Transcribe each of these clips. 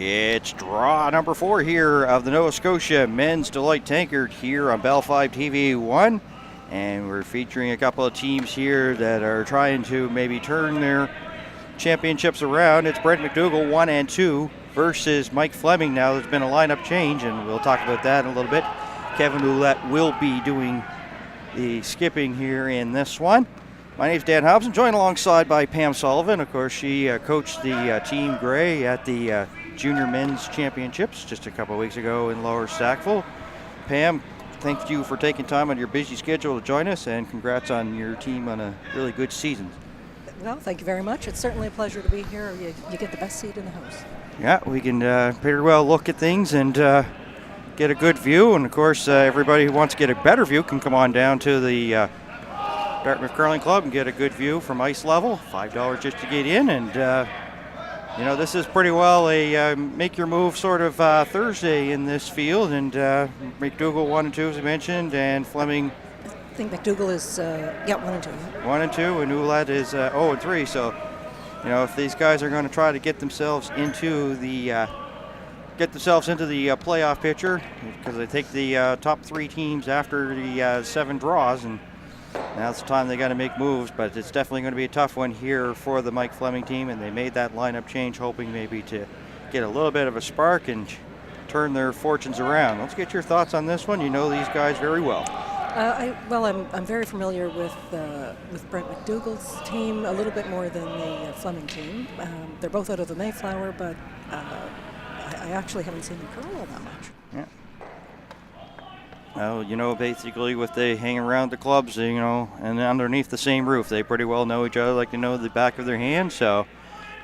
It's draw number 4 here of the Nova Scotia Men's Deloitte Tankard here on Bell 5 TV 1. And we're featuring a couple of teams here that are trying to maybe turn their championships around. It's Brent McDougall 1 and 2 versus Mike Flemming. Now there's been a lineup change, and we'll talk about that in a little bit. Kevin Ouellette will be doing the skipping here in this one. My name's Dan Hobson, joined alongside by Pam Sullivan. Of course, she coached the Team Grey at the Junior Men's Championships just a couple of weeks ago in Lower Sackville. Pam, thank you for taking time on your busy schedule to join us, and congrats on your team on a really good season. Well, thank you very much. It's certainly a pleasure to be here. You get the best seat in the house. Yeah, we can pretty well look at things and get a good view. And, of course, everybody who wants to get a better view can come on down to the Dartmouth Curling Club and get a good view from ice level. $5 just to get in. And, this is pretty well a make your move sort of Thursday in this field. And McDougall 1 and 2, as I mentioned, and Flemming. I think McDougall is 1 and 2. 1 and 2, and Ouellette is 0 and 3. So, if these guys are going to try to get themselves into the playoff picture, because they take the top 3 teams after the 7 draws, and now's the time they got to make moves. But it's definitely going to be a tough one here for the Mike Flemming team, and they made that lineup change hoping maybe to get a little bit of a spark and turn their fortunes around. Let's get your thoughts on this one. You know these guys very well. I'm very familiar with Brent McDougall's team a little bit more than the Flemming team. They're both out of the Mayflower, but I actually haven't seen them curl all that much. Yeah. Well, basically with they hang around the clubs, and underneath the same roof, they pretty well know each other like they know the back of their hand. So,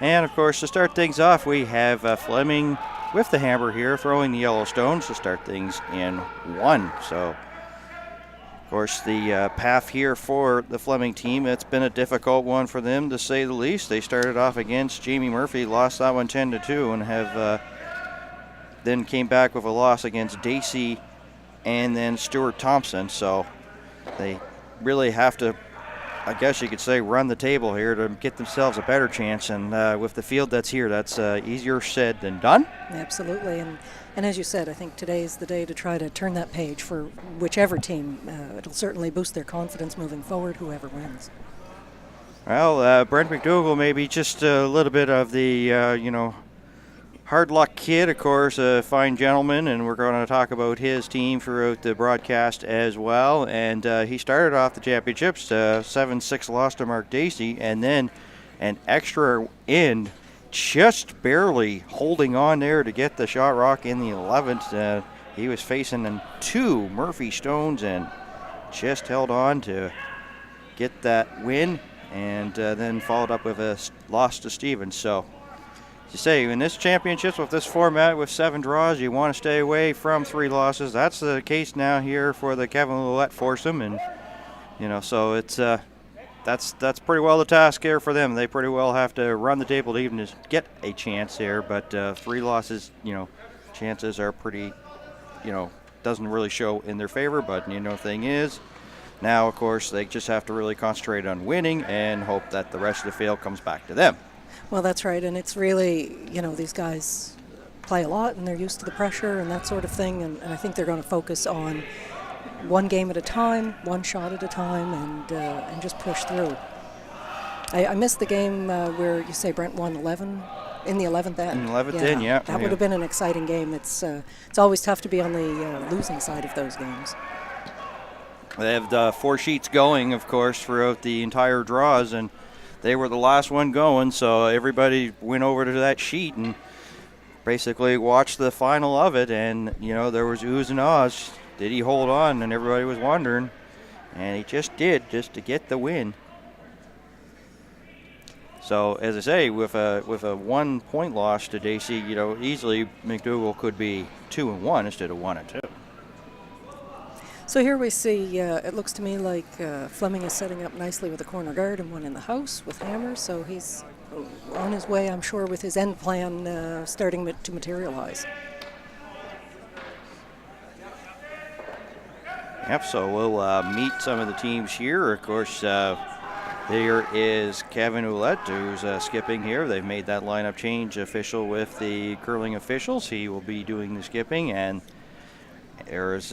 and of course, to start things off, we have Flemming with the hammer here, throwing the Yellowstones to start things in 1. So, of course, the path here for the Flemming team, it's been a difficult one for them, to say the least. They started off against Jamie Murphy, lost that one 10-2, and have then came back with a loss against Dacey and then Stuart Thompson. So they really have to, I guess you could say, run the table here to get themselves a better chance. And with the field that's here, that's easier said than done. Absolutely. And as you said, I think today is the day to try to turn that page for whichever team. It'll certainly boost their confidence moving forward, whoever wins. Well, Brent McDougall maybe just a little bit of the, hard luck kid, of course, a fine gentleman, and we're going to talk about his team throughout the broadcast as well. And he started off the championships 7-6 loss to Mark Dacey, and then an extra end, just barely holding on there to get the shot rock in the 11th. He was facing 2 Murphy Stones and just held on to get that win, and then followed up with a loss to Stevens. So, you say, in this championships with this format with 7 draws, you want to stay away from 3 losses. That's the case now here for the Kevin Ouellette foursome, and so it's that's pretty well the task here for them. They pretty well have to run the table to even just get a chance here. But 3 losses, chances are pretty, doesn't really show in their favor. But thing is, now of course they just have to really concentrate on winning and hope that the rest of the field comes back to them. Well, that's right, and it's really, these guys play a lot, and they're used to the pressure and that sort of thing, and I think they're going to focus on one game at a time, one shot at a time, and just push through. I missed the game where you say Brent won 11 in the 11th end. In the 11th end, yeah. That would have been an exciting game. It's always tough to be on the losing side of those games. They have 4 sheets going, of course, throughout the entire draws, and they were the last one going, so everybody went over to that sheet and basically watched the final of it, and, there was oohs and ahs. Did he hold on? And everybody was wondering, and he just did, just to get the win. So, as I say, with a 1-point loss to Dacey, easily McDougall could be 2-1 instead of 1-2. So here we see, it looks to me like Flemming is setting up nicely with a corner guard and one in the house with hammers, so he's on his way, I'm sure, with his end plan starting to materialize. Yep, so we'll meet some of the teams here. Of course, There is Kevin Ouellette, who's skipping here. They've made that lineup change official with the curling officials. He will be doing the skipping. And there's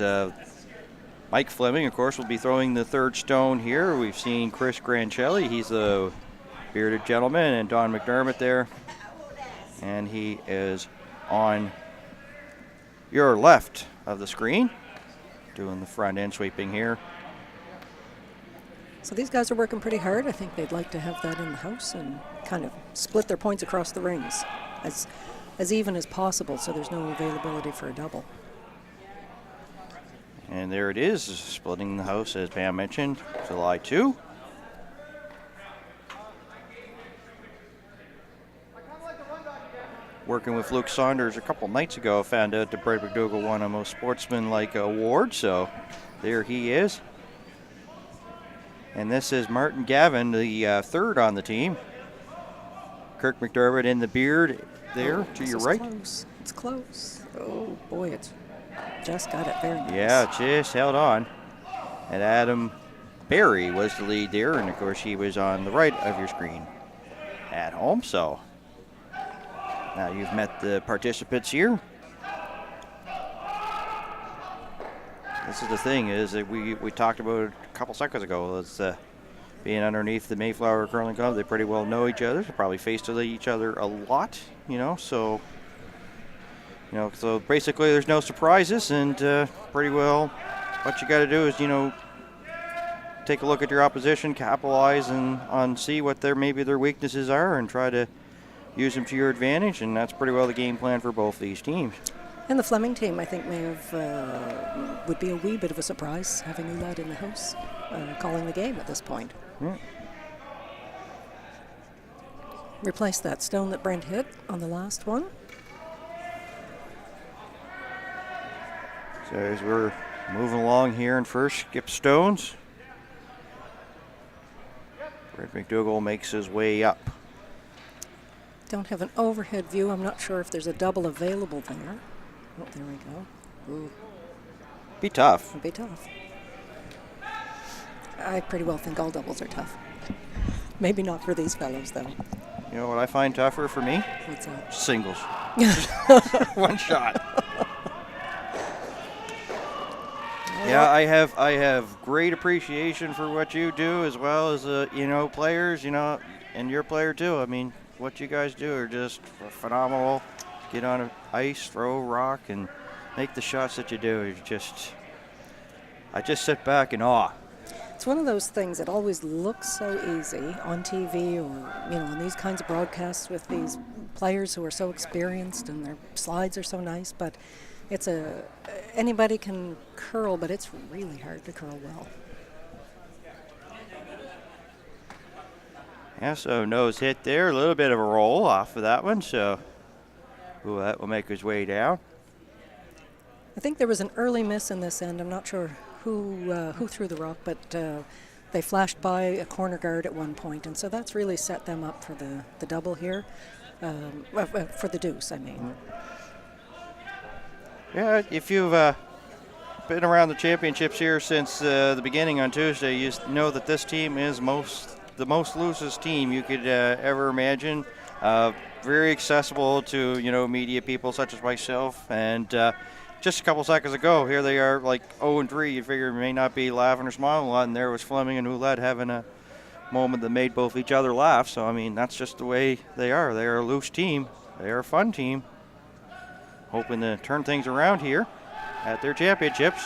Mike Flemming, of course, will be throwing the third stone here. We've seen Chris Grancelli. He's a bearded gentleman. And Don McDermott there. And he is on your left of the screen, doing the front end sweeping here. So these guys are working pretty hard. I think they'd like to have that in the house and kind of split their points across the rings as even as possible, so there's no availability for a double. And there it is, splitting the house, as Pam mentioned, July 2. Working with Luke Saunders a couple nights ago, found out that Brett McDougall won a most sportsmanlike award, so there he is. And this is Martin Gavin, the third on the team. Kirk McDermott in the beard there to your right. Close. It's close. Oh boy, it's just got it very nice. Yeah, just held on. And Adam Barry was the lead there, and of course he was on the right of your screen at home. So now you've met the participants here. This is the thing, is that we talked about it a couple seconds ago. It's being underneath the Mayflower Curling Club. They pretty well know each other. They probably faced each other a lot, so basically there's no surprises, and pretty well what you got to do is, take a look at your opposition, capitalize and see what maybe their weaknesses are, and try to use them to your advantage, and that's pretty well the game plan for both these teams. And the Flemming team, I think, would be a wee bit of a surprise having Ouellette in the house calling the game at this point. Yeah. Replace that stone that Brent hit on the last one. So as we're moving along here in first, skip stones. Brent McDougall makes his way up. Don't have an overhead view. I'm not sure if there's a double available there. Oh, there we go. Ooh. Be tough. It'd be tough. I pretty well think all doubles are tough. Maybe not for these fellows, though. You know what I find tougher for me? What's that? Singles. One shot. Yeah, I have great appreciation for what you do, as well as players, and your player too. I mean, what you guys do are just phenomenal. Get on ice, throw rock, and make the shots that you do. I just sit back in awe. It's one of those things that always looks so easy on TV or, on these kinds of broadcasts with these players who are so experienced and their slides are so nice, but anybody can curl, but it's really hard to curl well. Yeah, so nose hit there, a little bit of a roll off of that one, so that will make his way down. I think there was an early miss in this end. I'm not sure who threw the rock, but they flashed by a corner guard at one point, and so that's really set them up for the double here, for the deuce, I mean. Yeah, if you've been around the championships here since the beginning on Tuesday, you know that this team is the most loosest team you could ever imagine. Very accessible to media people such as myself, and just a couple seconds ago, here they are like 0-3. You figure may not be laughing or smiling a lot, and there was Flemming and Ouellette having a moment that made both each other laugh. So I mean, that's just the way they are. They are a loose team. They are a fun team. Hoping to turn things around here at their championships.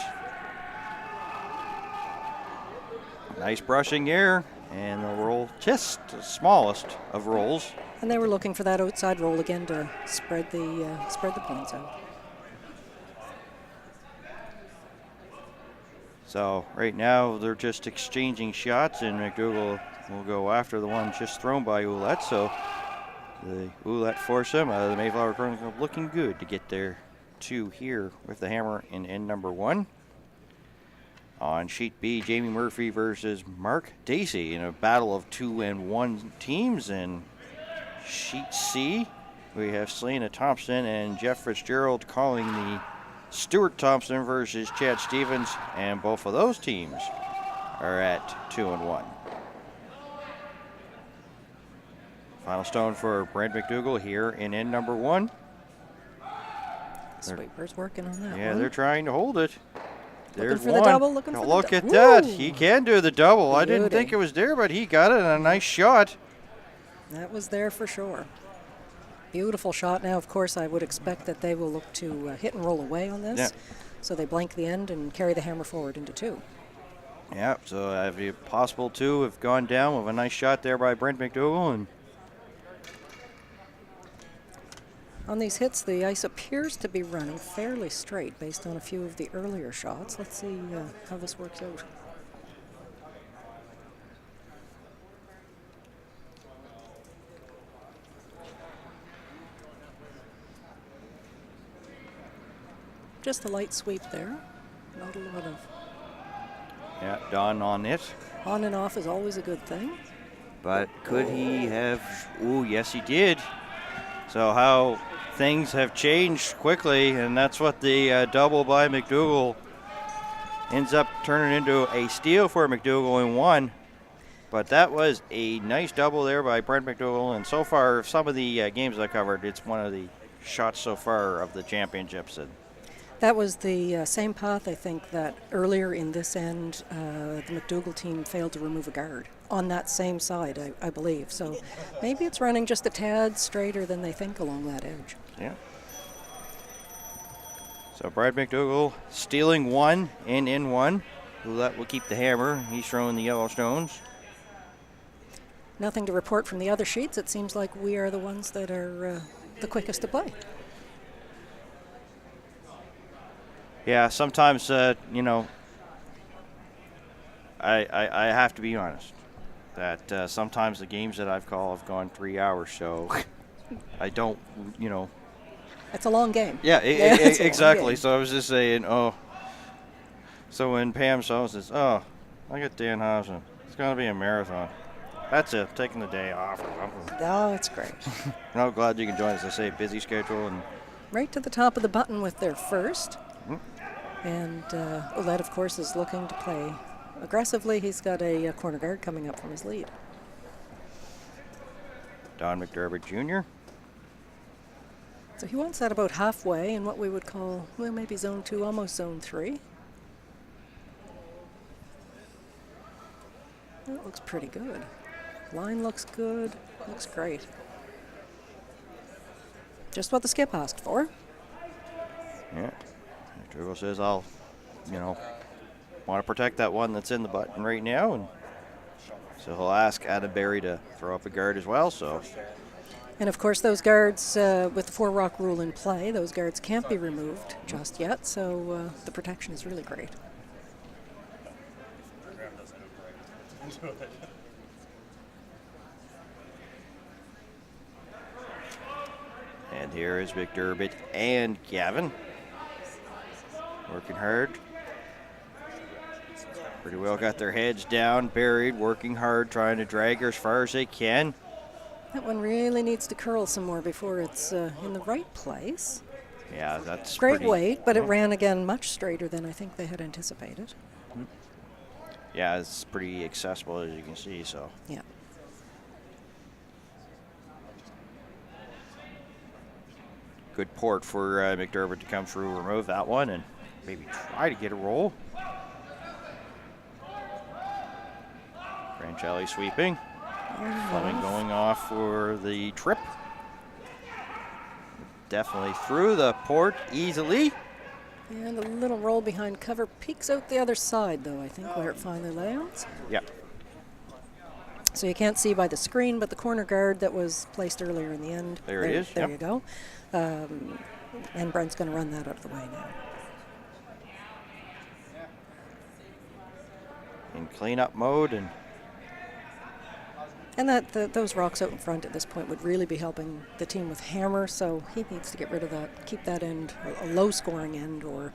Nice brushing here, and the roll, just the smallest of rolls. And they were looking for that outside roll again to spread the points out. So right now they're just exchanging shots, and McDougall will go after the one just thrown by Ouellette. So the Ouellette foursome, the Mayflower Curling Club, looking good to get their two here with the hammer in end number one. On sheet B, Jamie Murphy versus Mark Dacey in a battle of 2-1 teams. And sheet C, we have Selena Thompson and Jeff Fitzgerald calling the Stuart Thompson versus Chad Stevens, and both of those teams are at 2-1. Final stone for Brent McDougall here in end number 1. Sweeper's working on that Yeah, one. they're trying to hold it. There's for one. the double, looking Now for the look double. at that. Woo! He can do the double. I didn't think Beauty. it was there, but he got it. And a nice shot. That was there for sure. Beautiful shot. Now, of course, I would expect that they will look to hit and roll away on this. Yeah. So they blank the end and carry the hammer forward into 2. Yeah, so have you possible 2 have gone down with a nice shot there by Brent McDougall. And on these hits, the ice appears to be running fairly straight based on a few of the earlier shots. Let's see how this works out. Just a light sweep there. Not a lot of yeah, done on it. on and off is always a good thing. But could he have? Oh, yes, he did. So how things have changed quickly, and that's what the double by McDougall ends up turning into a steal for McDougall in 1. But that was a nice double there by Brent McDougall, and so far, some of the games I covered, it's one of the shots so far of the championships. And That was the same path, I think, that earlier in this end, the McDougall team failed to remove a guard on that same side, I believe. So maybe it's running just a tad straighter than they think along that edge. yeah. So Brad McDougall stealing 1 and in 1. That will keep the hammer. He's throwing the yellow stones. Nothing to report from the other sheets. It seems like we are the ones that are the quickest to play. Yeah, sometimes, you know, I have to be honest that sometimes the games that I've called have gone 3 hours, so I don't, you know. It's a long game. Yeah, It's a long exactly. game. So I was just saying, oh. So when Pam says, oh, I got Dan Hobson. It's going to be a marathon. That's it, taking the day off or something. Oh, it's great. I'm glad you can join us. I say busy schedule. And Right to the top of the button with their first. And Ouellette, of course, is looking to play aggressively. He's got a corner guard coming up from his lead. Don McDermott Jr. So he wants that about halfway in what we would call, well, maybe zone 2, almost zone 3. That looks pretty good. Line looks good. Looks great. Just what the skip asked for. Yeah. McDougall says, I'll, you know, want to protect that one that's in the button right now. And so he'll ask Adam Berry to throw up a guard as well. So. And of course, those guards, with the 4 rock rule in play, those guards can't be removed just yet. So the protection is really great. And here is McDermott and Gavin. Working hard. Pretty well got their heads down, buried, working hard, trying to drag her as far as they can. That one really needs to curl some more before it's in the right place. Yeah, that's Great pretty, weight, but it ran again much straighter than I think they had anticipated. Yeah, it's pretty accessible as you can see, so. Yeah. Good port for McDermott to come through, remove that one, and maybe try to get a roll. Francelli sweeping. Flemming going off for the trip. Definitely through the port easily. And a little roll behind cover peeks out the other side, though, I think, where it finally lands. Yep. So you can't see by the screen, but the corner guard that was placed earlier in the end. There it is, There yep. you go. And Brent's going to run that out of the way now. In cleanup mode, And those rocks out in front at this point would really be helping the team with hammer, so he needs to get rid of that, keep that end a low-scoring end, or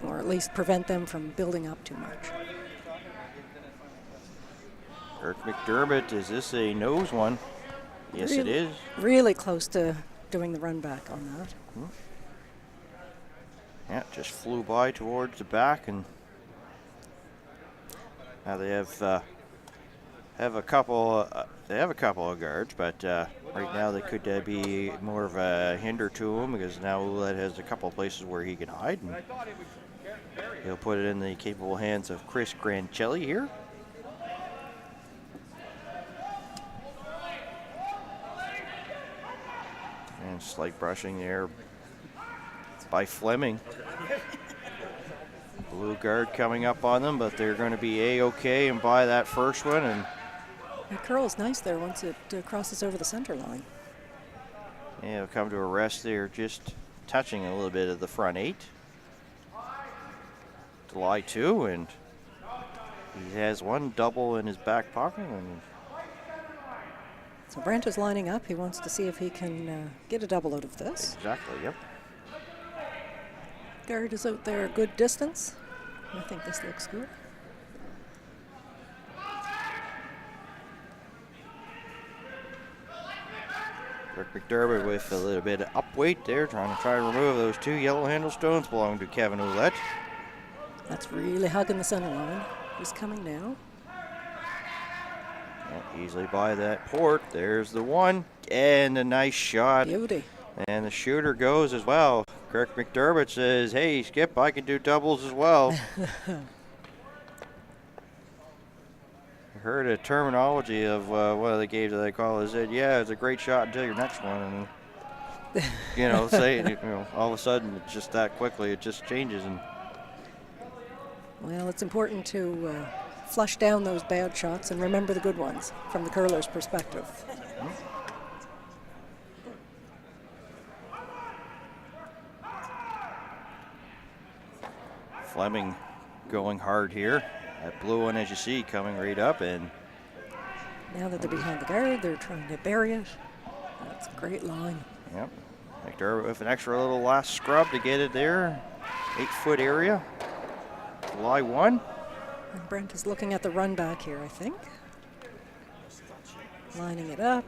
at least prevent them from building up too much. Kirk McDermott, is this a nose one? Yes, it is. Really close to doing the run back on that. Yeah, just flew by towards the back, and now they have have a couple. They have a couple of guards, but right now they could be more of a hinder to him because now Ouellette has a couple of places where he can hide, and he'll put it in the capable hands of Chris Grancelli here. And slight brushing there by Flemming. Blue guard coming up on them, but they're going to be A-okay and buy that first one. And the curl is nice there once it crosses over the center line. yeah, it'll come to a rest there, just touching a little bit of the front 8. Deloitte 2, and he has one double in his back pocket. And so Brent is lining up. He wants to see if he can get a double out of this. exactly, yep. Guard is out there a good distance. I think this looks good. Rick McDermott with a little bit of upweight there, trying to remove those 2 yellow handle stones belonging to Kevin Ouellette. That's really hugging the center line. He's coming now. Yeah, easily by that port. There's the one, and a nice shot. Beauty. And the shooter goes as well. Kirk McDermott says, hey, Skip, I can do doubles as well. I heard a terminology of one of the games that they call it. Said, yeah, it's a great shot until your next one. And, you know, all of a sudden, it's just that quickly, it just changes. And well, it's important to flush down those bad shots and remember the good ones from the curler's perspective. Flemming going hard here. That blue one, as you see, coming right up. And now that they're behind the guard, they're trying to bury it. That's a great line. yep, McDermott with an extra little last scrub to get it there. 8-foot area. July 1. And Brent is looking at the run back here, I think. Lining it up.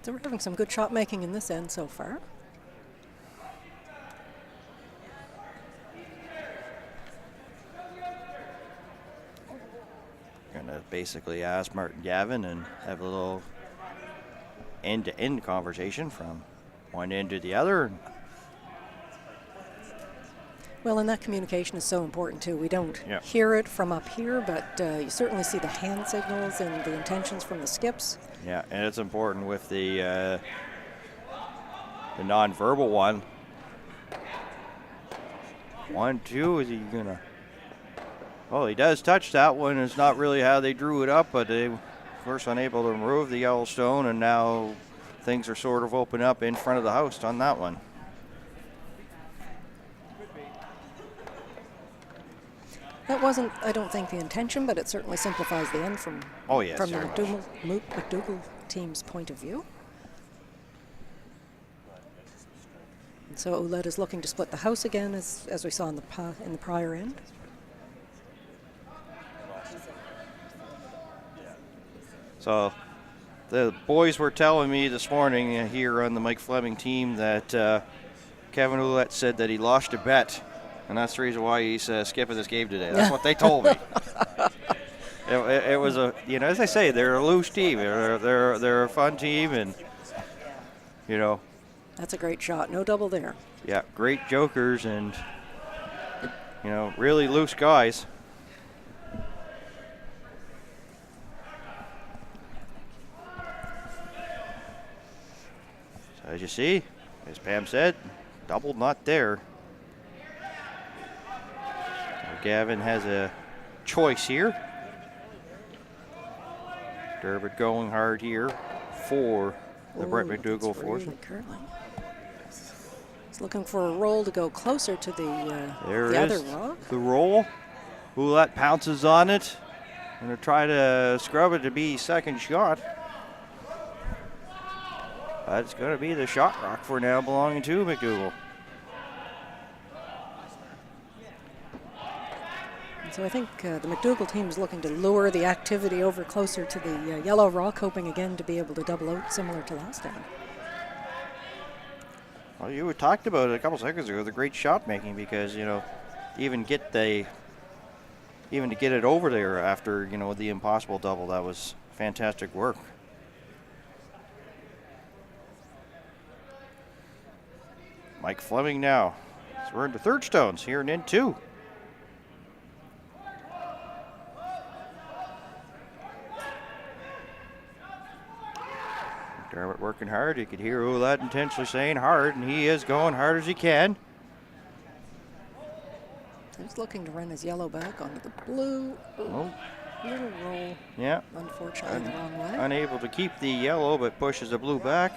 So we're having some good shot making in this end so far. Gonna basically ask Martin Gavin and have a little end-to-end conversation from one end to the other. Well, and that communication is so important too. We don't hear it from up here, but you certainly see the hand signals and the intentions from the skips. Yeah, and it's important with the non-verbal one. 1, 2, is he gonna? Well, he does touch that one. It's not really how they drew it up, but they were first unable to remove the yellow stone, and now things are sort of open up in front of the house on that one. That wasn't, I don't think, the intention, but it certainly simplifies the end from Oh, yes, from the very much. McDougall team's point of view. And so Ouellette is looking to split the house again, as we saw in the prior end. So the boys were telling me this morning here on the Mike Flemming team that Kevin Ouellette said that he lost a bet, and that's the reason why he's skipping this game today. That's what they told me. It was a, as I say, they're a loose team. They're a fun team, and That's a great shot. No double there. Yeah, great jokers and really loose guys. So as you see, as Pam said, double not there. So Gavin has a choice here. Durbin going hard here for the Brett McDougall force. Really curling. He's looking for a roll to go closer to the other rock. The roll. Ouellette pounces on it. Going to try to scrub it to be second shot. But it's going to be the shot rock for now belonging to McDougall. So I think the McDougall team is looking to lure the activity over closer to the yellow rock, hoping again to be able to double out similar to last time. Well, you talked about it a couple seconds ago, the great shot making, because, even to get it over there after, you know, the impossible double. That was fantastic work. Mike Flemming now. So we're into third stones here in end 2. McDermott working hard. You could hear Ouellette intentionally saying hard, and he is going hard as he can. He's looking to run his yellow back onto the blue. Oh. Little roll. Yeah. Unfortunately, the wrong way. Unable to keep the yellow, but pushes the blue back.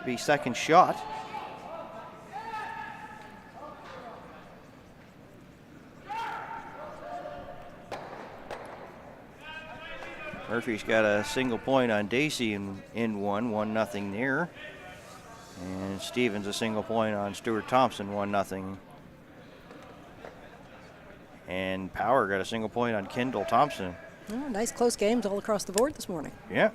Be second shot. Murphy's got a single point on Dacey in 1-0 there. And Stevens a single point on Stuart Thompson, 1-0. And Power got a single point on Kendall Thompson. Oh, nice close games all across the board this morning. Yeah.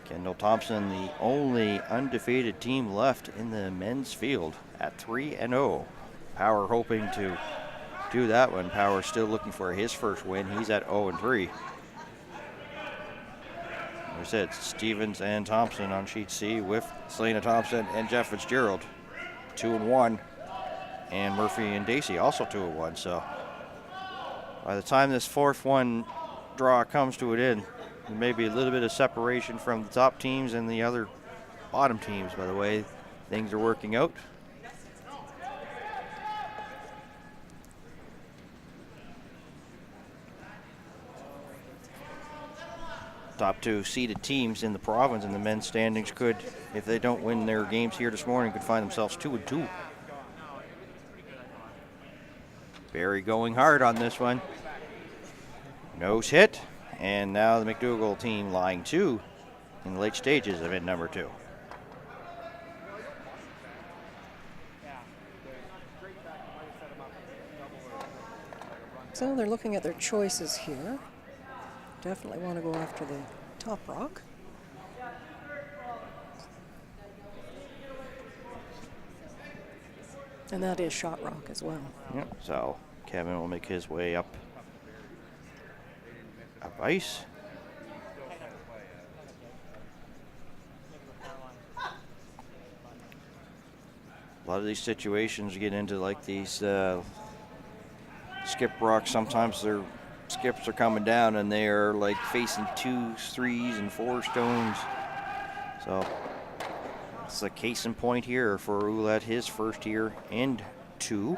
Kendall Thompson, the only undefeated team left in the men's field at 3-0. Power hoping to do that one. Power still looking for his first win. He's at 0-3. Like I said, Stevens and Thompson on sheet C with Selena Thompson and Jeff Fitzgerald, 2-1. And Murphy and Dacey also 2-1. So by the time this fourth one draw comes to an end, there may be a little bit of separation from the top teams and the other bottom teams by the way things are working out. Top 2 seeded teams in the province in the men's standings could, if they don't win their games here this morning, could find themselves 2-2. Barry going hard on this one. Nose hit, and now the McDougall team lying 2 in the late stages of end number 2. So they're looking at their choices here. Definitely want to go after the top rock. And that is shot rock as well. Yep. So Kevin will make his way up ice. A lot of these situations you get into like these skip rocks. Sometimes their skips are coming down and they are like facing 2s, 3s, and 4 stones. So it's a case in point here for Ouellette, his first year and 2.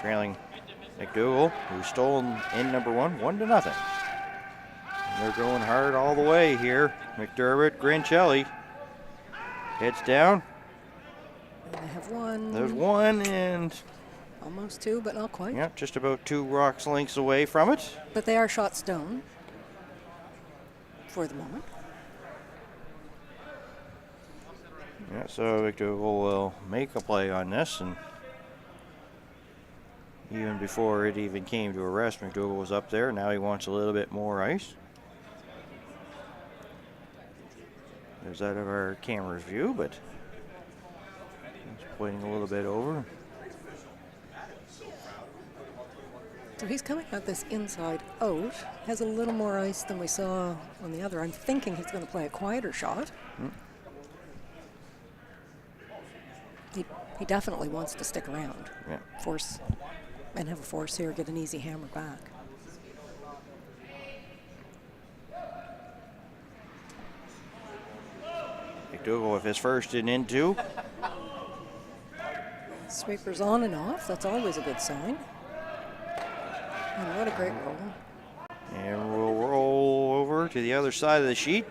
Trailing McDougall, who stole in number 1, 1-0. And they're going hard all the way here. McDermott, Grancelli. Heads down. And they have one. There's one and almost 2, but not quite. Yep, just about 2 rocks lengths away from it. But they are shot stone for the moment. Yeah, so McDougall will make a play on this, and even before it even came to a rest, McDougall was up there. Now he wants a little bit more ice. There's out of our camera's view, but he's pointing a little bit over. So he's coming at this inside out. Has a little more ice than we saw on the other. I'm thinking he's going to play a quieter shot. He definitely wants to stick around. Yeah. Force and have a force here, get an easy hammer back. McDougall with his first in end 2. Sweepers on and off. That's always a good sign. And what a great roll. And we'll roll over to the other side of the sheet.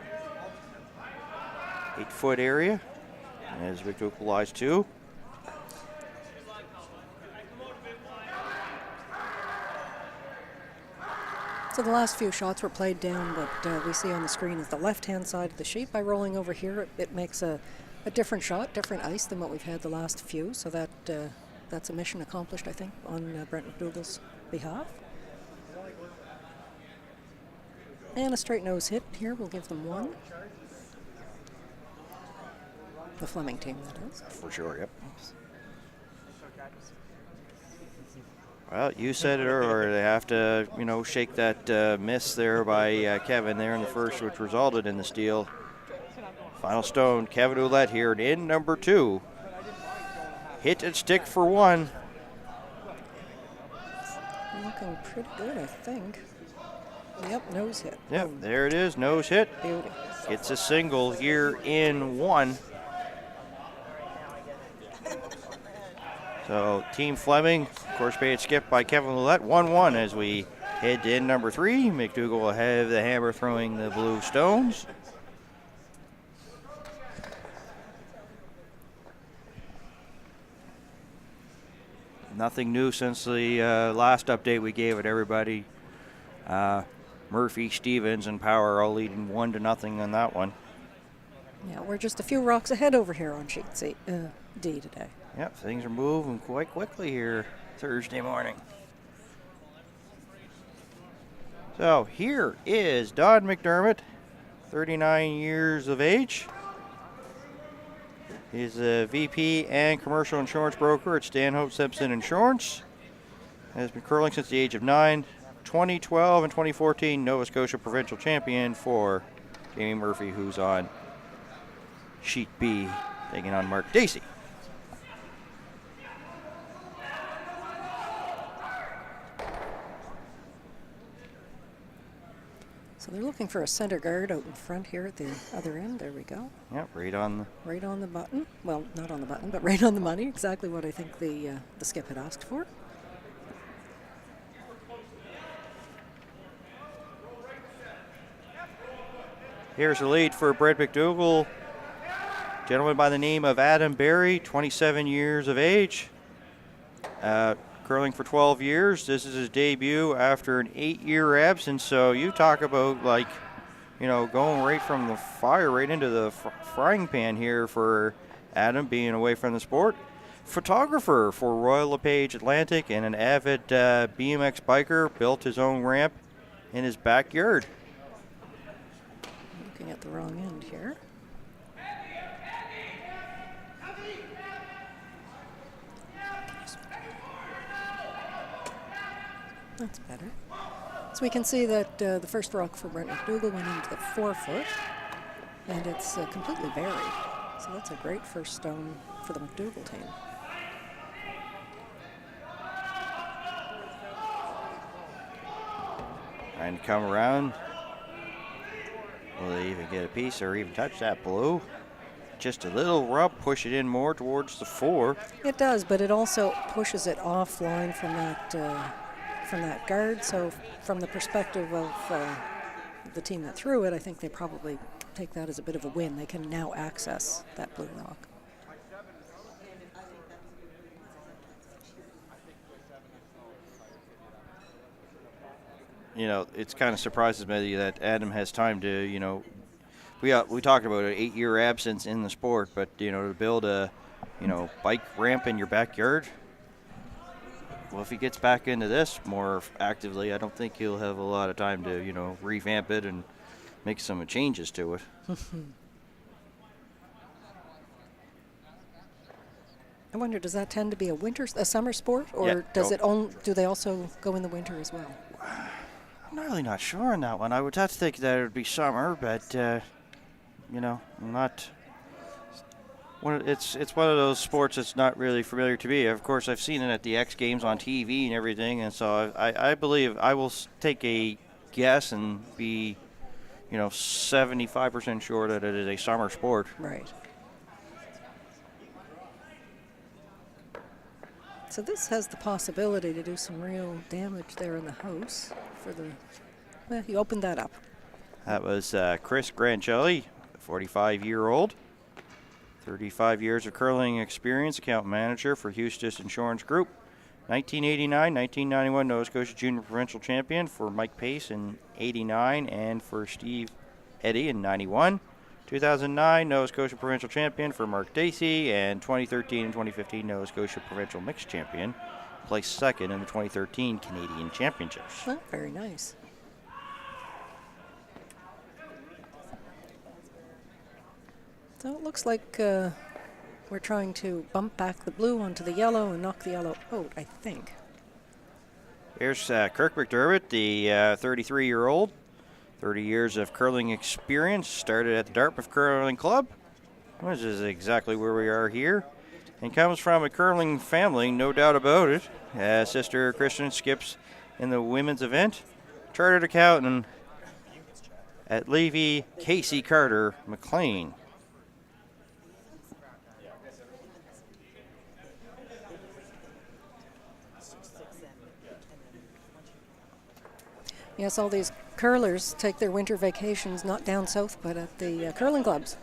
8-foot area. As McDougall lies 2. So the last few shots were played down. What we see on the screen is the left-hand side of the sheet. By rolling over here, it makes a different shot, different ice than what we've had the last few. So that's a mission accomplished, I think, on Brent McDougall's behalf. And a straight nose hit here will give them 1. The Flemming team, that is. For sure, yep. Well, you said it earlier. They have to, shake that miss there by Kevin there in the first, which resulted in the steal. Final stone, Kevin Ouellette here in number 2. Hit and stick for 1. Looking pretty good, I think. Yep, nose hit. Yep, Boom. there it is, nose hit. Beauty. Gets a single here in 1. So Team Flemming, of course, paid skip by Kevin Ouellette, 1-1 as we head to in number 3. McDougall will have the hammer throwing the blue stones. Nothing new since the last update we gave it, everybody. Murphy, Stevens, and Power all leading 1-0 on that one. Yeah, we're just a few rocks ahead over here on sheet D today. Yep, things are moving quite quickly here Thursday morning. So here is Don McDermott, 39 years of age. He's a VP and commercial insurance broker at Stanhope Simpson Insurance. Has been curling since the age of 9. 2012 and 2014 Nova Scotia provincial champion for Jamie Murphy, who's on sheet B, taking on Mark Dacey. So they're looking for a center guard out in front here at the other end. There we go. Yep, right on the button. Well, not on the button, but right on the money. Exactly what I think the skip had asked for. Here's the lead for Brent McDougall. Gentleman by the name of Adam Barry, 27 years of age. Curling for 12 years. This is his debut after an 8-year absence. So you talk about, going right from the fire right into the frying pan here for Adam, being away from the sport. Photographer for Royal LePage Atlantic and an avid BMX biker, built his own ramp in his backyard. Looking at the wrong end here. That's better. So we can see that the first rock for Brent McDougall went into the 4-foot, and it's completely buried. So that's a great first stone for the McDougall team. Trying to come around. Will they even get a piece or even touch that blue? Just a little rub, push it in more towards the 4. It does, but it also pushes it offline from that guard. So from the perspective of the team that threw it, I think they probably take that as a bit of a win. They can now access that blue rock. It's kind of surprises me that Adam has time to, we talked about an 8-year absence in the sport, but, to build a, bike ramp in your backyard, well, if he gets back into this more actively, I don't think he'll have a lot of time to, revamp it and make some changes to it. I wonder, does that tend to be a summer sport, or Yeah, does do they also go in the winter as well? I'm really not sure on that one. I would have to think that it would be summer, but I'm not. It's one of those sports that's not really familiar to me. Of course, I've seen it at the X Games on TV and everything, and so I believe I will take a guess and be, 75% sure that it is a summer sport. Right. So this has the possibility to do some real damage there in the house for the. Well, he opened that up. That was Chris Grancelli, 45-year-old. 35 years of curling experience, account manager for Eustis Insurance Group. 1989, 1991 Nova Scotia Junior Provincial Champion for Mike Pace in 89 and for Steve Eddy in 91. 2009 Nova Scotia Provincial Champion for Mark Dacey, and 2013 and 2015 Nova Scotia Provincial Mixed Champion. Placed second in the 2013 Canadian Championships. Oh, very nice. So it looks like We're trying to bump back the blue onto the yellow and knock the yellow out, I think. Here's Kirk McDermott, the 33-year-old. 30 years of curling experience. Started at the Dartmouth Curling Club, which is exactly where we are here. And comes from a curling family, no doubt about it. Sister Kristen skips in the women's event. Chartered accountant at Levy, Casey Carter McLean. Yes, all these curlers take their winter vacations not down south, but at the curling clubs.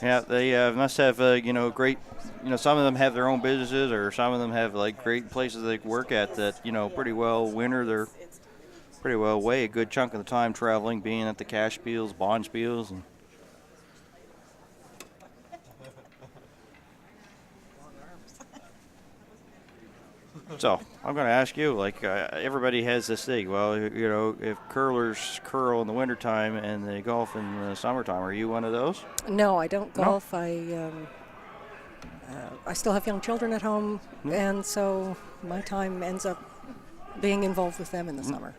Yeah, they must have, great, some of them have their own businesses, or some of them have, great places they work at that, pretty well winter. They're pretty well away a good chunk of the time traveling, being at the cash spiels, bond spiels, and so I'm going to ask you, everybody has this thing. Well, if curlers curl in the wintertime and they golf in the summertime, are you one of those? No, I don't No? golf. I still have young children at home, and so my time ends up being involved with them in the summer.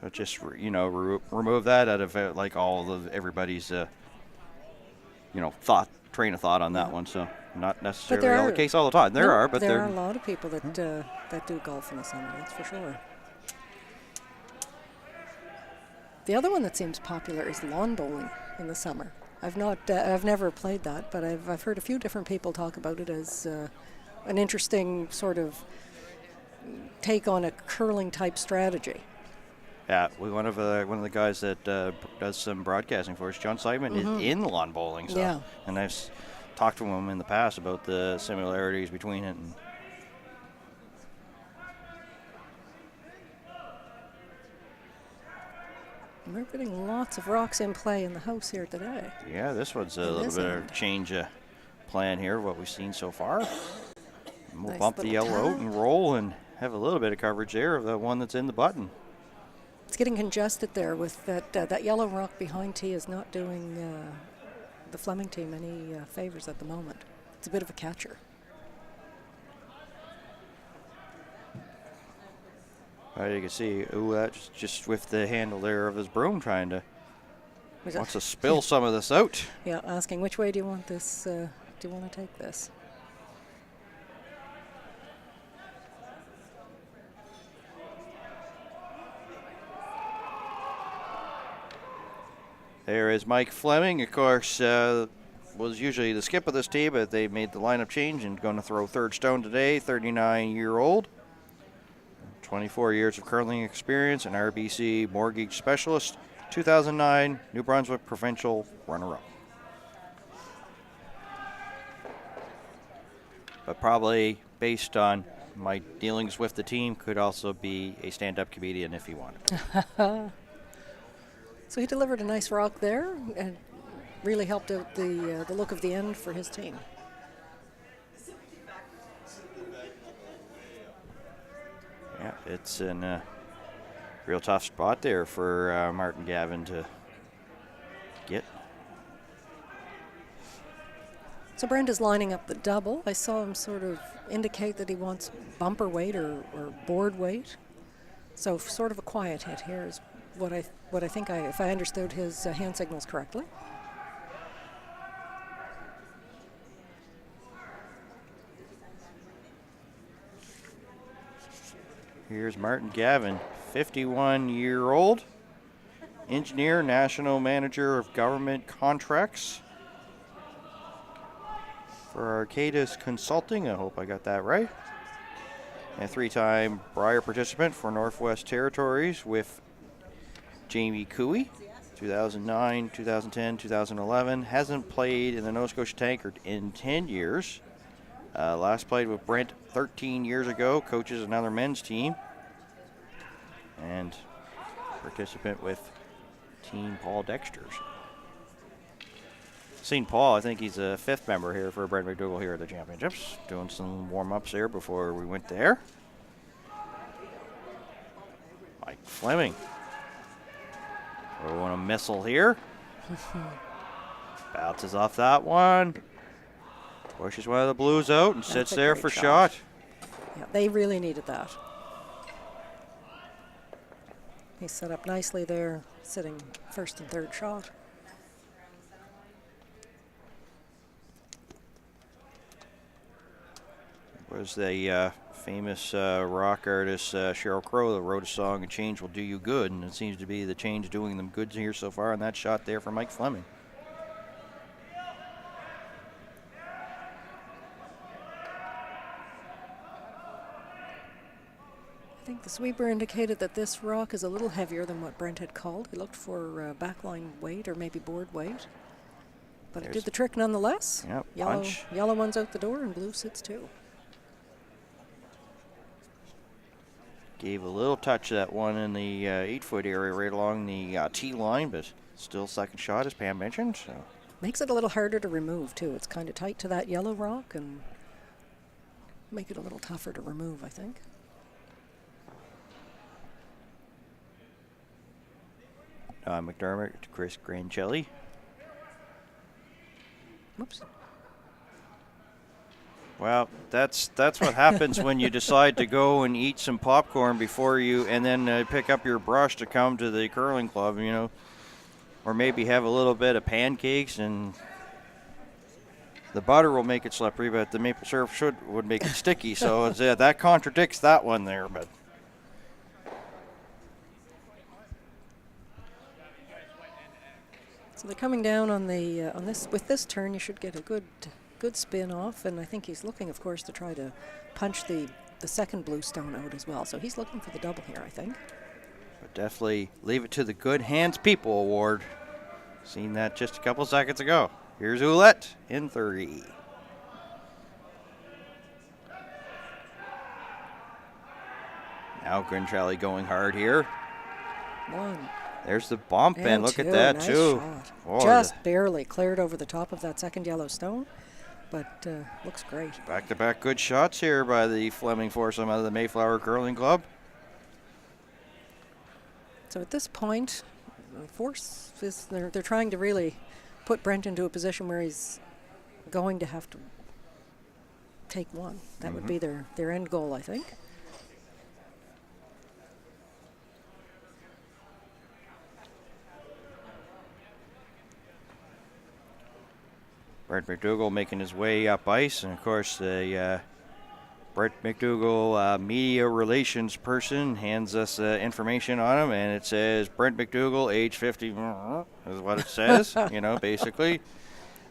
So just remove that out of all of everybody's train of thought on that one. So not necessarily all the case all the time. There are a lot of people that that do golf in the summer. That's for sure. The other one that seems popular is lawn bowling in the summer. I've never played that, but I've heard a few different people talk about it as an interesting sort of take on a curling type strategy. Yeah, one of the guys that does some broadcasting for us, John Simon, is in lawn bowling. So, yeah. And I've talked to him in the past about the similarities between it. And we're getting lots of rocks in play in the house here today. Yeah, this one's a little bit of change plan here, what we've seen so far. And we'll bump the yellow out and roll and have a little bit of coverage there of the one that's in the button. It's getting congested there with that yellow rock behind tee is not doing the Flemming team any favors at the moment. It's a bit of a catcher. You can see, that's just with the handle there of his broom trying to wants to spill some of this out. Yeah, asking which way do you want this? Do you want to take this? There is Mike Flemming, of course, was usually the skip of this team, but they made the lineup change and going to throw third stone today, 39-year-old. 24 years of curling experience, an RBC mortgage specialist, 2009 New Brunswick provincial runner-up. But probably based on my dealings with the team, could also be a stand-up comedian if he wanted. So he delivered a nice rock there and really helped out the look of the end for his team. Yeah, it's in a real tough spot there for Martin Gavin to get. So Brenda's lining up the double. I saw him sort of indicate that he wants bumper weight or board weight. So sort of a quiet hit here is what I think if I understood his hand signals correctly. Here's Martin Gavin, 51-year-old, engineer, national manager of government contracts for Arcadis Consulting. I hope I got that right. And a three-time Brier participant for Northwest Territories with Jamie Cooey, 2009, 2010, 2011. Hasn't played in the Nova Scotia Tankard in 10 years. Last played with Brent 13 years ago, coaches another men's team, and participant with Team Paul Dexter's. Seen Paul, I think he's a fifth member here for Brent McDougall here at the championships, doing some warm-ups there before we went there. Mike Flemming. Throwing a missile here. Bounces off that one. Pushes one of the blues out and sits there for shot. Yeah, they really needed that. He's set up nicely there, sitting first and third shot. Was the famous rock artist Sheryl Crow that wrote a song, "A Change Will Do You Good," and it seems to be the change doing them good here so far, and that shot there for Mike Flemming. I think the sweeper indicated that this rock is a little heavier than what Brent had called. He looked for backline weight or maybe board weight. But it did the trick nonetheless. Yep, Yellow one's out the door and blue sits too. Gave a little touch to that one in the 8-foot area right along the tee line, but still second shot, as Pam mentioned. So. Makes it a little harder to remove too. It's kind of tight to that yellow rock and make it a little tougher to remove, I think. McDermott to Chris Grancelli. Whoops. Well, that's what happens when you decide to go and eat some popcorn before you, and then pick up your brush to come to the curling club, you know, or maybe have a little bit of pancakes, and the butter will make it slippery, but the maple syrup would make it sticky. So it's, that contradicts that one there, but. So they're coming down on the with this turn. You should get a good spin off, and I think he's looking, of course, to try to punch the second blue stone out as well. So he's looking for the double here, I think. But definitely leave it to the Good Hands People Award. Seen that just a couple seconds ago. Here's Ouellette in 3. Now Grancelli going hard here. One. There's the bump, and look at that, nice too. Shot. Just barely cleared over the top of that second yellow stone, but looks great. Back-to-back good shots here by the Flemming foursome out of the Mayflower Curling Club. So at this point, they're trying to really put Brent into a position where he's going to have to take one. That would be their end goal, I think. Brent McDougall making his way up ice, and of course the Brent McDougall media relations person hands us information on him, and it says Brent McDougall, age 50, is what it says, you know, basically.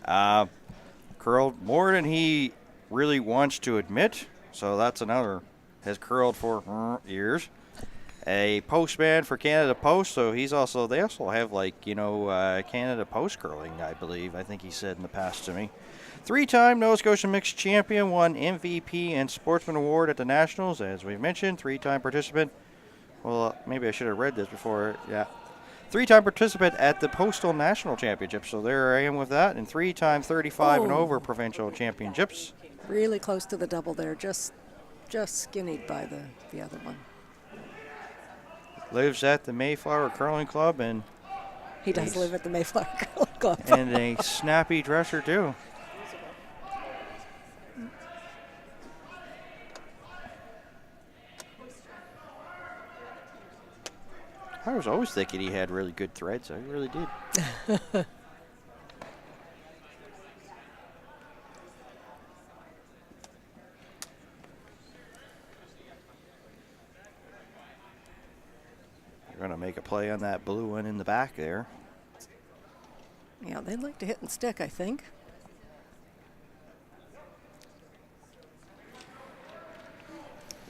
Curled more than he really wants to admit, so that's another, has curled for years. A postman for Canada Post, so they also have, like, you know, Canada Post curling, I believe. I think he said in the past to me. 3-time Nova Scotia mixed champion, won MVP and Sportsman Award at the Nationals, as we've mentioned. 3-time participant. Well, maybe I should have read this before. Yeah. 3-time participant at the Postal National Championship, so there I am with that. And 3-time 35 and over provincial championships. Really close to the double there, just skinnied by the other one. Lives at the Mayflower Curling Club, and he does live at the Mayflower Curling Club. And a snappy dresser too. I was always thinking he had really good threads. I really did. Going to make a play on that blue one in the back there. Yeah, they'd like to hit and stick, I think.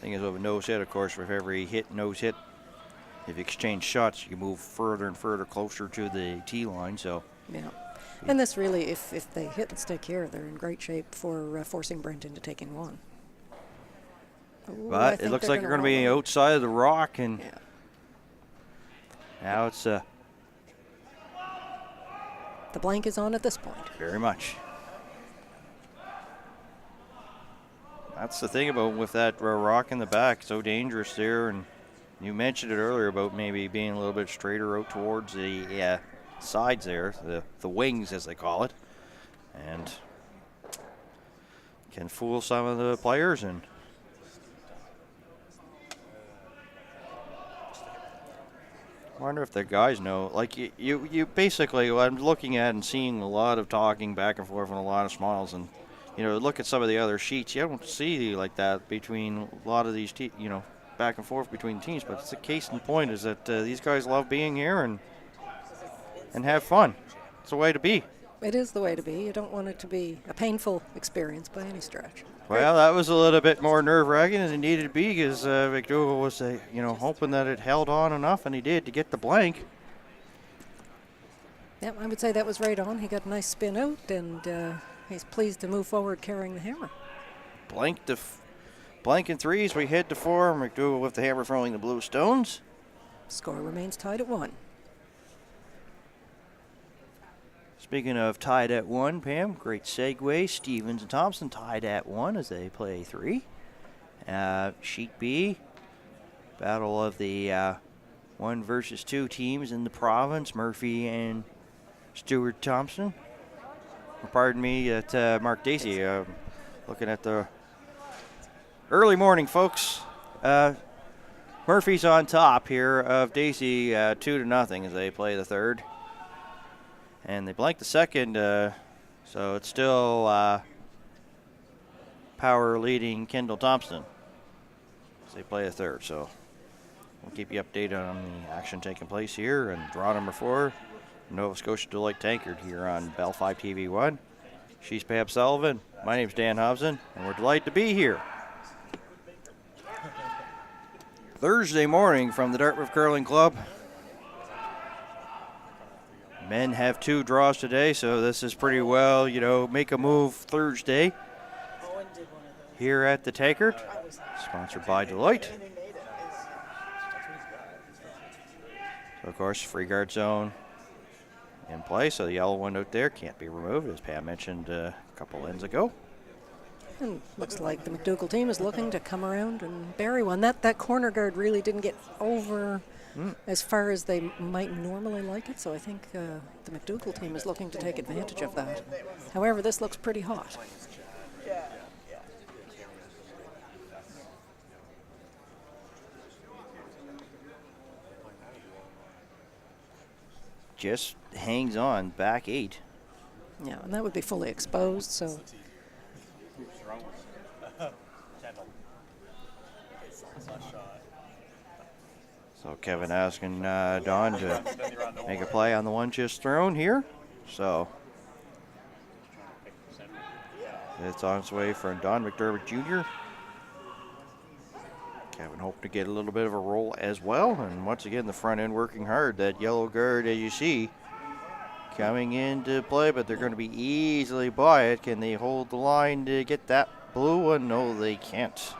Thing is, with a nose hit, of course, with every nose hit, if you exchange shots, you move further and further closer to the tee line. So. Yeah. And this really, if they hit and stick here, they're in great shape for forcing Brent into taking one. Ooh, but it looks like you're going to be outside of the rock, and. Yeah. Now it's the blank is on at this point. Very much. That's the thing about with that rock in the back, so dangerous there, and You mentioned it earlier about maybe being a little bit straighter out towards the sides there, the wings as they call it, and can fool some of the players. And I wonder if the guys know. Like you basically, what I'm looking at and seeing a lot of talking back and forth and a lot of smiles, and look at some of the other sheets. You don't see like that between a lot of these back and forth between teams. But it's the case in point is that these guys love being here and have fun. It's the way to be. It is the way to be. You don't want it to be a painful experience by any stretch. Well, that was a little bit more nerve-wracking than it needed to be because McDougall was, hoping that it held on enough, and he did to get the blank. Yeah, I would say that was right on. He got a nice spin out, and he's pleased to move forward carrying the hammer. Blank in threes. We head to 4. McDougall with the hammer throwing the blue stones. Score remains tied at 1. Speaking of tied at 1, Pam, great segue. Stevens and Thompson tied at 1 as they play 3. Sheet B, battle of the 1 versus 2 teams in the province, Murphy and Stuart Thompson. Or pardon me, at Mark Daisy. Looking at the early morning, folks. Murphy's on top here of Daisy 2-0 as they play the 3rd. And they blank the 2nd, so it's still power leading Kendall Thompson as they play the 3rd. So we'll keep you updated on the action taking place here. And draw number 4, Nova Scotia Deloitte Tankard here on Bell 5 TV1. She's Pam Sullivan. My name's Dan Hobson, and we're delighted to be here. Thursday morning from the Dartmouth Curling Club. Men have 2 draws today, so this is pretty well, make a move Thursday here at the Tankard, sponsored by Deloitte. So, of course, free guard zone in play, so the yellow one out there can't be removed, as Pam mentioned a couple ends ago. And looks like the McDougall team is looking to come around and bury one. That corner guard really didn't get over as far as they might normally like it, so I think the McDougall team is looking to take advantage of that. However, this looks pretty hot. Just hangs on, back 8. Yeah, and that would be fully exposed, so. So Kevin asking Don to make a play on the one just thrown here. So it's on its way from Don McDermott Jr. Kevin hoping to get a little bit of a roll as well. And once again, the front end working hard. That yellow guard, as you see, coming into play, but they're going to be easily by it. Can they hold the line to get that blue one? No, they can't.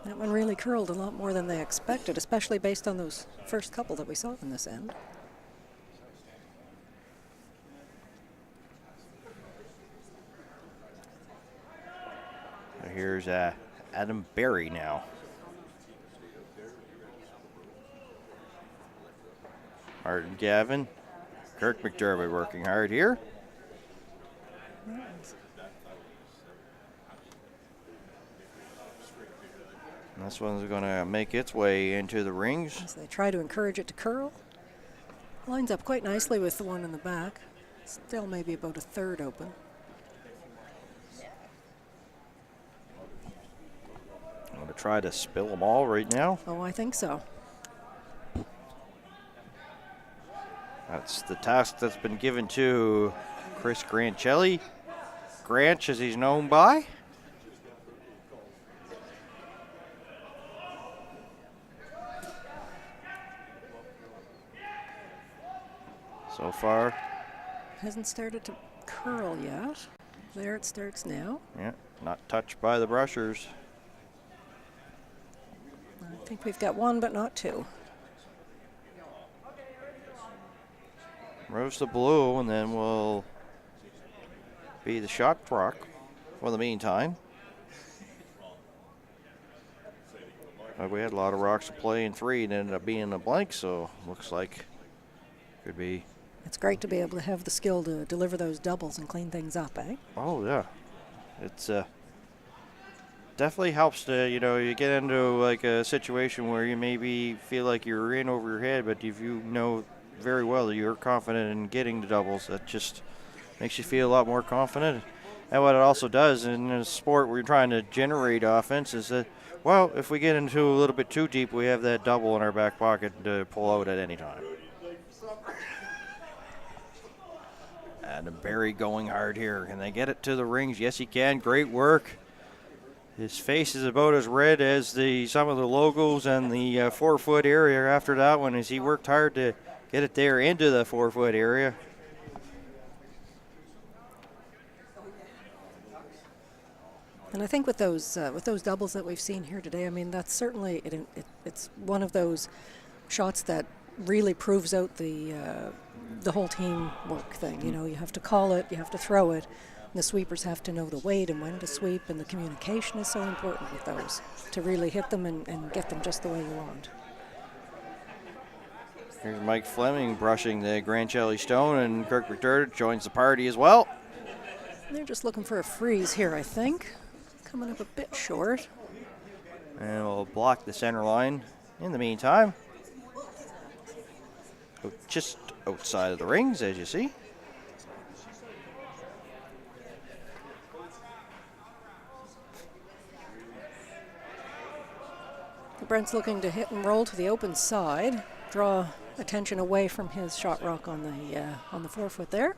That one really curled a lot more than they expected, especially based on those first couple that we saw in this end. So here's Adam Berry now. Martin Gavin, Kirk McDermott working hard here. And this one's going to make its way into the rings. As they try to encourage it to curl. Lines up quite nicely with the one in the back. Still maybe about a third open. I'm going to try to spill them all right now. Oh, I think so. That's the task that's been given to Chris Grancelli. Granch, as he's known by. So far. Hasn't started to curl yet. There it starts now. Yeah, not touched by the brushers. I think we've got one, but not two. Rose the blue, and then we'll be the shot clock for the meantime. We had a lot of rocks to play in 3 and ended up being a blank, so looks like could be. It's great to be able to have the skill to deliver those doubles and clean things up, eh? Oh, yeah. It's definitely helps to, you get into like a situation where you maybe feel like you're in over your head, but if you know very well that you're confident in getting the doubles, that just makes you feel a lot more confident. And what it also does in a sport where you're trying to generate offense is that, well, if we get into a little bit too deep, we have that double in our back pocket to pull out at any time. And Barry going hard here. Can they get it to the rings? Yes, he can. Great work. His face is about as red as some of the logos and the 4-foot area after that one, as he worked hard to get it there into the 4-foot area. And I think with those doubles that we've seen here today, I mean, that's certainly it's one of those shots that really proves out the whole team work thing. You have to call it, you have to throw it. And the sweepers have to know the weight and when to sweep, and the communication is so important with those to really hit them and get them just the way you want. Here's Mike Flemming brushing the Grand Chelly Stone, and Kirk McDougall joins the party as well. They're just looking for a freeze here, I think. Coming up a bit short. And we'll block the center line in the meantime. Just outside of the rings, as you see. Brent's looking to hit and roll to the open side, draw attention away from his shot rock on the 4-foot there.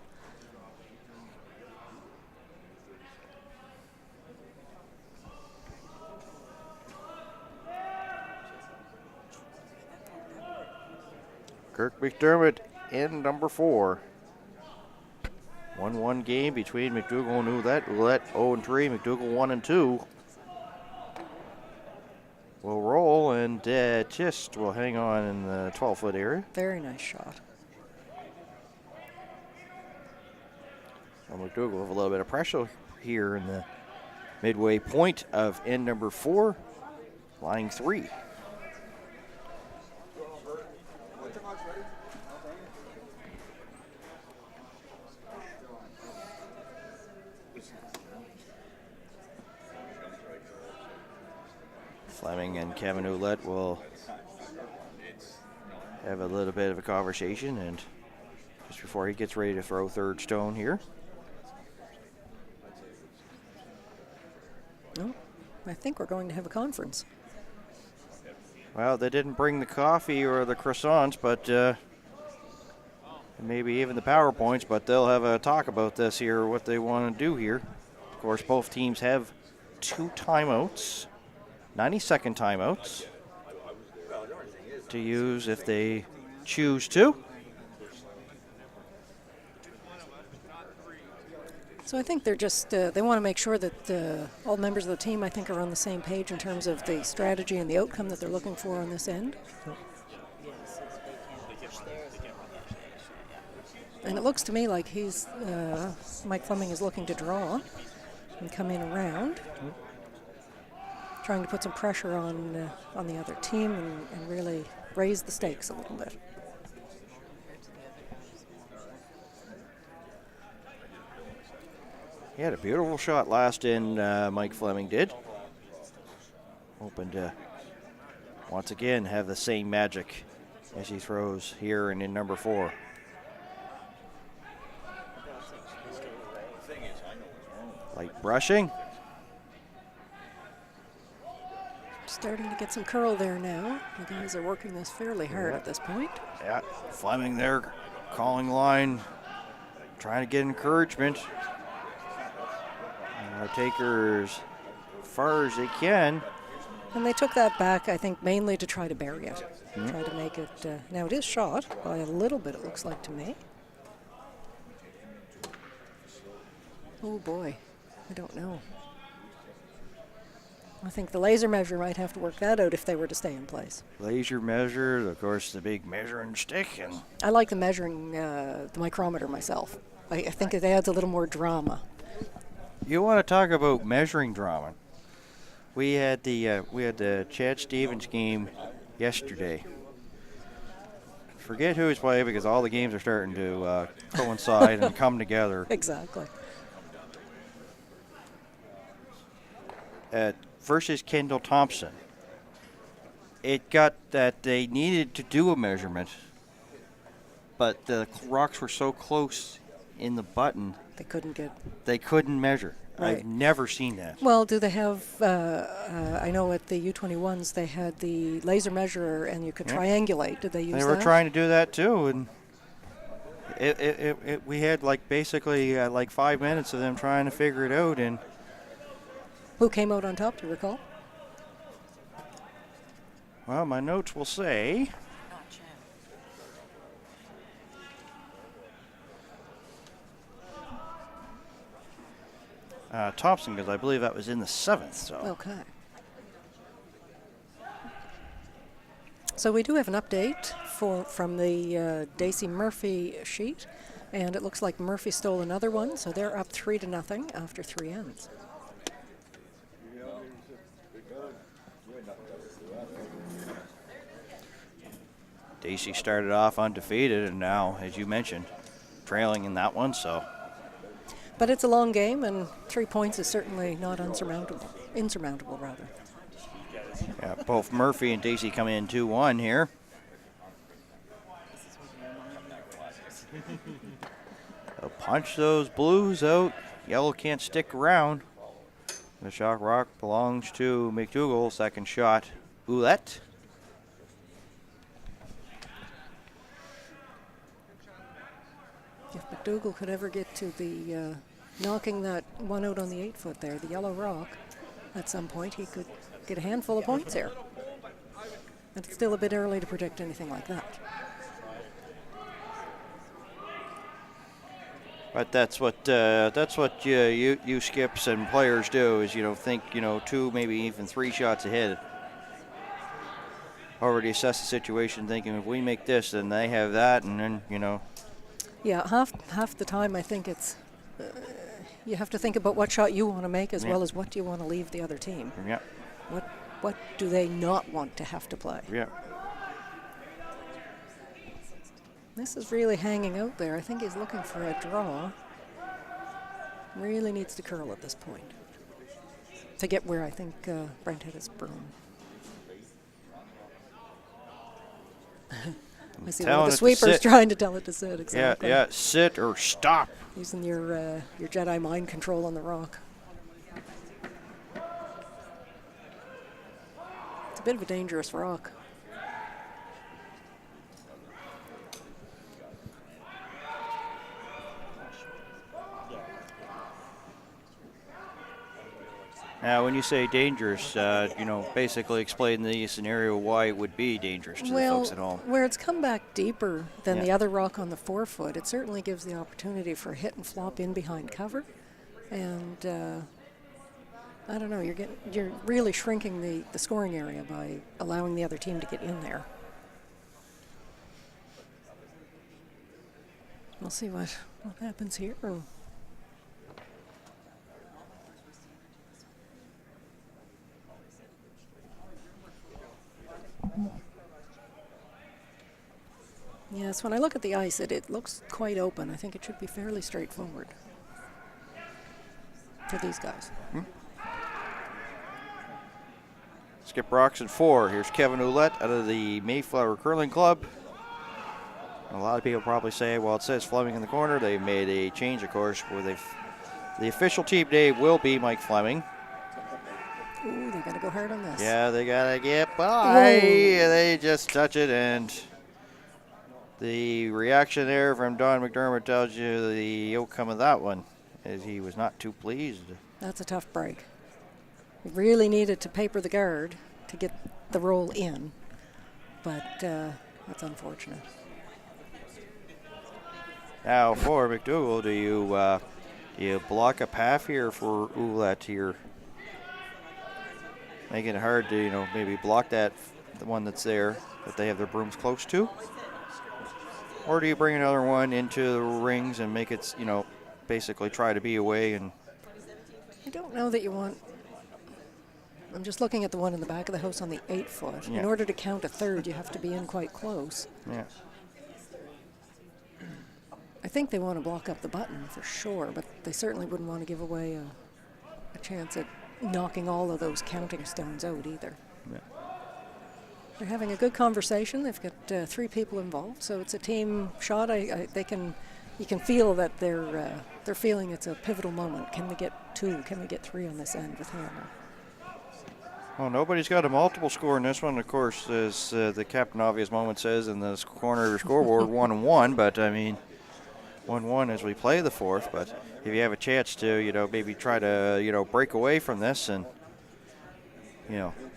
Kirk McDermott in number 4. 1-1 game between McDougall and Ouellette. Ouellette 0-3, McDougall 1-2. We'll roll and just will hang on in the 12-foot area. Very nice shot. Well, McDougall have a little bit of pressure here in the midway point of end number 4, line 3. Flemming and Kevin Ouellette will have a little bit of a conversation, and just before he gets ready to throw third stone here. Oh, I think we're going to have a conference. Well, they didn't bring the coffee or the croissants, but maybe even the PowerPoints, but they'll have a talk about this here, what they want to do here. Of course, both teams have 2 timeouts. 90-second timeouts to use if they choose to. So I think they're just, they want to make sure that all members of the team, I think, are on the same page in terms of the strategy and the outcome that they're looking for on this end. And it looks to me like Mike Flemming is looking to draw and come in around. Trying to put some pressure on the other team and really raise the stakes a little bit. He had a beautiful shot last in, Mike Flemming did. Hoping to once again have the same magic as he throws here in number 4. Light brushing. Starting to get some curl there now. The guys are working this fairly hard at this point. Yeah, Flemming there, calling line, trying to get encouragement. Takers far as they can. And they took that back, I think, mainly to try to bury it. Try to make it, now it is shot by a little bit, it looks like to me. Oh boy, I don't know. I think the laser measure might have to work that out if they were to stay in place. Laser measure, of course, the big measuring stick. And I like the measuring, the micrometer myself. I think it adds a little more drama. You want to talk about measuring drama. We had the Chad Stevens game yesterday. Forget who's playing because all the games are starting to coincide and come together. Exactly. Versus Kendall Thompson. It got that they needed to do a measurement, but the rocks were so close in the button they couldn't measure. Right. I've never seen that. Well, do they have, I know at the U21s they had the laser measurer and you could triangulate. Did they use that? They were trying to do that too, and we had basically 5 minutes of them trying to figure it out. And who came out on top, do you recall? Well, my notes will say Thompson, because I believe that was in the 7th. So. Okay. So we do have an update from the Daisy Murphy sheet, and it looks like Murphy stole another one, so they're up 3-0 after 3 ends. Daisy started off undefeated, and now, as you mentioned, trailing in that one. So. But it's a long game, and 3 points is certainly not insurmountable, rather. Yeah, both Murphy and Daisy come in 2-1 here. They'll punch those blues out. Yellow can't stick around. The shot rock belongs to McDougall. Second shot, Ouellette. If McDougall could ever get to the knocking that one out on the 8-foot there, the yellow rock, at some point he could get a handful of points here. But it's still a bit early to predict anything like that. But that's what you skips and players do is think 2, maybe even 3 shots ahead. Already assess the situation, thinking if we make this, then they have that, and then Yeah, half the time I think it's you have to think about what shot you want to make as well as what do you want to leave the other team. Yeah. What do they not want to have to play? Yeah. This is really hanging out there. I think he's looking for a draw. Really needs to curl at this point to get where I think Brent had his broom. I see one of the sweepers trying to tell it to sit. Exactly. Yeah, sit or stop. Using your Jedi mind control on the rock. It's a bit of a dangerous rock. Now, when you say dangerous, basically explain the scenario why it would be dangerous to the folks at home. Where it's come back deeper than the other rock on the 4-foot, it certainly gives the opportunity for a hit and flop in behind cover. And I don't know, you're really shrinking the scoring area by allowing the other team to get in there. We'll see what happens here. Yes, when I look at the ice, it looks quite open. I think it should be fairly straightforward for these guys. Skip rocks at 4. Here's Kevin Ouellette out of the Mayflower Curling Club. A lot of people probably say, well, it says Flemming in the corner. They made a change, of course, where the official team name will be Mike Flemming. Ooh, they got to go hard on this. Yeah, they got to get by. They just touch it, and the reaction there from Don McDermott tells you the outcome of that one is he was not too pleased. That's a tough break. We really needed to paper the guard to get the roll in, but that's unfortunate. Now for McDougall, do you block a path here for Ouellette here? Making it hard to, maybe block the one that's there that they have their brooms close to? Or do you bring another one into the rings and make it, basically try to be away? And I don't know that you want I'm just looking at the one in the back of the house on the 8-foot. Yeah. In order to count a third, you have to be in quite close. Yeah. I think they want to block up the button for sure, but they certainly wouldn't want to give away a chance at knocking all of those counting stones out either. Yeah. They're having a good conversation. They've got 3 people involved, so it's a team shot. You can feel that they're feeling it's a pivotal moment. Can we get 2? Can we get 3 on this end with Hammer? Well, nobody's got a multiple score in this one, of course, as the Captain Obvious moment says in the corner of your scoreboard, 1-1. But I mean, 1-1 as we play the 4th. But if you have a chance to, maybe try to, break away from this and,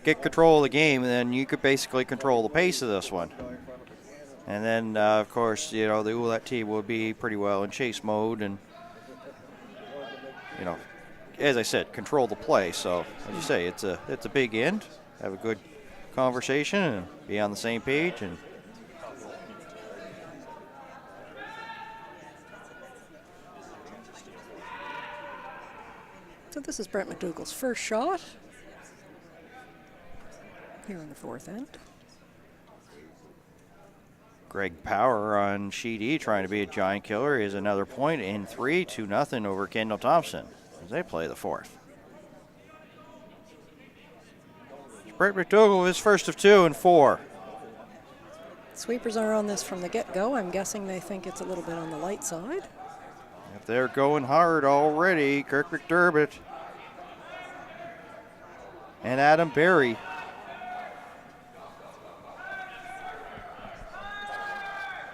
get control of the game, then you could basically control the pace of this one. And then, of course, the Ouellette team will be pretty well in chase mode and, as I said, control the play. So, as you say, it's a big end. Have a good conversation and be on the same page. And so this is Brent McDougall's first shot here in the 4th end. Greg Power on sheet E trying to be a giant killer is another point in 3, 2-0 over Kendall Thompson as they play the 4th. Brent McDougall is first of 2 and 4. Sweepers are on this from the get-go. I'm guessing they think it's a little bit on the light side. If they're going hard already, Kirk McDermott and Adam Berry.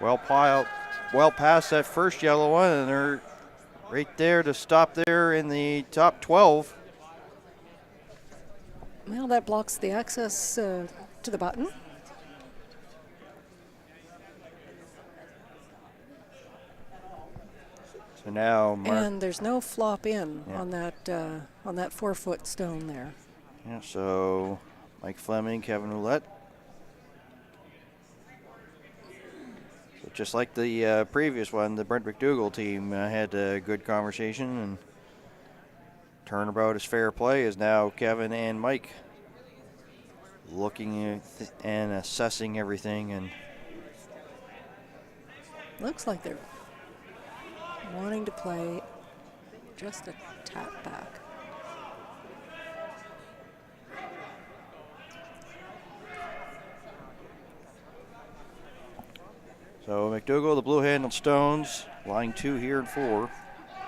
Well past that first yellow one, and they're right there to stop there in the top 12. Well, that blocks the access to the button. So now, and there's no flop in on that 4-foot stone there. Yeah. So Mike Flemming, Kevin Ouellette. So just like the previous one, the Brent McDougall team had a good conversation, and turnabout is fair play is now Kevin and Mike looking and assessing everything, and looks like they're wanting to play just a tap back. So McDougall, the blue-handled stones, line 2 here and 4.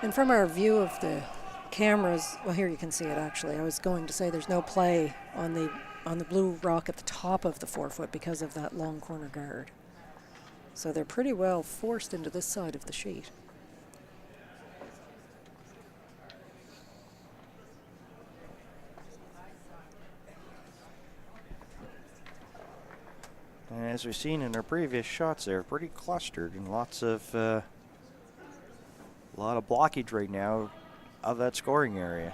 And from our view of the cameras, well, here you can see it actually. I was going to say there's no play on the blue rock at the top of the 4-foot because of that long corner guard. So they're pretty well forced into this side of the sheet. And as we've seen in our previous shots, they're pretty clustered and lots of a lot of blockage right now of that scoring area.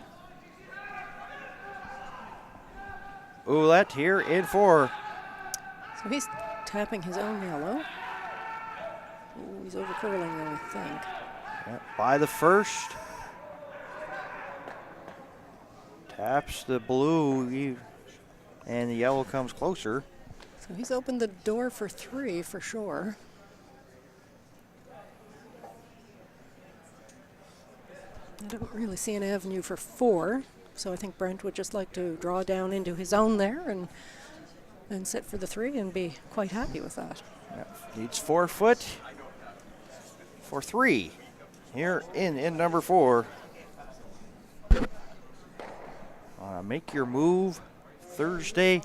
Ouellette here in 4. So he's tapping his own yellow. Ooh, he's over curling though, I think. Yeah, by the first. Taps the blue and the yellow comes closer. So he's opened the door for 3 for sure. I don't really see an avenue for 4, so I think Brent would just like to draw down into his own there and sit for the 3 and be quite happy with that. Yeah, needs 4 foot for 3 here in number 4. Make your move Thursday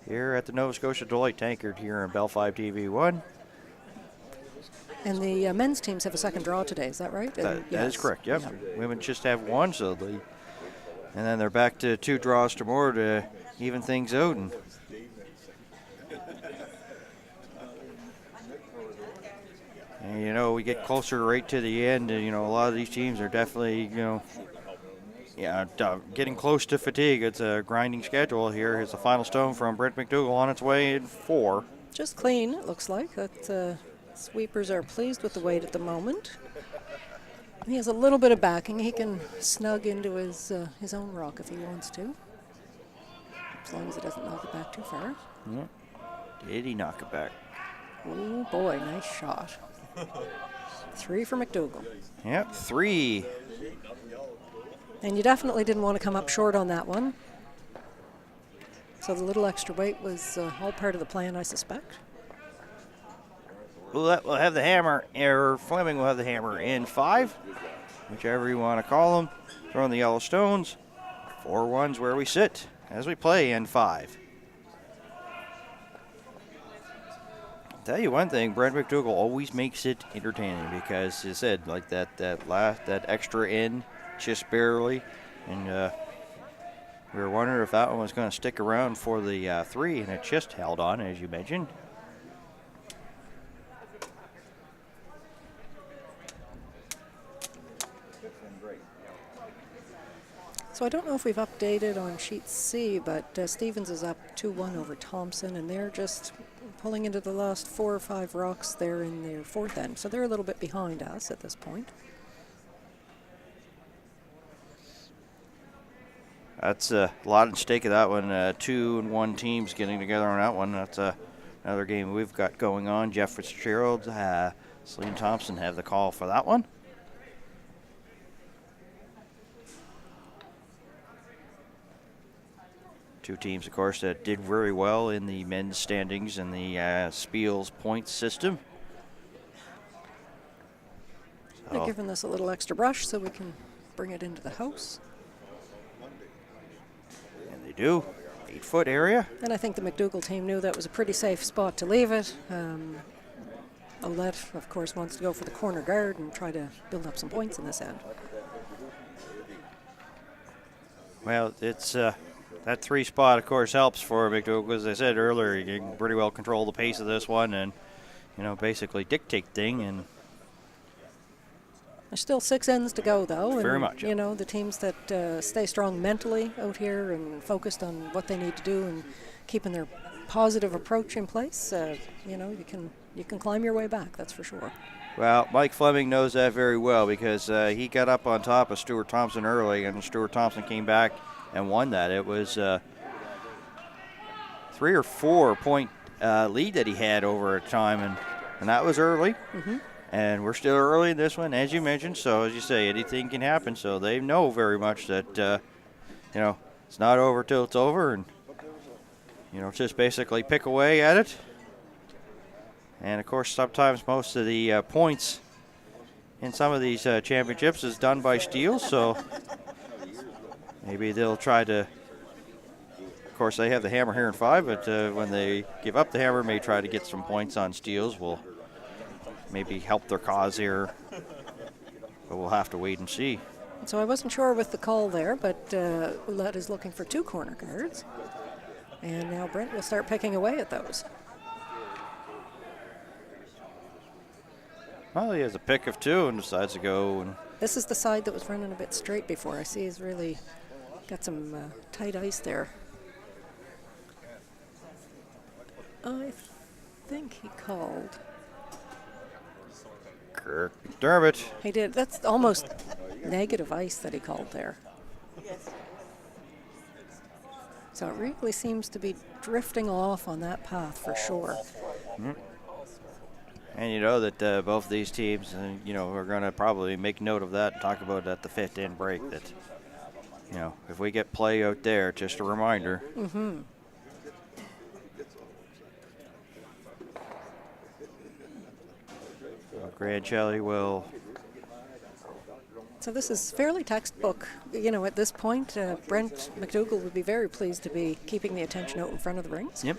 here at the Nova Scotia Deloitte Tankard here in Bell 5 TV1. And the men's teams have a second draw today, is that right? That yes. is correct, yep. Women just have 1, so and then they're back to 2 draws tomorrow to even things out. And we get closer right to the end, and, a lot of these teams are definitely, getting close to fatigue. It's a grinding schedule here. Here's the final stone from Brent McDougall on its way in 4. Just clean, it looks like. That sweepers are pleased with the weight at the moment. He has a little bit of backing. He can snug into his own rock if he wants to. as long as it doesn't knock it back too far. Yeah. Did he knock it back? Oh boy, nice shot. 3 for McDougall. Yep, 3. And you definitely didn't want to come up short on that one. So the little extra weight was all part of the plan, I suspect. We'll have the hammer, or Flemming will have the hammer in 5, whichever you want to call them. Throwing the yellow stones. 4-1's where we sit as we play in 5. Tell you one thing, Brent McDougall always makes it entertaining because, as I said, like that extra in, just barely, and we were wondering if that one was going to stick around for the 3, and it just held on, as you mentioned. So I don't know if we've updated on sheet C, but Stevens is up 2-1 over Thompson, and they're just pulling into the last 4 or 5 rocks there in their 4th end. So they're a little bit behind us at this point. That's a lot at stake of that one. 2-1 teams getting together on that one. That's another game we've got going on. Jeff Fitzgerald, Celine Thompson have the call for that one. Two teams, of course, that did very well in the men's standings in the Spiels points system. They're giving this a little extra brush so we can bring it into the house. And they do. 8-foot area. And I think the McDougall team knew that was a pretty safe spot to leave it. Ouellette, of course, wants to go for the corner guard and try to build up some points in this end. Well, it's that 3 spot, of course, helps for McDougall. As I said earlier, you can pretty well control the pace of this one and, basically dictate thing. And there's still 6 ends to go, though. Very and, much. The teams that stay strong mentally out here and focused on what they need to do and keeping their positive approach in place, you can climb your way back, that's for sure. Well, Mike Flemming knows that very well because he got up on top of Stuart Thompson early, and Stuart Thompson came back and won that. It was 3 or 4 point lead that he had over a time, and that was early. Mm-hmm. And we're still early in this one, as you mentioned. So, as you say, anything can happen. So they know very much that, it's not over till it's over, and just basically pick away at it. And of course, sometimes most of the points in some of these championships is done by steals. So maybe they'll try to. Of course, they have the hammer here in 5, but when they give up the hammer, may try to get some points on steals. Will maybe help their cause here, but we'll have to wait and see. So I wasn't sure with the call there, but Ouellette is looking for 2 corner guards. And now Brent will start picking away at those. Well, he has a pick of 2 and decides to go. And this is the side that was running a bit straight before. I see he's really got some tight ice there. I think he called. Kirk McDermott. He did. That's almost negative ice that he called there. So it really seems to be drifting off on that path for sure. Mm-hmm. And you know that both of these teams, are going to probably make note of that and talk about it at the 5th end break. That, if we get play out there, just a reminder. Mm-hmm. Grand Shelley will. So this is fairly textbook. At this point, Brent McDougall would be very pleased to be keeping the attention out in front of the rings. Yep.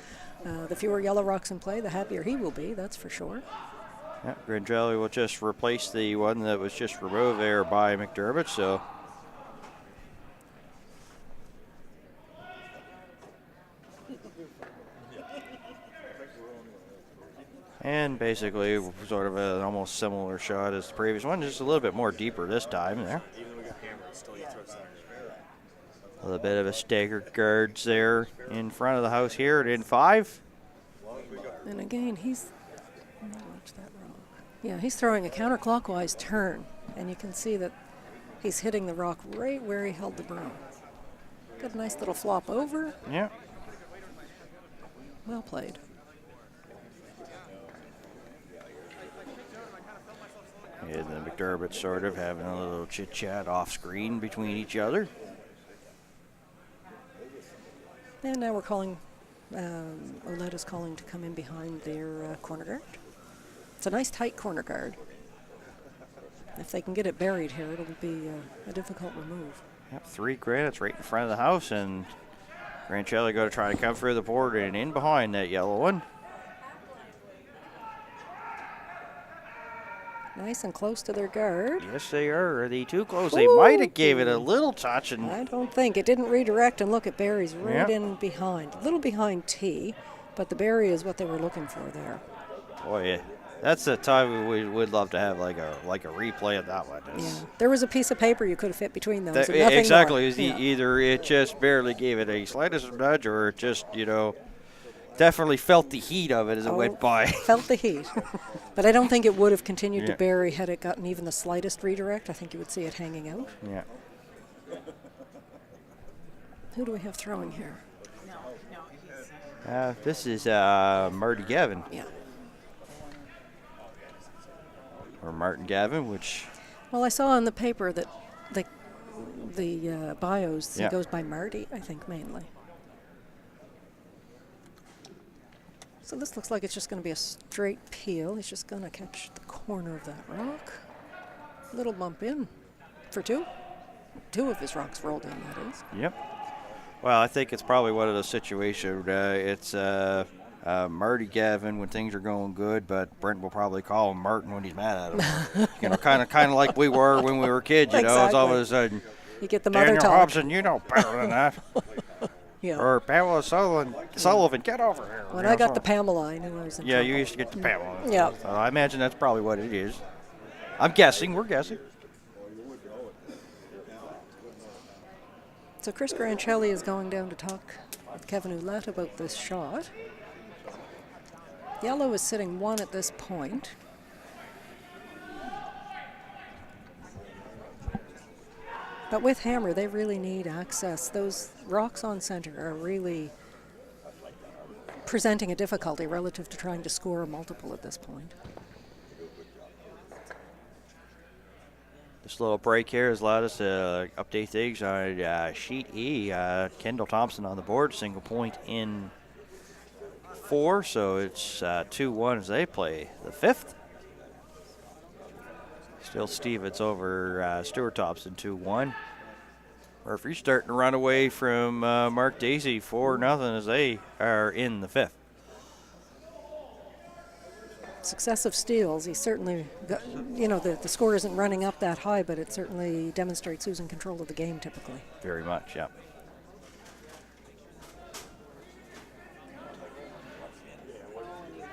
The fewer yellow rocks in play, the happier he will be, that's for sure. Yeah, Grand Shelley will just replace the one that was just removed there by McDermott, so. And basically sort of an almost similar shot as the previous one, just a little bit more deeper this time there. A little bit of a staggered guards there in front of the house here at in 5. And again, he's throwing a counterclockwise turn, and you can see that he's hitting the rock right where he held the broom. Got a nice little flop over. Yeah. Well played. And the McDermott sort of having a little chit-chat off-screen between each other. And now we're calling, Ouellette is calling to come in behind their corner guard. It's a nice tight corner guard. If they can get it buried here, it'll be a difficult remove. Yep, 3 granites right in front of the house, and Grancelli going to try to come through the board and in behind that yellow one. Nice and close to their guard. Yes, they are. Are they too close? They might have gave it a little touch. And I don't think. It didn't redirect, and look at Barry's right in behind. A little behind T, but the Barry is what they were looking for there. Boy, yeah. That's the time we would love to have like a replay of that one. Yeah, there was a piece of paper you could have fit between those. And nothing exactly. More. Either it just barely gave it a slightest nudge, or it just, definitely felt the heat of it as it went by. Felt the heat. But I don't think it would have continued to bury had it gotten even the slightest redirect. I think you would see it hanging out. Yeah. Who do we have throwing here? This is Marty Gavin. Yeah. Or Martin Gavin, which... Well, I saw in the paper that the bios, he goes by Marty, I think, mainly. So this looks like it's just going to be a straight peel. He's just going to catch the corner of that rock. Little bump in for 2. 2 of his rocks rolled in, that is. Yep. Well, I think it's probably one of those situations. It's Marty Gavin when things are going good, but Brent will probably call him Martin when he's mad at him. kind of like we were when we were kids. Exactly. It's all of a sudden. You get the mother Daniel talk. Hobson, you know better than that. Yeah. Or Pamela Sullivan, get over here. When I got the Pamela, I knew I was in trouble. you used to get the Pamela. Yeah. So I imagine that's probably what it is. I'm guessing. We're guessing. So Chris Grancelli is going down to talk with Kevin Ouellette about this shot. Yellow is sitting 1 at this point. But with Hammer, they really need access. Those rocks on center are really presenting a difficulty relative to trying to score a multiple at this point. This little break here has allowed us to update things on sheet E. Kendall Thompson on the board, single point in 4, so it's 2-1 as they play the 5th. Still Stevens over Stuart Thompson, 2-1. Murphy's starting to run away from Mark Daisy, 4-0 as they are in the 5th. Successive steals, he certainly got, the score isn't running up that high, but it certainly demonstrates who's in control of the game typically. Very much, yeah.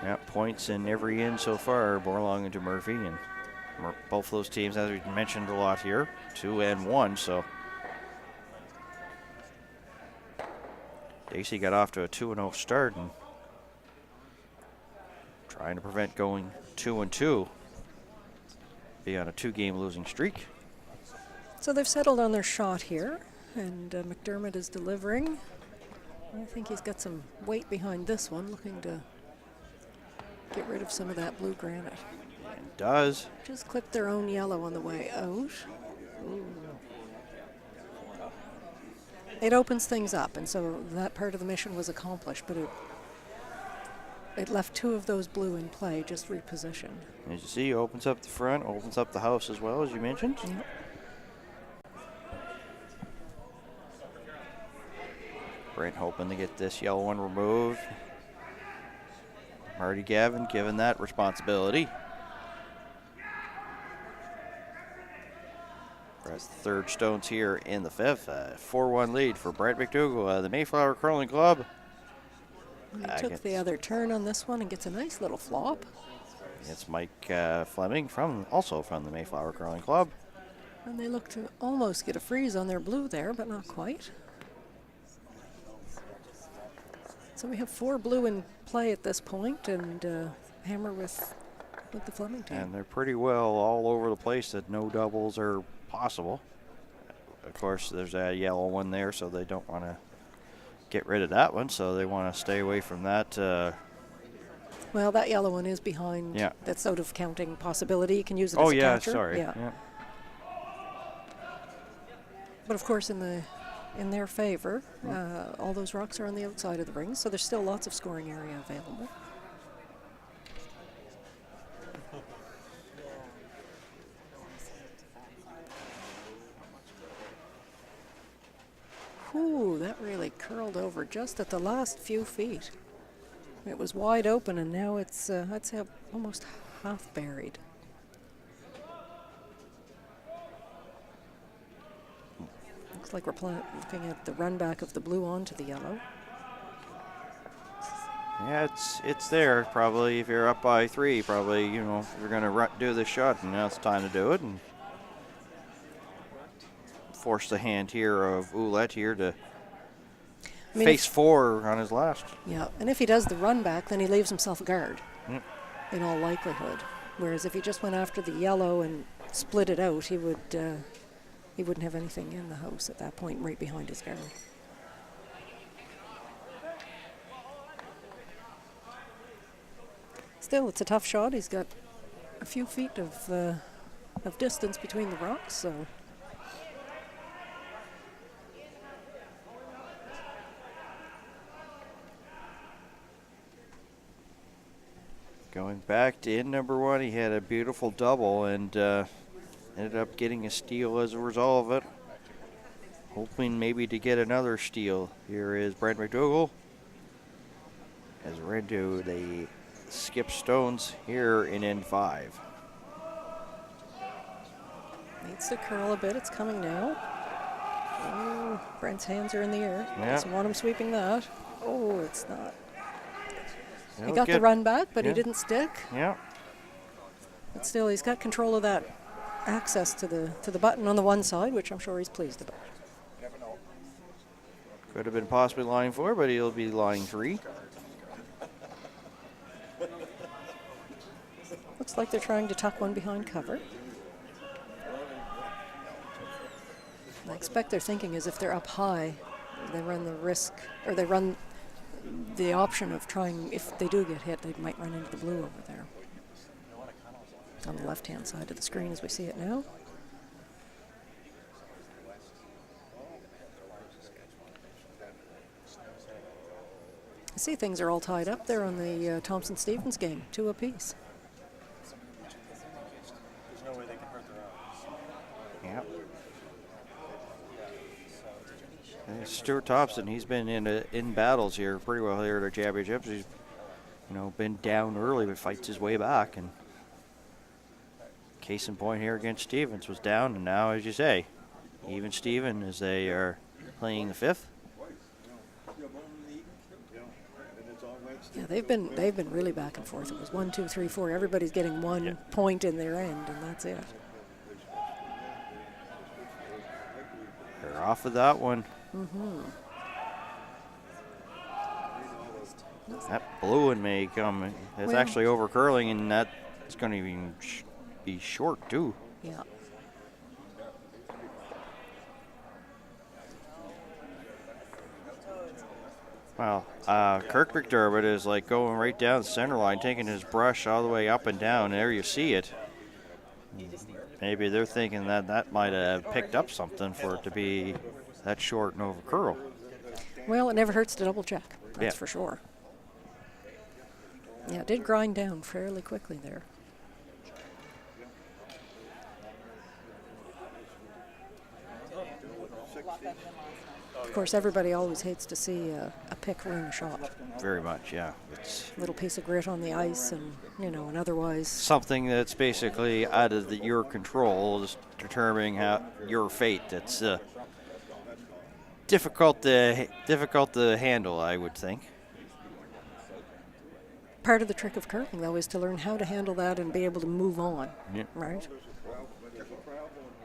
Yeah, points in every end so far belonging to Murphy, and both of those teams, as we mentioned a lot here, 2-1, so Dacey got off to a 2-0 start and trying to prevent going 2-2, be on a 2-game losing streak. So they've settled on their shot here, and McDermott is delivering. I think he's got some weight behind this one, looking to get rid of some of that blue granite. And does. Just clipped their own yellow on the way out. Ooh. It opens things up, and so that part of the mission was accomplished, but it left 2 of those blue in play, just repositioned. As you see, opens up the front, opens up the house as well, as you mentioned. Yep. Brent hoping to get this yellow one removed. Marty Gavin given that responsibility. Press the 3rd stones here in the 5th. 4-1 lead for Brent McDougall, the Mayflower Curling Club. He took the other turn on this one and gets a nice little flop. It's Mike Flemming, also from the Mayflower Curling Club. And they look to almost get a freeze on their blue there, but not quite. So we have 4 blue in play at this point, and Hammer with the Flemming team. And they're pretty well all over the place that no doubles are possible. Of course, there's a yellow one there, so they don't want to get rid of that one, so they want to stay away from that. Well, that yellow one is behind. Yeah. That's out of counting possibility. You can use it Oh as a yeah, catcher. sorry. Yeah. But of course, in their favor, all those rocks are on the outside of the ring, so there's still lots of scoring area available. Ooh, that really curled over just at the last few feet. It was wide open, and now it's, I'd say, almost half buried. Looks like we're looking at the run back of the blue onto the yellow. Yeah, it's there. Probably if you're up by 3, probably, you're going to do the shot, and now it's time to do it. And force the hand here of Ouellette here to face 4 on his last. Yeah, and if he does the run back, then he leaves himself a guard, in all likelihood. Whereas if he just went after the yellow and split it out, he wouldn't have anything in the house at that point, right behind his guard. Still, it's a tough shot. He's got a few feet of distance between the rocks, so. Going back to in number 1, he had a beautiful double and ended up getting a steal as a result of it. Hoping maybe to get another steal. Here is Brent McDougall as we're into the skip stones here in end 5. Needs to curl a bit. It's coming now. Oh, Brent's hands are in the air. Yeah. Doesn't want him sweeping that. Oh, it's not. He'll He got the run back, but yeah. he didn't stick. Yeah. But still, he's got control of that access to the button on the one side, which I'm sure he's pleased about. Could have been possibly line 4, but he'll be line 3. Looks like they're trying to tuck one behind cover. I expect their thinking is if they're up high, they run the risk, or they run the option of trying, if they do get hit, they might run into the blue over there. On the left-hand side of the screen as we see it now. I see things are all tied up there on the Thompson-Stevens game, 2 apiece. Yeah. Stuart Thompson, he's been in battles here pretty well here at our championships. He's been down early but fights his way back, and case in point here against Stevens was down, and now, as you say, even Steven as they are playing the 5th. Yeah, they've been really back and forth. It was 1, 2, 3, 4. Everybody's getting one point in their end, and that's it. They're off of that one. That blue one may come. It's actually over curling, and that's going to even be short too. Yeah. Well, Kirk McDermott is like going right down the center line, taking his brush all the way up and down. There you see it. Maybe they're thinking that might have picked up something for it to be that short and over curl. Well, it never hurts to double check. That's for sure. Yeah, it did grind down fairly quickly there. Of course, everybody always hates to see a pick ruin a shot. Very much, yeah. It's a little piece of grit on the ice, and and otherwise something that's basically out of your control, is determining your fate. It's difficult to handle, I would think. Part of the trick of curling, though, is to learn how to handle that and be able to move on. Yeah. Right.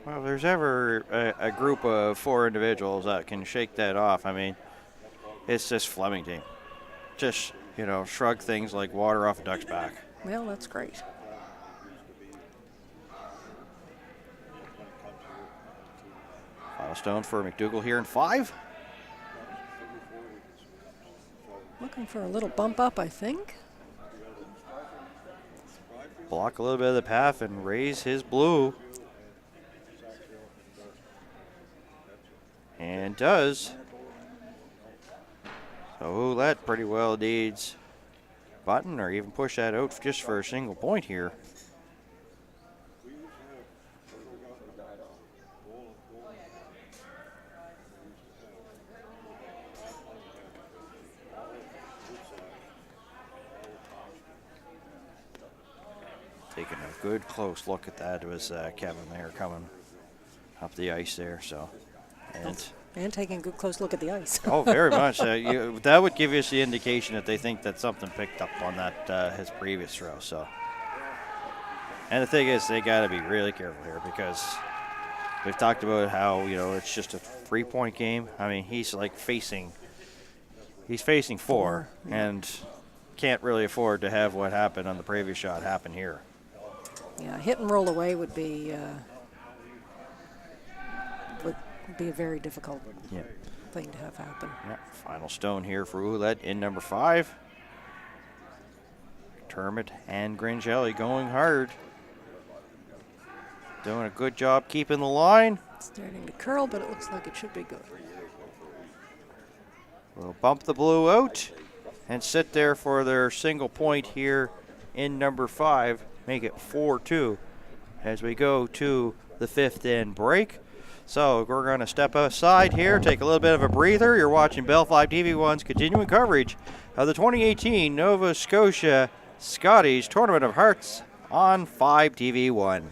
Well, if there's ever a group of 4 individuals that can shake that off, I mean, it's this Flemming team. Just, shrug things like water off a duck's back. Well, that's great. Final stone for McDougall here in 5. Looking for a little bump up, I think. Block a little bit of the path and raise his blue. And does. So Ouellette pretty well needs button or even push that out just for a single point here. Taking a good close look at that was Kevin there coming up the ice there. So, And taking a good close look at the ice. Oh, very much. That would give us the indication that they think that something picked up on that his previous throw. So, and the thing is, they got to be really careful here because we've talked about how it's just a 3-point game. I mean, he's facing 4 and can't really afford to have what happened on the previous shot happen here. Yeah, hit and roll away would be a very difficult thing to have happen. Yeah, final stone here for Ouellette in number 5. Termit and Gringelli going hard. Doing a good job keeping the line. Starting to curl, but it looks like it should be good. We'll bump the blue out and sit there for their single point here in number 5. Make it 4-2 as we go to the 5th end break. So we're going to step aside here, take a little bit of a breather. You're watching Bell 5 TV1's continuing coverage of the 2018 Nova Scotia Scotties Tournament of Hearts on 5 TV1.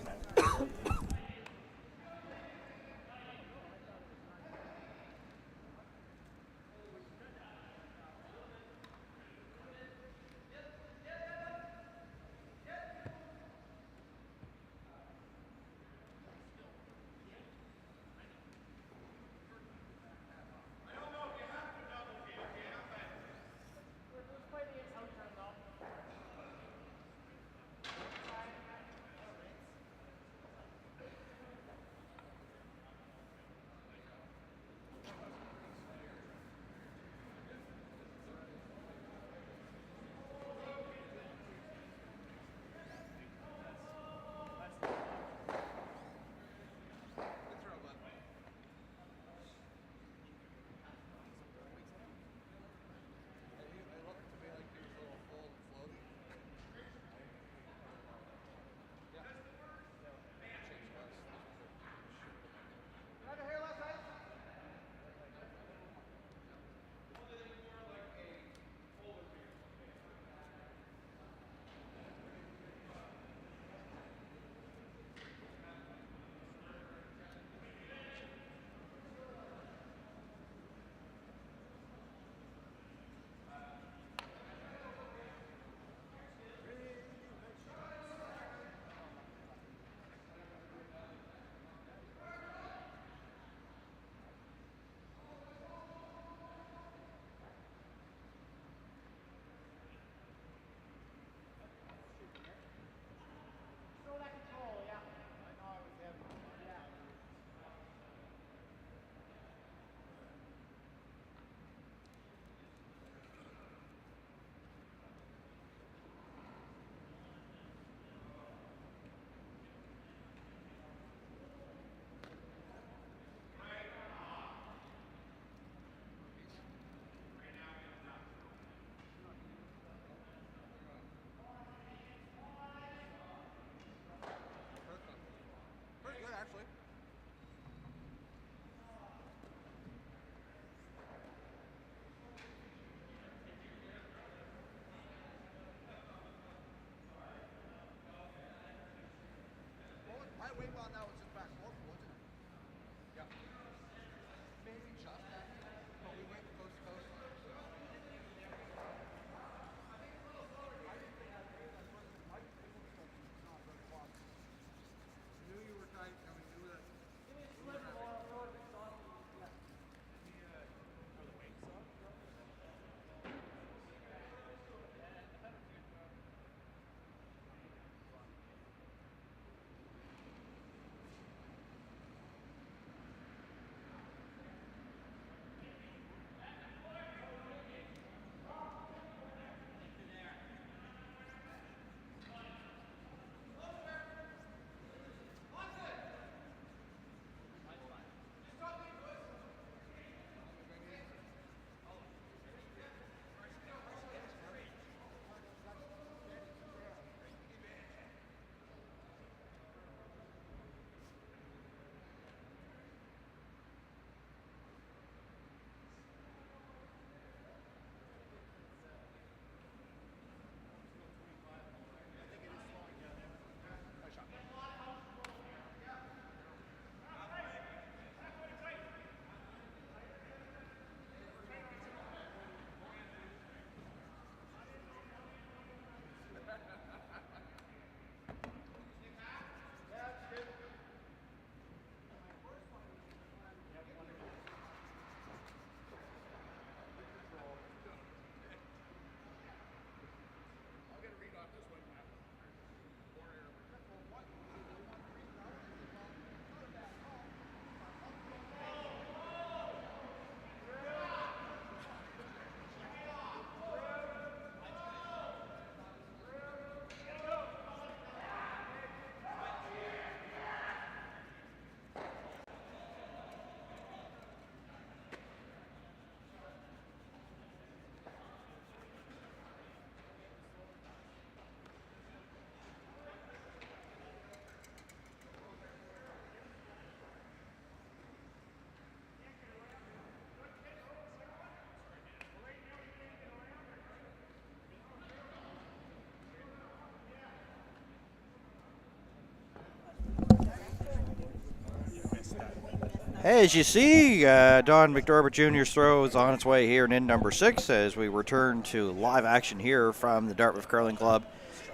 As you see, Don McDougall Jr.'s throw is on its way here in end number 6 as we return to live action here from the Dartmouth Curling Club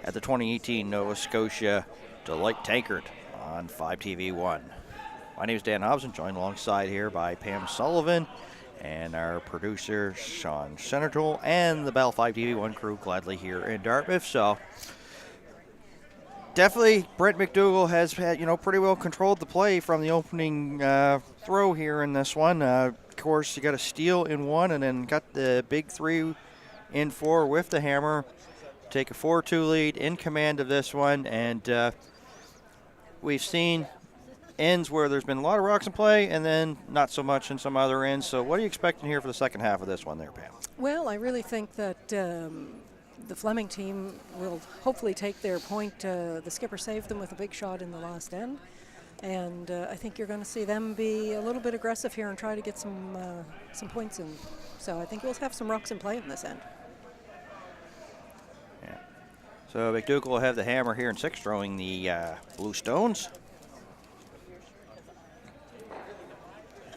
at the 2018 Nova Scotia Deloitte Tankard on 5TV1. My name is Dan Hobson, joined alongside here by Pam Sullivan and our producer Sean Senator and the Bell 5TV1 crew gladly here in Dartmouth. So definitely, Brent McDougall has had, pretty well controlled the play from the opening throw here in this one. Of course, you got a steal in 1 and then got the big 3 in 4 with the hammer. Take a 4-2 lead, in command of this one, and we've seen ends where there's been a lot of rocks in play and then not so much in some other ends. So what are you expecting here for the second half of this one there, Pam? Well, I really think that the Flemming team will hopefully take their point. The skipper saved them with a big shot in the last end. And I think you're going to see them be a little bit aggressive here and try to get some points in. So I think we'll have some rocks in play in this end. Yeah. So McDougall will have the hammer here in 6, throwing the blue stones.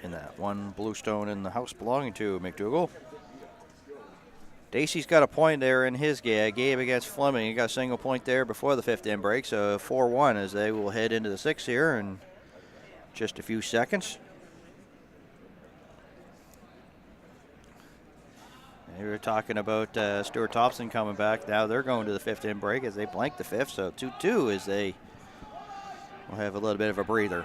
And that one blue stone in the house belonging to McDougall. Dacey's got a point there in his game against Flemming. He got a single point there before the 5th end break, so 4-1 as they will head into the 6th here in just a few seconds. They were talking about Stuart Thompson coming back. Now they're going to the 5th end break as they blank the 5th, so 2-2 as they will have a little bit of a breather.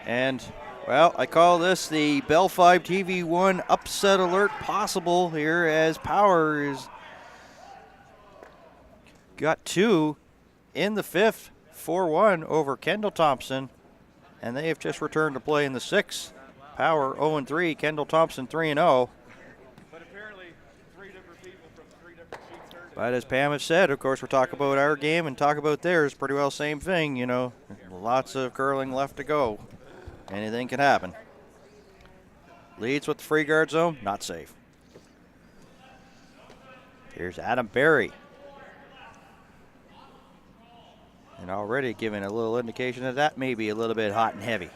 And well, I call this the Bell 5 TV1 upset alert possible here as Power is got 2 in the 5th, 4-1 over Kendall Thompson, and they have just returned to play in the 6th. Power 0-3, Kendall Thompson 3-0. But apparently 3 different people from 3 different sheets heard it. But as Pam has said, of course, we're talking about our game and talk about theirs. Pretty well same thing, Lots of curling left to go. Anything can happen. Leads with the free guard zone, not safe. Here's Adam Berry. And already giving a little indication that may be a little bit hot and heavy.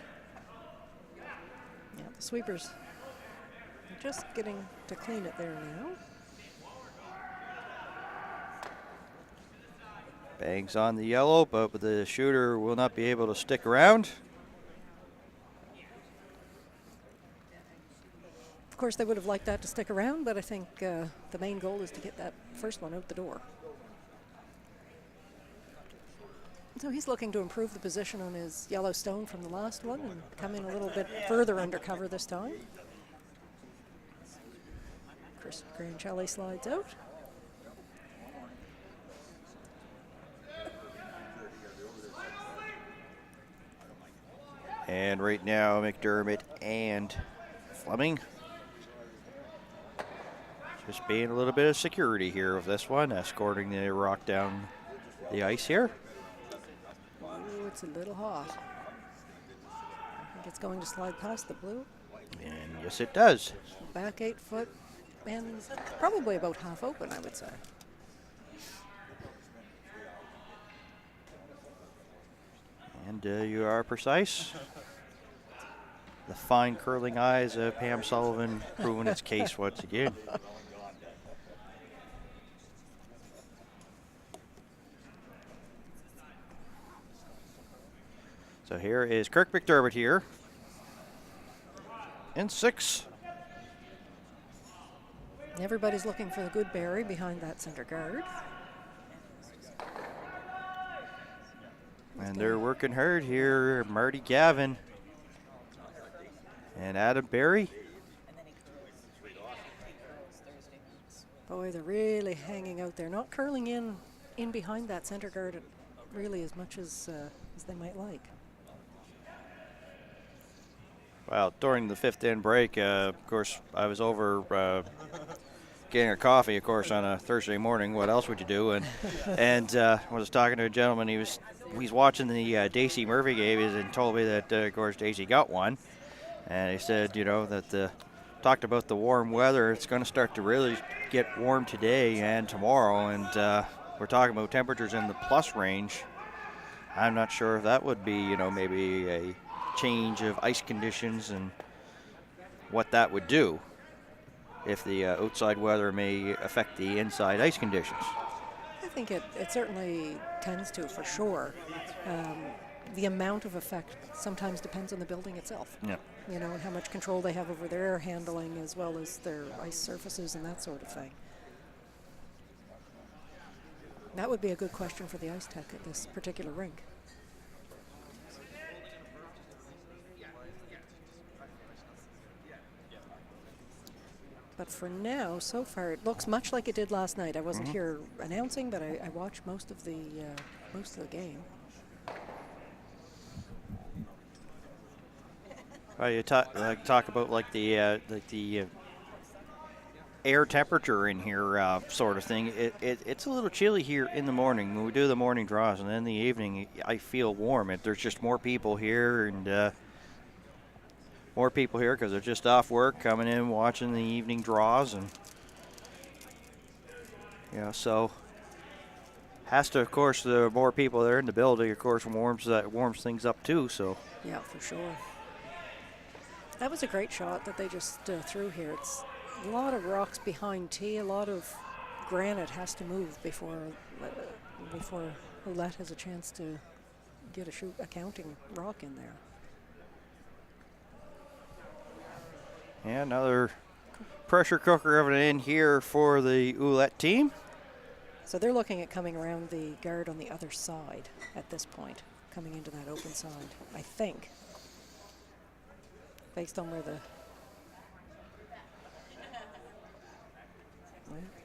Yeah, the sweepers are just getting to clean it there now. Bangs on the yellow, but the shooter will not be able to stick around. Of course, they would have liked that to stick around, but I think the main goal is to get that first one out the door. So he's looking to improve the position on his yellow stone from the last one and come in a little bit further under cover this time. Chris Grancelli slides out. And right now, McDermott and Flemming just being a little bit of security here of this one, escorting the rock down the ice here. Ooh, it's a little hot. I think it's going to slide past the blue. And yes, it does. Back 8 foot and probably about half open, I would say. And you are precise. The fine curling eyes of Pam Sullivan proving its case once again. So here is Kirk McDermott here in 6. Everybody's looking for the good Barry behind that center guard. And they're working hard here. Marty Gavin and Adam Berry. Boy, they're really hanging out there, not curling in behind that center guard really as much as they might like. Well, during the 5th end break, of course, I was over getting a coffee, of course, on a Thursday morning. What else would you do? And I was talking to a gentleman. He's watching the Dacey Murphy game and told me that, of course, Dacey got one. And he said, that talked about the warm weather. It's going to start to really get warm today and tomorrow. And we're talking about temperatures in the plus range I'm not sure if that would be, maybe a change of ice conditions and what that would do if the outside weather may affect the inside ice conditions. I think it certainly tends to, for sure. The amount of effect sometimes depends on the building itself. Yeah. And how much control they have over their air handling as well as their ice surfaces and that sort of thing. That would be a good question for the ice tech at this particular rink. But for now, so far, it looks much like it did last night. I wasn't here announcing, but I watched most of the game. You talk about the air temperature in here, sort of thing. It's a little chilly here in the morning when we do the morning draws, and then in the evening I feel warm. There's just more people here, and more people here because they're just off work, coming in, watching the evening draws, and so has to, of course, the more people there in the building, of course, warms things up too. So yeah, for sure. That was a great shot that they just threw here. It's a lot of rocks behind tee. A lot of granite has to move before Roulette has a chance to get a counting rock in there. Yeah, another pressure cooker of an in here for the Ouellette team. So they're looking at coming around the guard on the other side at this point, coming into that open side, I think, based on where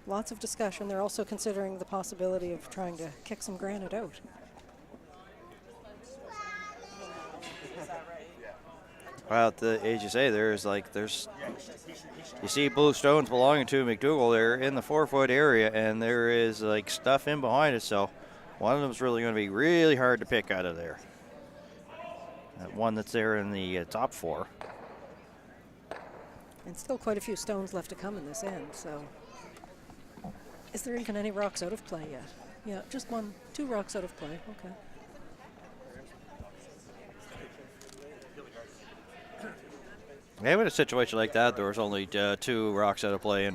lots of discussion. They're also considering the possibility of trying to kick some granite out. Well, as you say, you see blue stones belonging to McDougall there in the 4-foot area, and there is stuff in behind it. So one of them is really going to be really hard to pick out of there. That one that's there in the top 4. And still quite a few stones left to come in this end. So is there even any rocks out of play yet? Yeah, just 2 rocks out of play. Okay. Maybe in a situation like that, there was only 2 rocks out of play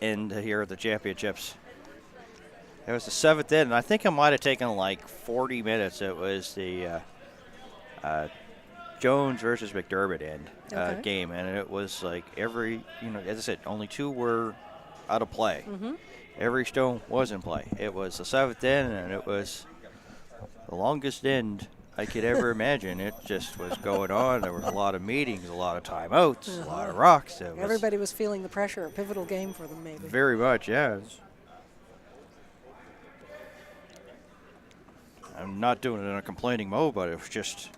in here at the championships. It was the 7th end, and I think it might have taken 40 minutes. It was the Jones versus McDermott end game, and it was every, as I said, only 2 were out of play. Every stone was in play. It was the 7th end, and it was the longest end I could ever imagine. It just was going on. There was a lot of meetings, a lot of timeouts, a lot of rocks. Everybody was feeling the pressure. A pivotal game for them, maybe. Very much, yeah. I'm not doing it in a complaining mode, but it was just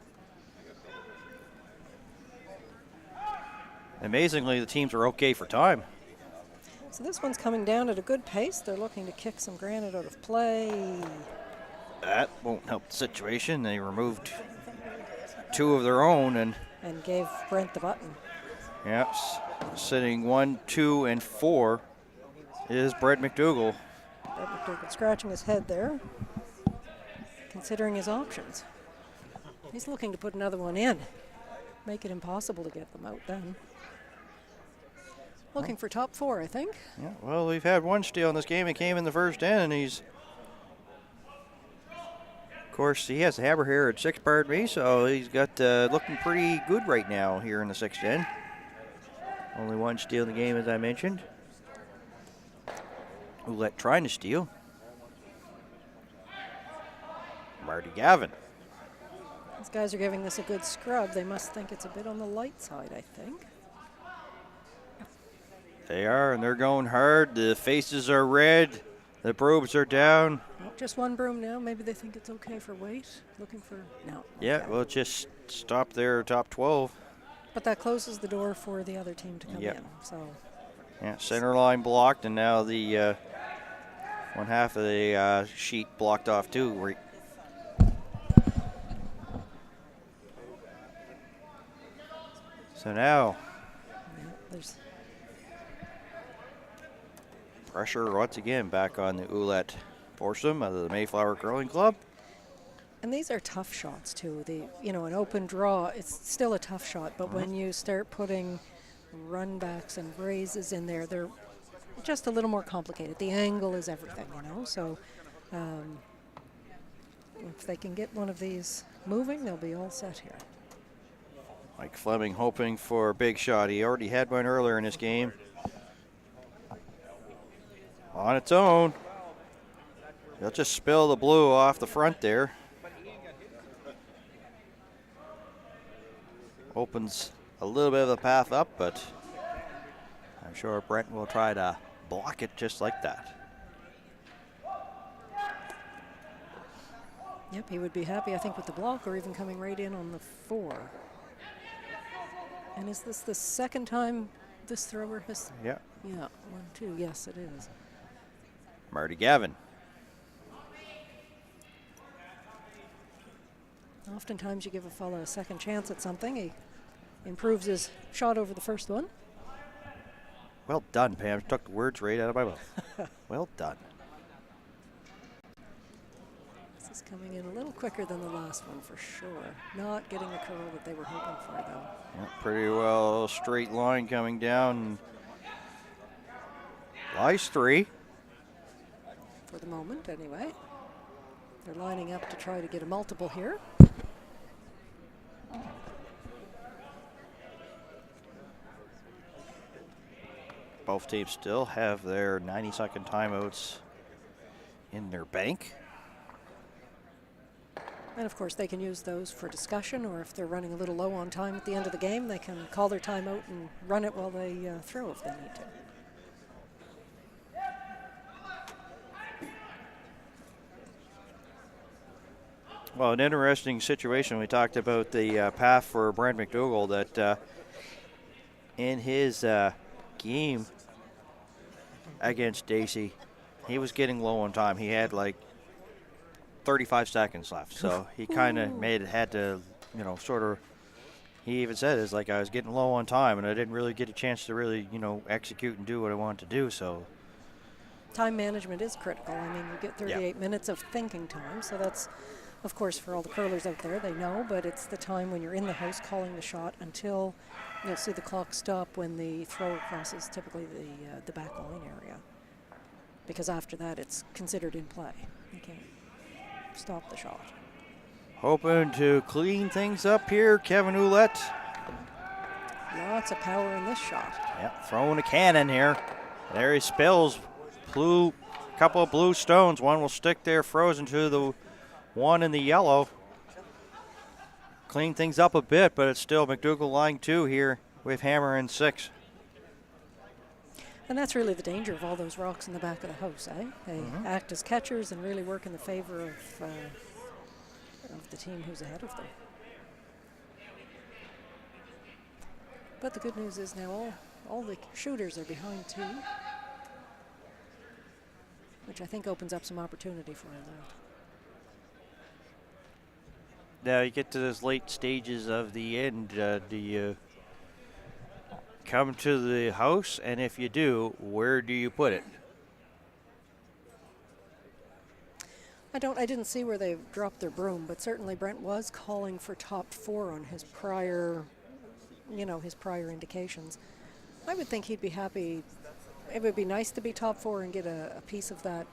amazingly the teams were okay for time. So this one's coming down at a good pace. They're looking to kick some granite out of play. That won't help the situation. They removed 2 of their own and gave Brent the button. Yeah, sitting 1, 2, and 4 is Brent McDougall. Brent McDougall scratching his head there, considering his options. He's looking to put another one in, make it impossible to get them out then. Looking for top 4, I think. Yeah, well, we've had one steal in this game. It came in the first end, and of course, he has the hammer here at 6, pardon me, so he's got looking pretty good right now here in the 6th end. Only one steal in the game, as I mentioned. Ouellette trying to steal. Marty Gavin. These guys are giving this a good scrub. They must think it's a bit on the light side, I think. They are, and they're going hard. The faces are red. The brooms are down. Oh, just 1 broom now. Maybe they think it's okay for weight. Looking for no. Yeah, okay. well, just stop there, top 12. But that closes the door for the other team to come in. So. Yeah, center line blocked, and now the one half of the sheet blocked off too. So now, there's pressure once again back on the Ouellette foursome of the Mayflower Curling Club. And these are tough shots too. An open draw, it's still a tough shot, but when you start putting run backs and raises in there, they're just a little more complicated. The angle is everything, so if they can get one of these moving, they'll be all set here. Mike Flemming hoping for a big shot. He already had one earlier in this game. On its own. He'll just spill the blue off the front there. Opens a little bit of the path up, but I'm sure Brent will try to block it just like that. Yep, he would be happy, I think, with the block or even coming right in on the 4. And is this the second time this thrower has? Yeah. Yeah, 1, 2, yes, it is. Marty Gavin. Oftentimes you give a fella a second chance at something. He improves his shot over the first one. Well done, Pam. Took the words right out of my mouth. Well done. This is coming in a little quicker than the last one for sure. Not getting the curl that they were hoping for, though. Yeah, pretty well straight line coming down. Lies 3. For the moment, anyway. They're lining up to try to get a multiple here. Both teams still have their 90-second timeouts in their bank. And of course, they can use those for discussion, or if they're running a little low on time at the end of the game, they can call their timeout and run it while they throw if they need to. Well, an interesting situation. We talked about the path for Brent McDougall that in his game against Dacey, he was getting low on time. He had like 35 seconds left, so he kind of had to, sort of. He even said, "It's like I was getting low on time, and I didn't really get a chance to really, execute and do what I wanted to do." So time management is critical. I mean, you get 38 minutes of thinking time, so that's, of course, for all the curlers out there, they know, but it's the time when you're in the house calling the shot until you'll see the clock stop when the thrower crosses typically the back line area. Because after that, it's considered in play. You can't stop the shot. hoping to clean things up here, Kevin Ouellette. Lots of power in this shot. Yep, throwing a cannon here. There he spills couple of blue stones. One will stick there frozen to the one in the yellow. Clean things up a bit, but it's still McDougall line 2 here with hammer in 6. And that's really the danger of all those rocks in the back of the house, eh? They act as catchers and really work in the favor of the team who's ahead of them. But the good news is now all the shooters are behind 2, which I think opens up some opportunity for them. Now you get to those late stages of the end. Do you come to the house? And if you do, where do you put it? I didn't see where they dropped their broom, but certainly Brent was calling for top 4 on his prior, his prior indications. I would think he'd be happy. It would be nice to be top 4 and get a piece of that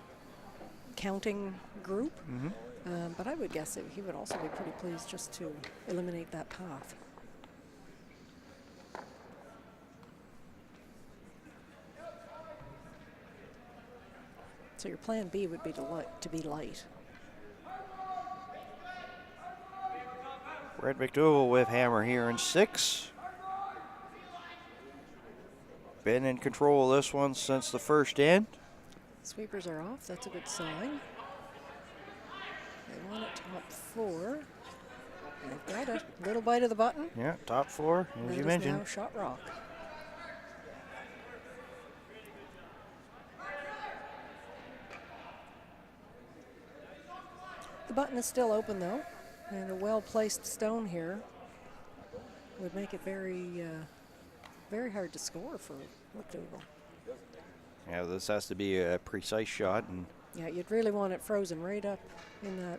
counting group. But I would guess he would also be pretty pleased just to eliminate that path. So your plan B would be to be light. Brent McDougall with hammer here in 6. Been in control of this one since the first end. Sweepers are off. That's a good sign. They want it top 4. They've got a little bite of the button. Yeah, top 4, as you mentioned. Now shot rock. The button is still open though, and a well-placed stone here would make it very, very hard to score for McDougall. Yeah, this has to be a precise shot, and yeah, you'd really want it frozen right up in that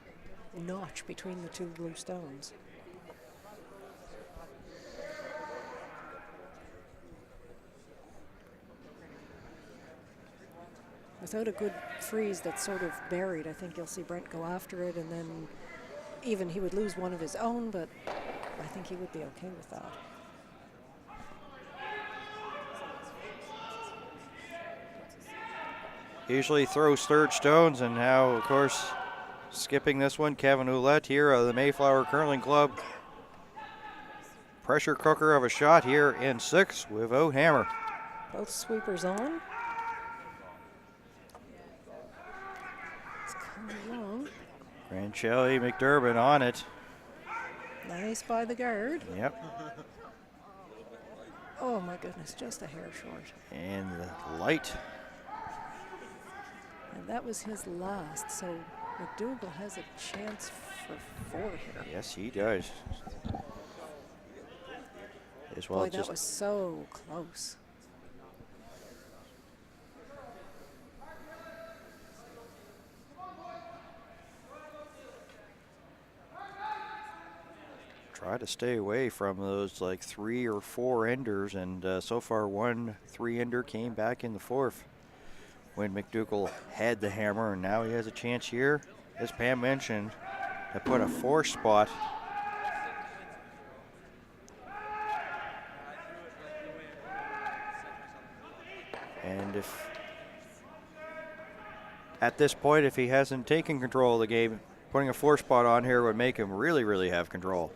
notch between the two blue stones. Without a good freeze that's sort of buried, I think you'll see Brent go after it, and then even he would lose one of his own, but I think he would be okay with that. Usually throws third stones, and now, of course, skipping this one, Kevin Ouellette here of the Mayflower Curling Club. Pressure cooker of a shot here in 6 without hammer. Both sweepers on. It's coming along. Rancelli McDermott on it. Nice by the guard. Yep. Oh my goodness, just a hair short. And the light. And that was his last, so McDougall has a chance for 4 here. Yes, he does. As well, Boy, that was so close. try to stay away from those like 3 or 4 enders, and so far 1 3-ender came back in the 4th when McDougall had the hammer, and now he has a chance here, as Pam mentioned, to put a 4 spot. And if at this point, if he hasn't taken control of the game, putting a 4 spot on here would make him really, really have control.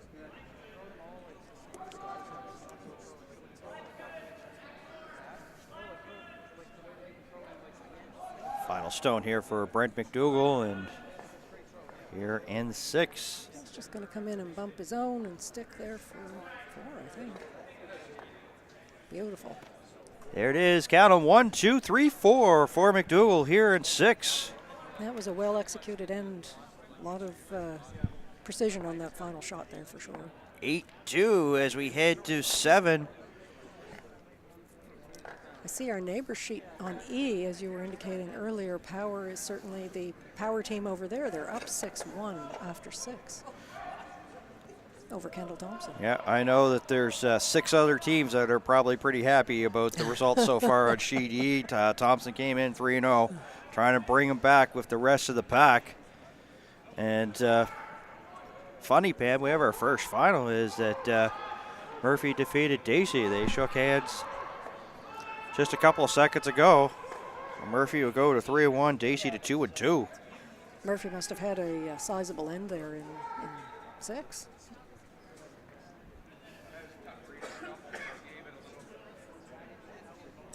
Final stone here for Brent McDougall, and here in 6. He's just going to come in and bump his own and stick there for 4, I think. Beautiful. There it is. Count them 1, 2, 3, 4 for McDougall here in 6. That was a well-executed end. A lot of precision on that final shot there for sure. 8-2 as we head to 7. I see our neighbor sheet on E, as you were indicating earlier. Power is certainly the power team over there. They're up 6-1 after 6 over Kendall Thompson. Yeah, I know that there's 6 other teams that are probably pretty happy about the results so far on sheet E. Thompson came in 3-0, trying to bring them back with the rest of the pack. And funny, Pam, we have our first final is that Murphy defeated Dacey. They shook hands just a couple of seconds ago. Murphy will go to 3-1, Dacey to 2-2. Murphy must have had a sizable end there in 6.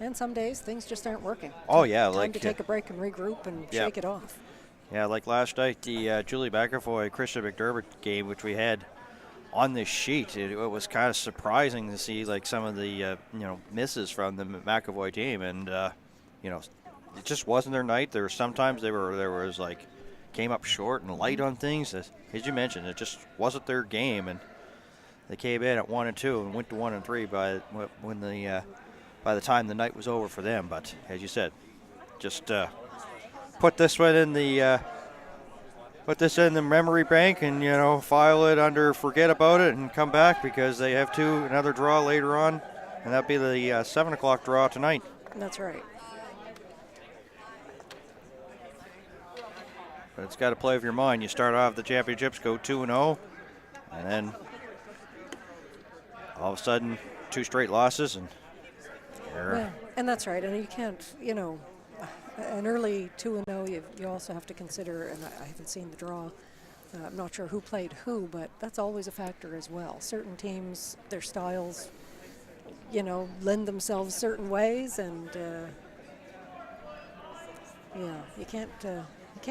And some days things just aren't working. Oh yeah, Time like to take a break and regroup and shake it off. Yeah, like last night, the Julie McAvoy, Christian McDermott game, which we had on this sheet, it was kind of surprising to see like some of the misses from the McAvoy team, and it just wasn't their night. There were sometimes there was like came up short and light on things. As you mentioned, it just wasn't their game, and they came in at 1 and 2 and went to 1 and 3 by the time the night was over for them. But as you said, just put this one in the memory bank, and file it under forget about it and come back, because they have another draw later on, and that'll be the 7 o'clock draw tonight. That's right. But it's got to play with your mind. You start off the championships, go 2-0, and then all of a sudden 2 straight losses, and Yeah, and that's right. And you can't, an early 2-0, you also have to consider, and I haven't seen the draw, I'm not sure who played who, but that's always a factor as well. Certain teams, their styles, lend themselves certain ways, and you can't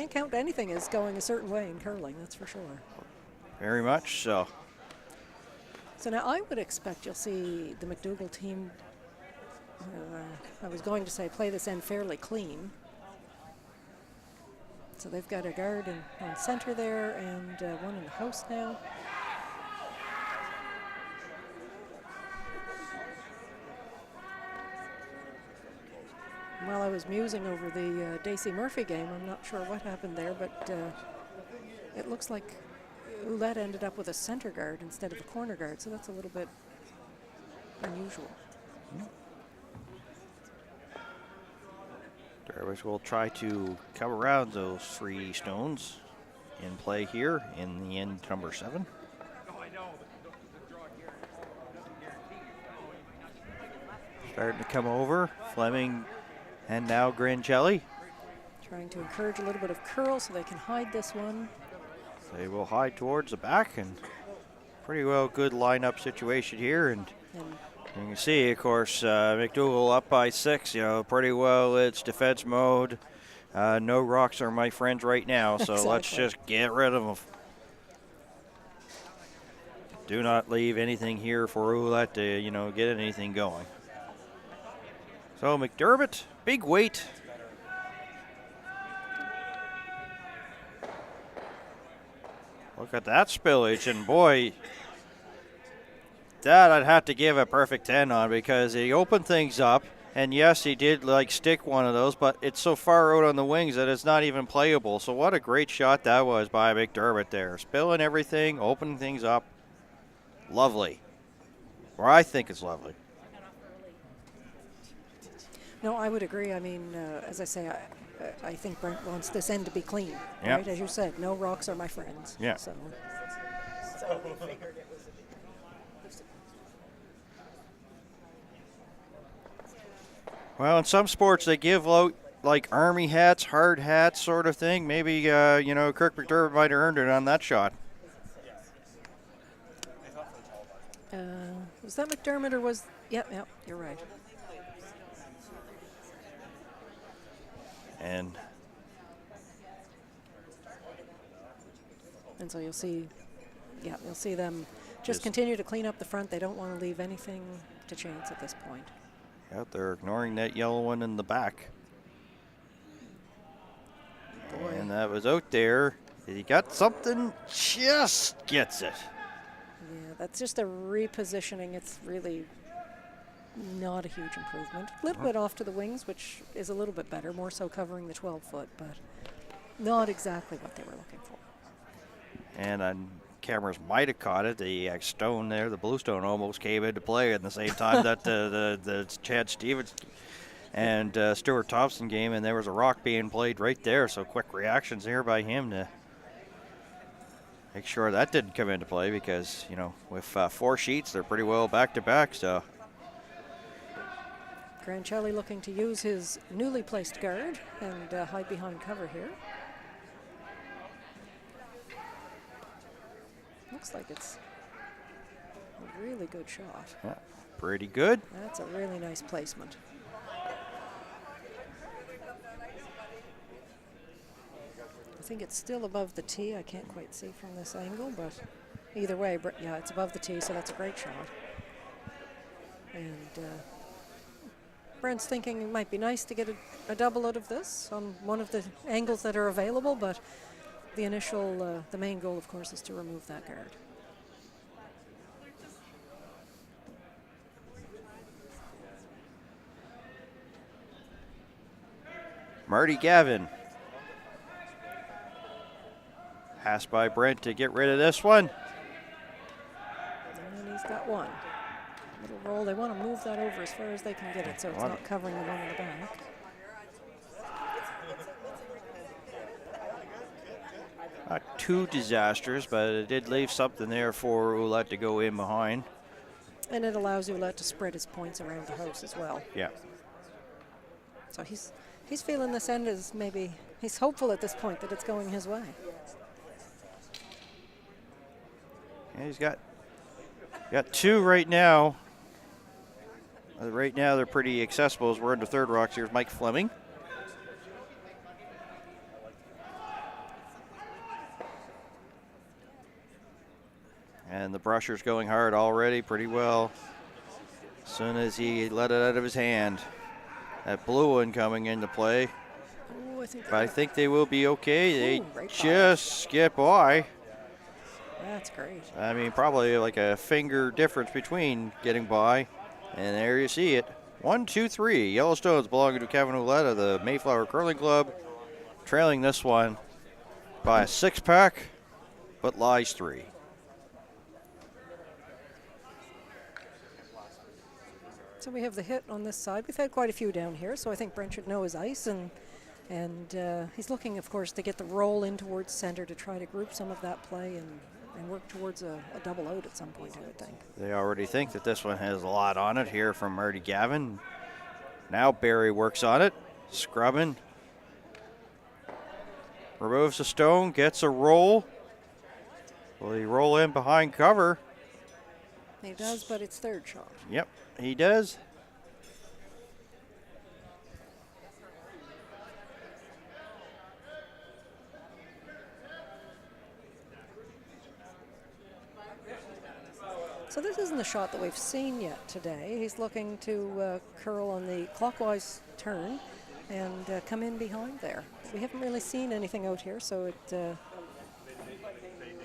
count anything as going a certain way in curling, that's for sure. very much so. So now I would expect you'll see the McDougall team, I was going to say play this end fairly clean. So they've got a guard on center there, and one in the house now. While I was musing over the Dacey Murphy game, I'm not sure what happened there, but it looks like Ouellette ended up with a center guard instead of a corner guard, so that's a little bit unusual. Darvish will try to come around those three stones in play here in the end, number 7. Starting to come over, Flemming and now Grancelli. Trying to encourage a little bit of curl so they can hide this one. They will hide towards the back, and pretty well good lineup situation here. And you can see, of course, McDougall up by 6. You know, pretty well it's defense mode. No rocks are my friends right now, so Exactly. let's just get rid of them. Do not leave anything here for Ouellette to, you know, get anything going. So McDermott, big weight. Look at that spillage, and boy, that I'd have to give a perfect 10 on, because he opened things up, and yes, he did like stick one of those, but it's so far out on the wings that it's not even playable. So what a great shot that was by McDermott there. Spilling everything, opening things up. Lovely. Or I think it's lovely. No, I would agree. I mean, as I say, I think Brent wants this end to be clean, Yep. right? As you said, no rocks are my friends. Yeah. So Well, in some sports they give out like army hats, hard hats sort of thing. Maybe, you know, Kirk McDermott might have earned it on that shot. was that McDermott or was? Yep, you're right. And so you'll see, you'll see them just Just- continue to clean up the front. They don't want to leave anything to chance at this point. out there ignoring that yellow one in the back. Boy. And that was out there. He got something, just gets it. Yeah, that's just a repositioning. It's really not a huge improvement. A little bit off to the wings, which is a little bit better, more so covering the 12-foot, but not exactly what they were looking for. And on cameras might have caught it. The stone there, the blue stone, almost came into play at the same time that the Chad Stevens and Stuart Thompson game, and there was a rock being played right there. So quick reactions here by him to make sure that didn't come into play, because, you know, with 4 sheets, they're pretty well back to back. So Grancelli looking to use his newly placed guard and hide behind cover here. Looks like it's a really good shot. yeah, pretty good. That's a really nice placement. I think it's still above the tee. I can't quite see from this angle, but either way, yeah, it's above the tee, so that's a great shot. And Brent's thinking it might be nice to get a double out of this on one of the angles that are available, but the initial, the main goal, of course, is to remove that guard. Marty Gavin. Pass by Brent to get rid of this one. And he's got one. Little roll. They want to move that over as far as they can get it, so it's not covering the one in the back. Not too disastrous, but it did leave something there for Ouellette to go in behind. And it allows Ouellette to spread his points around the house as well. Yeah. So he's feeling this end is maybe, he's hopeful at this point that it's going his way. Yeah, he's got 2 right now. Right now they're pretty accessible as we're into third rocks. Here's Mike Flemming. And the brusher's going hard already pretty well. As soon as he let it out of his hand. That blue one coming into play. Oh, But I think they will be okay. They Ooh, right by. just skip by. That's great. I mean, probably like a finger difference between getting by. And there you see it. 1, 2, 3. Yellowstones belonging to Kevin Ouellette of the Mayflower Curling Club. Trailing this one by a 6-pack. but lies 3. So we have the hit on this side. We've had quite a few down here, so I think Brent should know his ice, and he's looking, of course, to get the roll in towards center to try to group some of that play and work towards a double out at some point, I would think. They already think that this one has a lot on it here from Marty Gavin. Now Barry works on it, scrubbing. Removes a stone, gets a roll. Will he roll in behind cover? He does, but it's third shot. Yep, he does. So this isn't a shot that we've seen yet today. He's looking to curl on the clockwise turn and come in behind there. We haven't really seen anything out here, so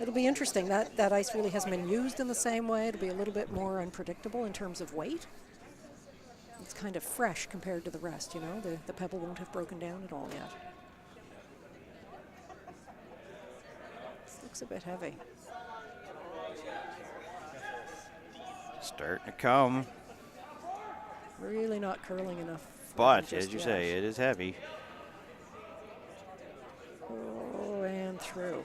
it'll be interesting. That ice really hasn't been used in the same way. It'll be a little bit more unpredictable in terms of weight. It's kind of fresh compared to the rest, you know. The pebble won't have broken down at all yet. This looks a bit heavy. Starting to come. Really not curling enough. But, as you say, it is heavy. Oh, and through.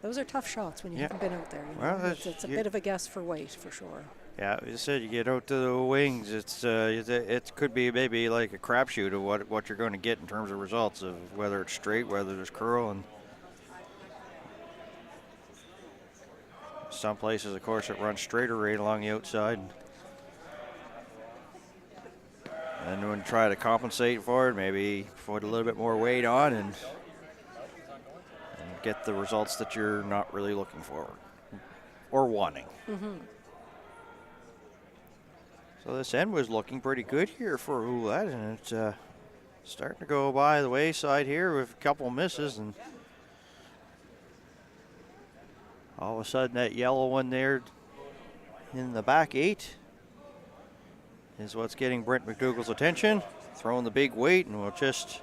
Those are tough shots when you haven't been out there. You know? Well, it's a bit of a guess for weight, for sure. Yeah, as I said, you get out to the wings. It could be maybe like a crapshoot of what you're going to get in terms of results of whether it's straight, whether there's curl, and some places, of course, it runs straighter right along the outside. And when you try to compensate for it, maybe put a little bit more weight on and get the results that you're not really looking for or wanting. Mm-hmm. So this end was looking pretty good here for Ouellette, and it's starting to go by the wayside here with a couple misses, and all of a sudden that yellow one there in the back 8 is what's getting Brent McDougall's attention, throwing the big weight, and we'll just...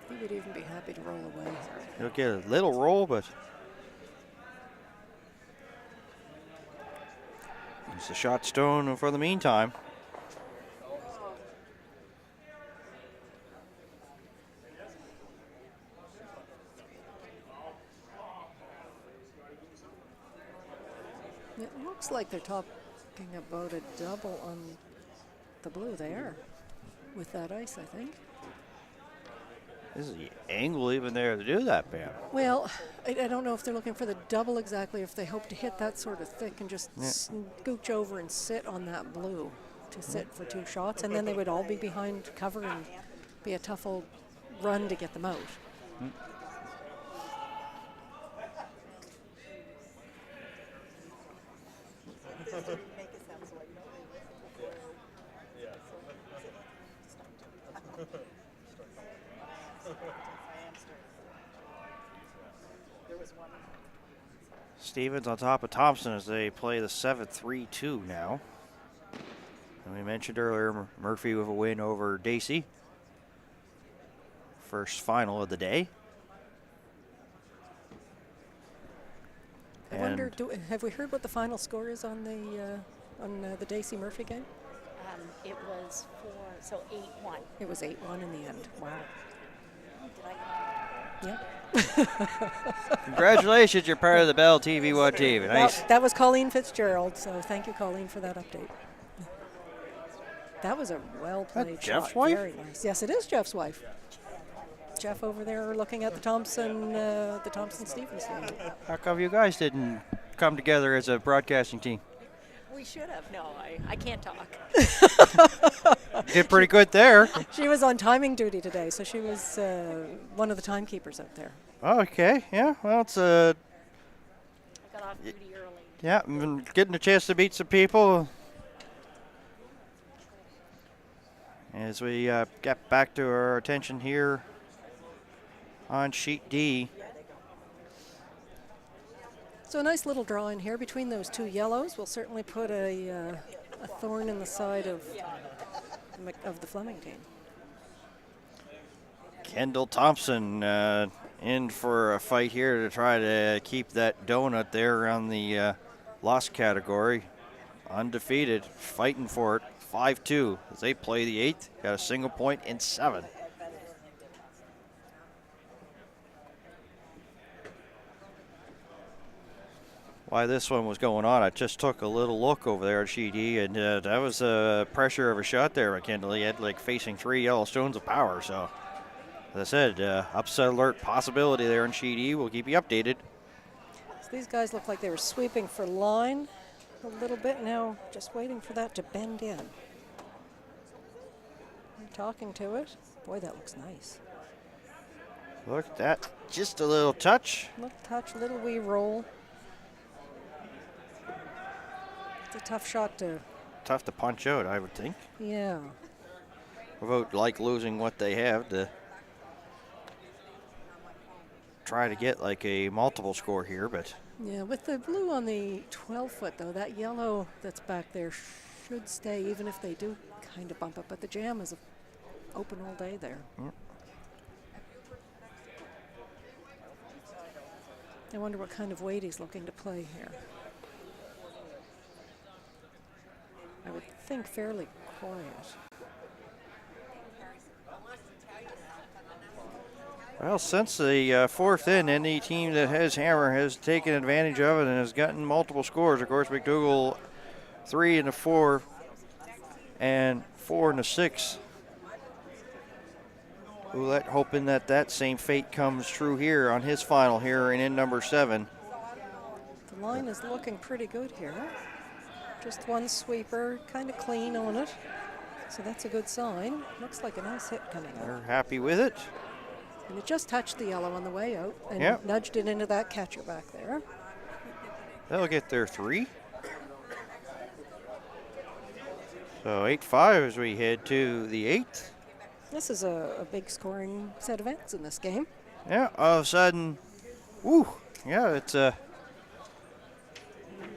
He would even be happy to roll away. He'll get a little roll, but it's a shot stone for the meantime. It looks like they're talking about a double on the blue there with that ice, I think. This is the angle even there to do that, Pam. Well, I don't know if they're looking for the double exactly, if they hope to hit that sort of thick and just scooch over and sit on that blue to sit for 2 shots, and then they would all be behind cover and be a tough old run to get them out. Stevens on top of Thompson as they play the 7-3-2 now. And we mentioned earlier Murphy with a win over Dacey. First final of the day. I wonder, have we heard what the final score is on the Dacey Murphy game? It was 8-1. It was 8-1 in the end. Wow. Did I? Yeah. Congratulations, you're part of the Bell TV1 team. Nice. That was Colleen Fitzgerald, so thank you, Colleen, for that update. That was a well-played shot. Jeff's wife? Very nice. Yes, it is Jeff's wife. Jeff over there looking at the Thompson-Stevens game. How come you guys didn't come together as a broadcasting team? We should have. No, I can't talk. Did pretty good there. She was on timing duty today, so she was one of the timekeepers out there. Okay, yeah. Well, it's I got off duty early. yeah, getting a chance to meet some people. As we get back to our attention here on sheet D. So a nice little draw in here between those 2 yellows will certainly put a thorn in the side of the Flemming team. Kendall Thompson in for a fight here to try to keep that donut there on the loss category. Undefeated, fighting for it, 5-2 as they play the 8th. Got a single point in 7. Why this one was going on, I just took a little look over there at Sheedy, and that was a pressure of a shot there by Kendall. He had like facing 3 yellow stones of power, so as I said, upset alert possibility there in Sheedy. We'll keep you updated. So these guys look like they were sweeping for line a little bit now, just waiting for that to bend in. I'm talking to it. Boy, that looks nice. Look at that, just a little touch. Little touch, little wee roll. It's a tough shot to. Tough to punch out, I would think. Yeah. Without like losing what they have to try to get like a multiple score here, but Yeah, with the blue on the 12-foot though, that yellow that's back there should stay even if they do kind of bump it. But the jam is open all day there. Yep. I wonder what kind of weight he's looking to play here. I would think fairly quiet. Well, since the 4th in, any team that has hammer has taken advantage of it and has gotten multiple scores. Of course, McDougall 3 and a 4 and 4 and a 6. Ouellette hoping that that same fate comes true here on his final here in number 7. The line is looking pretty good here. Just one sweeper, kind of clean on it. So that's a good sign. Looks like a nice hit coming out. They're happy with it. And it just touched the yellow on the way out and Yep. nudged it into that catcher back there. They'll get their 3. So 8-5 as we head to the 8th. This is a big scoring set of ends in this game. Yeah, all of a sudden, woo, yeah, it's a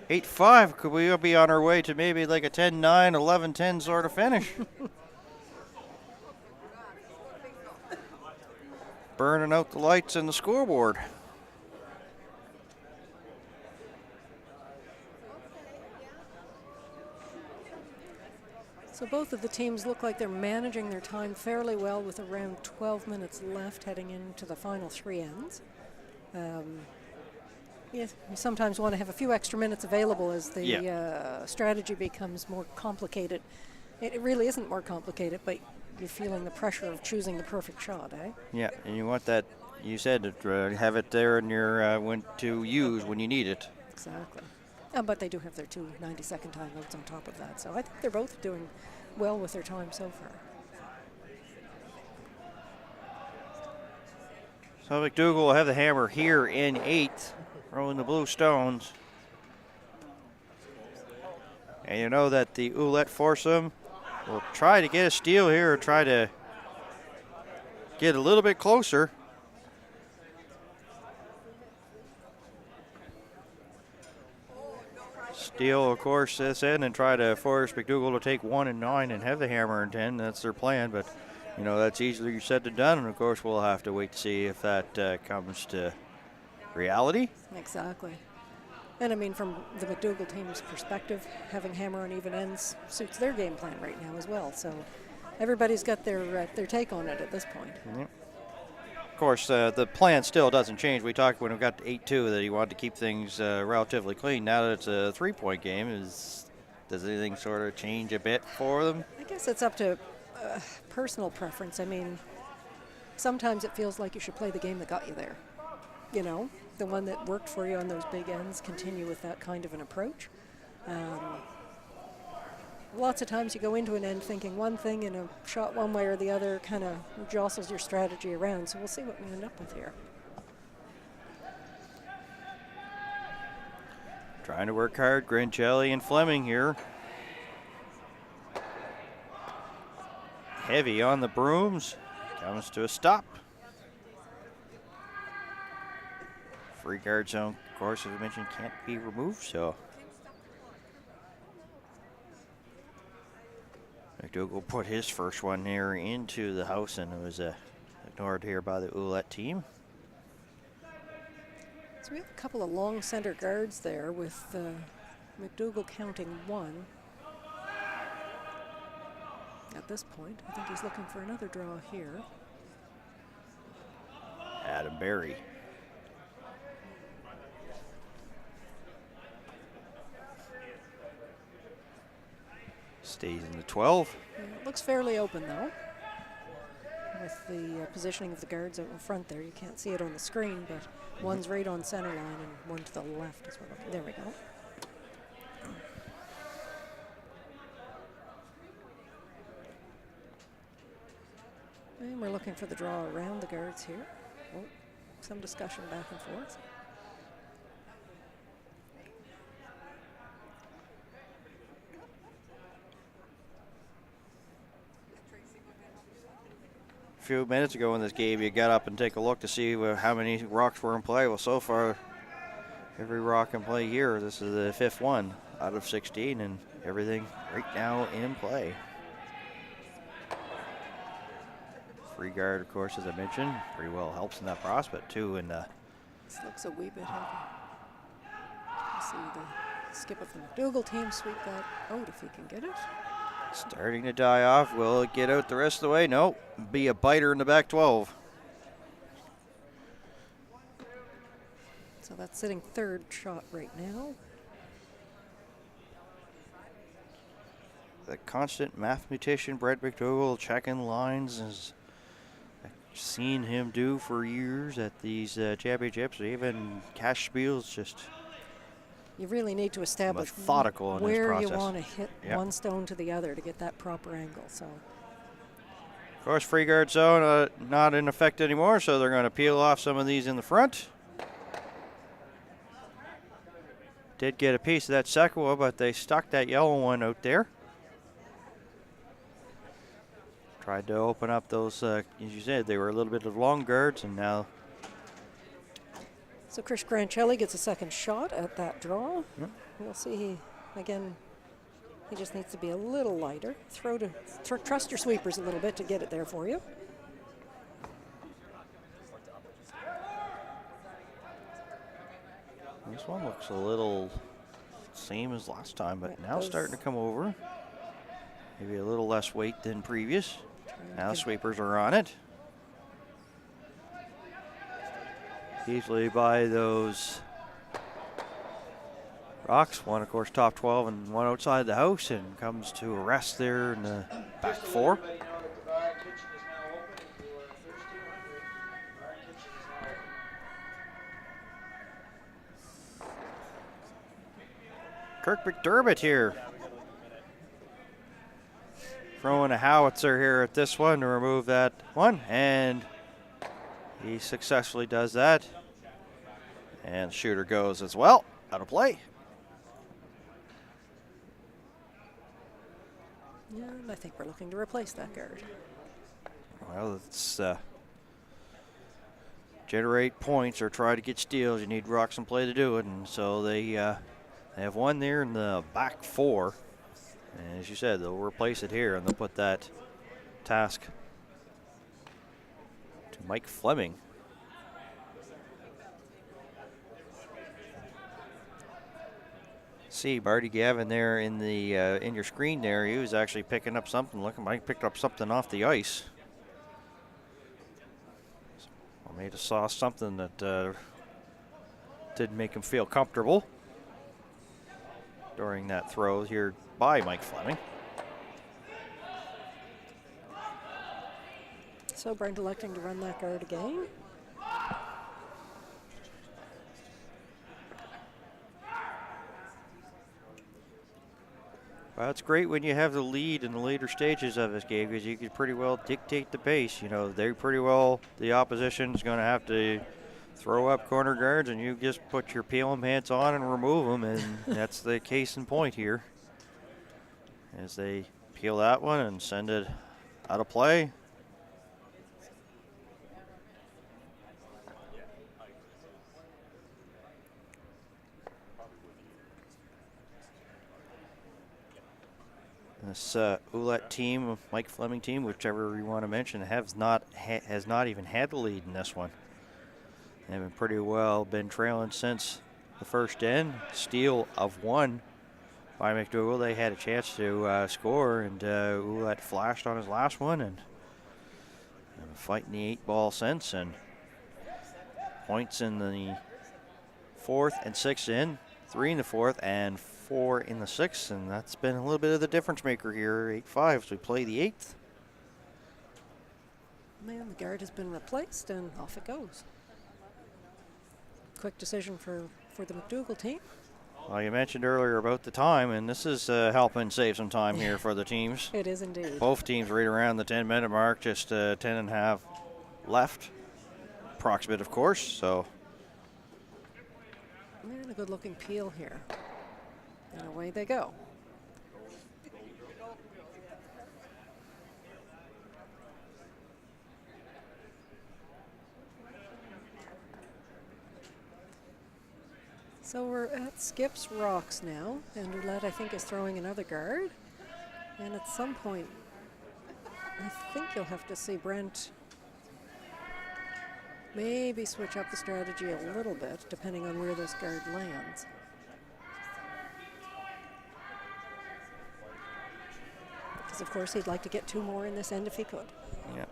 8-5. Could we be on our way to maybe like a 10-9, 11-10 sort of finish? Burning out the lights and the scoreboard. So both of the teams look like they're managing their time fairly well with around 12 minutes left heading into the final 3 ends. Yes, you sometimes want to have a few extra minutes available as the strategy becomes more complicated. It really isn't more complicated, but you're feeling the pressure of choosing the perfect shot, eh? Yeah, and you want that, you said it, have it there in your, when to use when you need it. Exactly. But they do have their 2 90-second timeouts on top of that, so I think they're both doing well with their time so far. So McDougall will have the hammer here in 8th, throwing the blue stones. And you know that the Ouellette foursome will try to get a steal here or try to get a little bit closer. Steal, of course, this end and try to force McDougall to take 1 and 9 and have the hammer in 10. That's their plan, but you know that's easier said than done. And of course, we'll have to wait to see if that comes to reality. Exactly. And I mean, from the McDougall team's perspective, having hammer on even ends suits their game plan right now as well. So everybody's got their take on it at this point. Yep. Of course, the plan still doesn't change. We talked when we got to 8-2 that he wanted to keep things relatively clean. Now that it's a 3-point game, does anything sort of change a bit for them? I guess it's up to personal preference. I mean, sometimes it feels like you should play the game that got you there. You know, the one that worked for you on those big ends, continue with that kind of an approach. Lots of times you go into an end thinking one thing and a shot one way or the other kind of jostles your strategy around. So we'll see what we end up with here. Trying to work hard, Grancelli and Flemming here. Heavy on the brooms, comes to a stop. Free guard zone, of course, as I mentioned, can't be removed, so. McDougall put his first one there into the house, and it was a ignored here by the Ouellette team. So we have a couple of long center guards there with McDougall counting one. At this point, I think he's looking for another draw here. Adam Berry. Stays in the 12. It looks fairly open though. With the positioning of the guards out in front there, you can't see it on the screen, but one's right on center line and one to the left as well. There we go. And we're looking for the draw around the guards here. Oh, some discussion back and forth. A few minutes ago in this game, you got up and take a look to see how many rocks were in play. Well, so far, every rock in play here, this is the 5th one out of 16, and everything right now in play. Free guard, of course, as I mentioned, pretty well helps in that prospect too. And this looks a wee bit heavy. You see the skip of the McDougall team sweep that out if he can get it. Starting to die off. Will it get out the rest of the way? No. Be a biter in the back 12. So that's sitting third shot right now. The constant mathematician, Brent McDougall, checking lines, as I've seen him do for years at these championships. Even cash spiels, just You really need to establish methodical in his where you process. want to hit Yep. one stone to the other to get that proper angle. So Of course, free guard zone not in effect anymore, so they're going to peel off some of these in the front. Did get a piece of that second one, but they stuck that yellow one out there. Tried to open up those, as you said, they were a little bit of long guards, and now So Chris Grancelli gets a second shot at that draw. Yep. We'll see. He just needs to be a little lighter. Trust your sweepers a little bit to get it there for you. this one looks a little same as last time, but It now does. starting to come over. Maybe a little less weight than previous. Now Good. sweepers are on it. Easily by those rocks. One, of course, top 12 and one outside the house, and comes to a rest there in the back 4. Kirk McDermott here. Throwing a howitzer here at this one to remove that one, and he successfully does that. And the shooter goes as well, out of play. Yeah, and I think we're looking to replace that guard. Well, it's generate points or try to get steals. You need rocks and play to do it, and so they have one there in the back 4. And as you said, they'll replace it here, and they'll put that task to Mike Flemming. See Marty Gavin there in the in your screen there. He was actually picking up something. Looking like he picked up something off the ice. Or maybe saw something that didn't make him feel comfortable during that throw here by Mike Flemming. So Brent electing to run that guard again. Well, it's great when you have the lead in the later stages of this game, because you can pretty well dictate the pace. You know, the opposition is going to have to throw up corner guards, and you just put your peel 'em hands on and remove them, and that's the case in point here. As they peel that one and send it out of play. This Ouellette team, Mike Flemming team, whichever you want to mention, has not even had the lead in this one. They've been pretty well been trailing since the first end. Steal of one by McDougall. They had a chance to score, and Ouellette flashed on his last one, and fighting the 8-ball since, and points in the 4th and 6th in, 3 in the 4th, and 4 in the 6th, and that's been a little bit of the difference maker here. 8-5 as we play the 8th. Man, the guard has been replaced, and off it goes. Quick decision for the McDougall team. Well, you mentioned earlier about the time, and this is helping save some time here for the teams. It is indeed. Both teams right around the 10-minute mark, just 10 and a half left. Approximate, of course, so. And a good-looking peel here. And away they go. So we're at Skip's Rocks now, and Ouellette, I think, is throwing another guard. And at some point, I think you'll have to see Brent maybe switch up the strategy a little bit, depending on where this guard lands. Because, of course, he'd like to get 2 more in this end if he could. Yeah.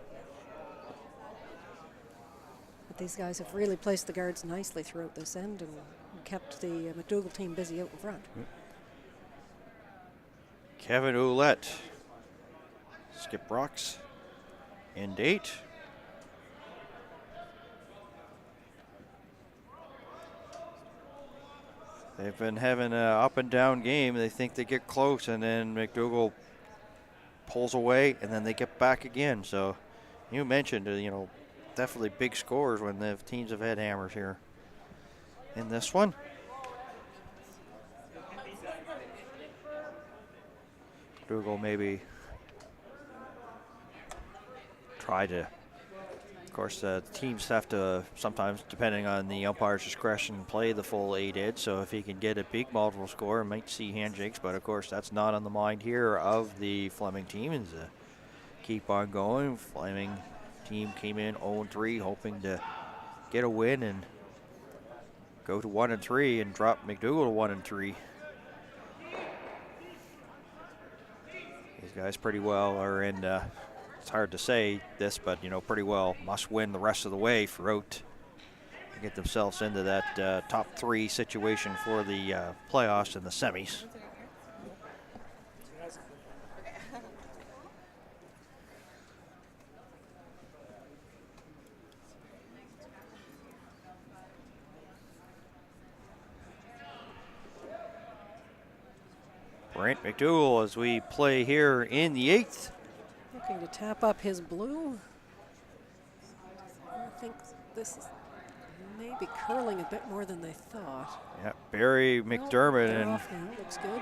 But these guys have really placed the guards nicely throughout this end and kept the McDougall team busy out in front. Kevin Ouellette. Skip Rocks. End 8. They've been having an up and down game. They think they get close, and then McDougall pulls away, and then they get back again. So you mentioned, definitely big scores when the teams have had hammers here. In this one, McDougall maybe try to. Of course, the teams have to sometimes, depending on the umpire's discretion, play the full 8 ed. So if he can get a big multiple score, might see handshakes. But of course, that's not on the mind here of the Flemming team. Is to keep on going. Flemming team came in 0-3, hoping to get a win and go to 1-3 and drop McDougall to 1-3. These guys pretty well are in. It's hard to say this, but pretty well must win the rest of the way throughout to get themselves into that top 3 situation for the playoffs and the semis. Brent McDougall as we play here in the 8th. Looking to tap up his blue. I think this is maybe curling a bit more than they thought. Yeah, Barry McDermott They're and off now. Looks good.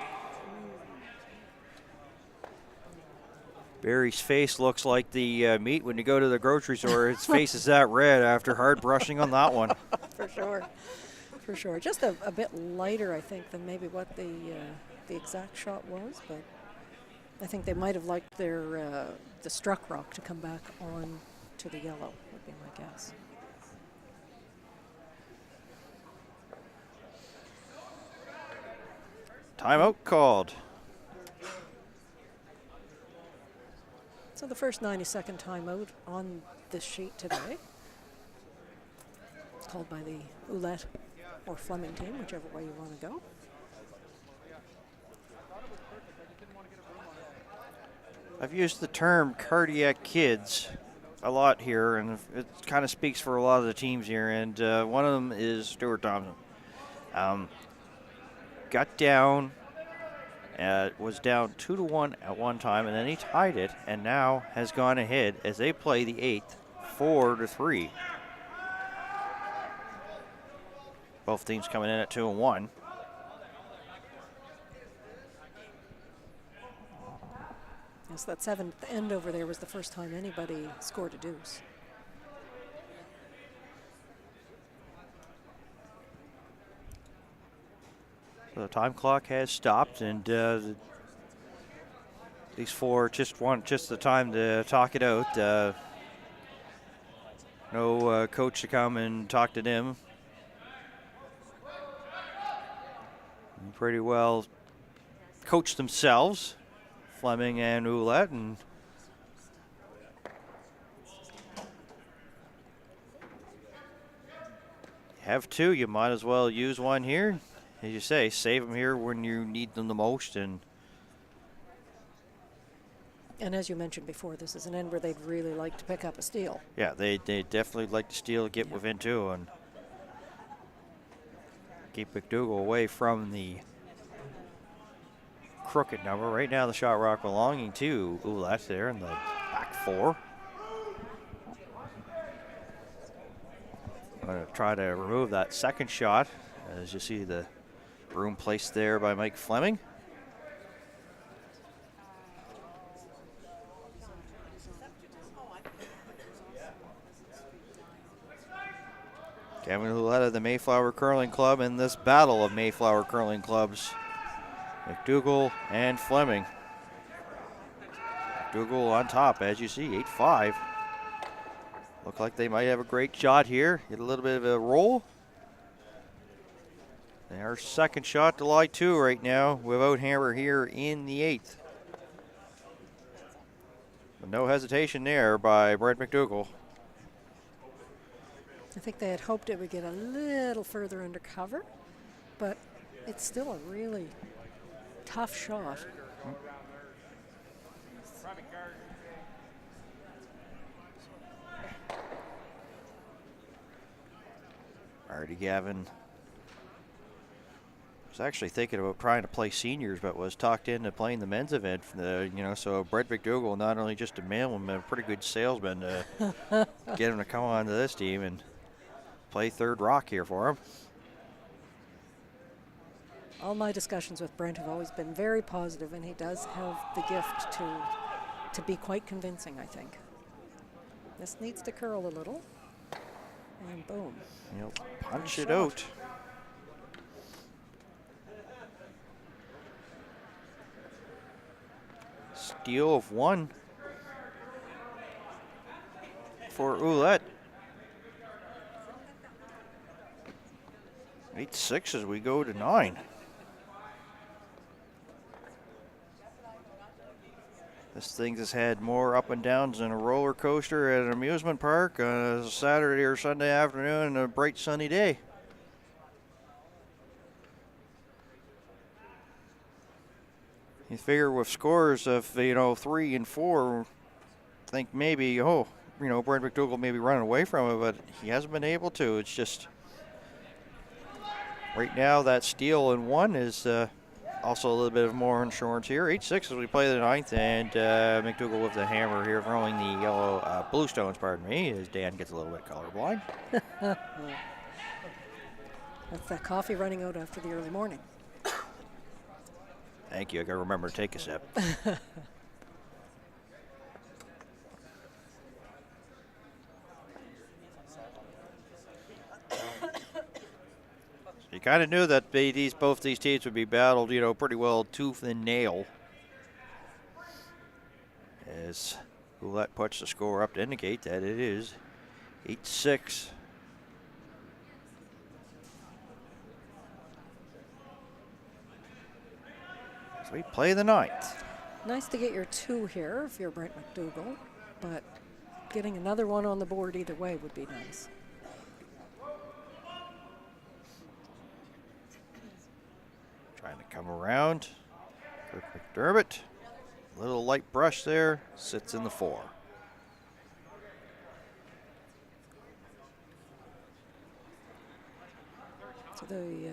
Barry's face looks like the meat when you go to the grocery store. His face is that red after hard brushing on that one. For sure. For sure. Just a bit lighter, I think, than maybe what the exact shot was, but I think they might have liked their the struck rock to come back on to the yellow, would be my guess. Timeout called. So the first 90-second timeout on this sheet today, called by the Ouellette or Flemming team, whichever way you want to go. I've used the term cardiac kids a lot here, and it kind of speaks for a lot of the teams here, and one of them is Stuart Thompson. Got down, was down 2-1 at one time, and then he tied it, and now has gone ahead as they play the 8th, 4-3. Both teams coming in at 2-1. Yes, that 7th end over there was the first time anybody scored a deuce. So the time clock has stopped, and These four just want the time to talk it out. No coach to come and talk to them. Pretty well coached themselves, Flemming and Ouellette, and have two. You might as well use one here. As you say, save them here when you need them the most. And as you mentioned before, this is an end where they'd really like to pick up a steal. yeah, they definitely like to steal, get within two, and keep McDougall away from the crooked number. Right now, the shot rock belonging to Ouellette there in the back four. Going to try to remove that second shot, as you see the room placed there by Mike Flemming. Kevin Ouellette of the Mayflower Curling Club in this battle of Mayflower Curling Clubs. McDougall and Flemming. McDougall on top, as you see, 8-5. Look like they might have a great shot here. Get a little bit of a roll. Their second shot to lie two right now without hammer here in the eighth. But no hesitation there by Brent McDougall. I think they had hoped it would get a little further under cover, but it's still a really tough shot. Artie Gavin was actually thinking about trying to play seniors, but was talked into playing the men's event. So Brett McDougall, not only just a mailman, but a pretty good salesman to get him to come on to this team and play third rock here for him. All my discussions with Brent have always been very positive, and he does have the gift to be quite convincing, I think. This needs to curl a little, and boom. Punch it out. Steal of one for Ouellette. 8-6 as we go to 9. This thing has had more up and downs than a roller coaster at an amusement park on a Saturday or Sunday afternoon and a bright sunny day. You figure with scores of 3 and 4, think maybe Brent McDougall may be running away from it, but he hasn't been able to. It's just right now that steal in one is also a little bit of more insurance here. 8-6 as we play the ninth, and McDougall with the hammer here, throwing the yellow blue stones, pardon me, as Dan gets a little bit colorblind. That's that coffee running out after the early morning. Thank you. I got to remember to take a sip. You kind of knew that both these teams would be battled, pretty well tooth and nail. As Ouellette puts the score up to indicate that it is 8-6. So we play the ninth. Nice to get your two here if you're Brent McDougall, but getting another one on the board either way would be nice. Trying to come around. Kirk McDermott. Little light brush there. Sits in the 4. So the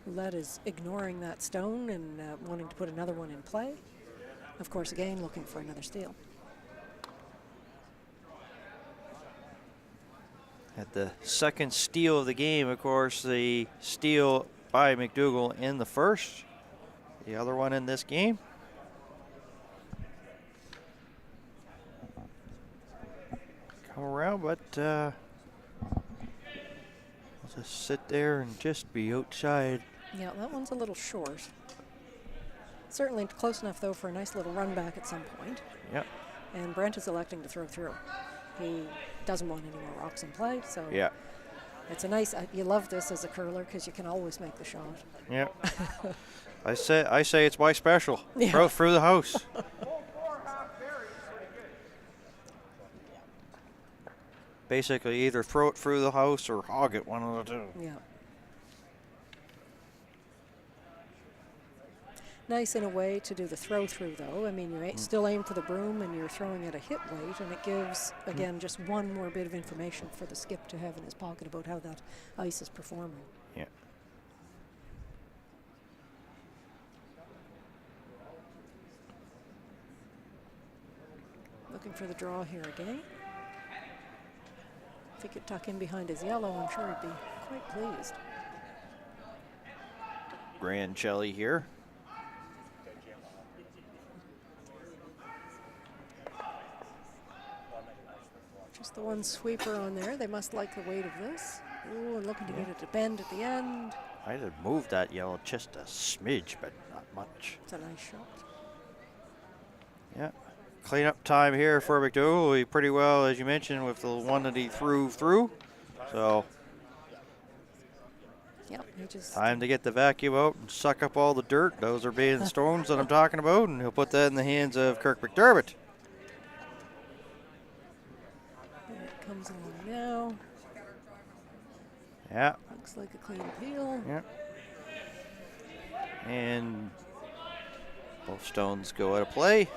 Ouellette is ignoring that stone and wanting to put another one in play. Of course, again, looking for another steal. At the second steal of the game, of course, the steal by McDougall in the first. The other one in this game. Come around, but I'll just sit there and just be outside. Yeah, that one's a little short. Certainly close enough, though, for a nice little run back at some point. Yep. And Brent is electing to throw through. He doesn't want any more rocks in play, so Yeah. it's a nice. You love this as a curler because you can always make the shot. Yep. I say it's my special. Yeah. Throw it through the house. Basically, either throw it through the house or hog it, one of the two. Yeah. Nice in a way to do the throw through, though. I mean, you still aim for the broom and you're throwing at a hit weight, and it gives, again, just one more bit of information for the skip to have in his pocket about how that ice is performing. Yeah. Looking for the draw here again. If he could tuck in behind his yellow, I'm sure he'd be quite pleased. Grand Chelly here. Just the one sweeper on there. They must like the weight of this. Ooh, and looking to get it to bend at the end. I'd have moved that yellow just a smidge, but not much. It's a nice shot. Yeah. Cleanup time here for McDougall. He pretty well, as you mentioned, with the one that he threw through. So Yep, he just time to get the vacuum out and suck up all the dirt. Those are being the stones that I'm talking about, and he'll put that in the hands of Kirk McDermott. there it comes along now. Yeah. Looks like a clean peel. Yeah. And both stones go out of play.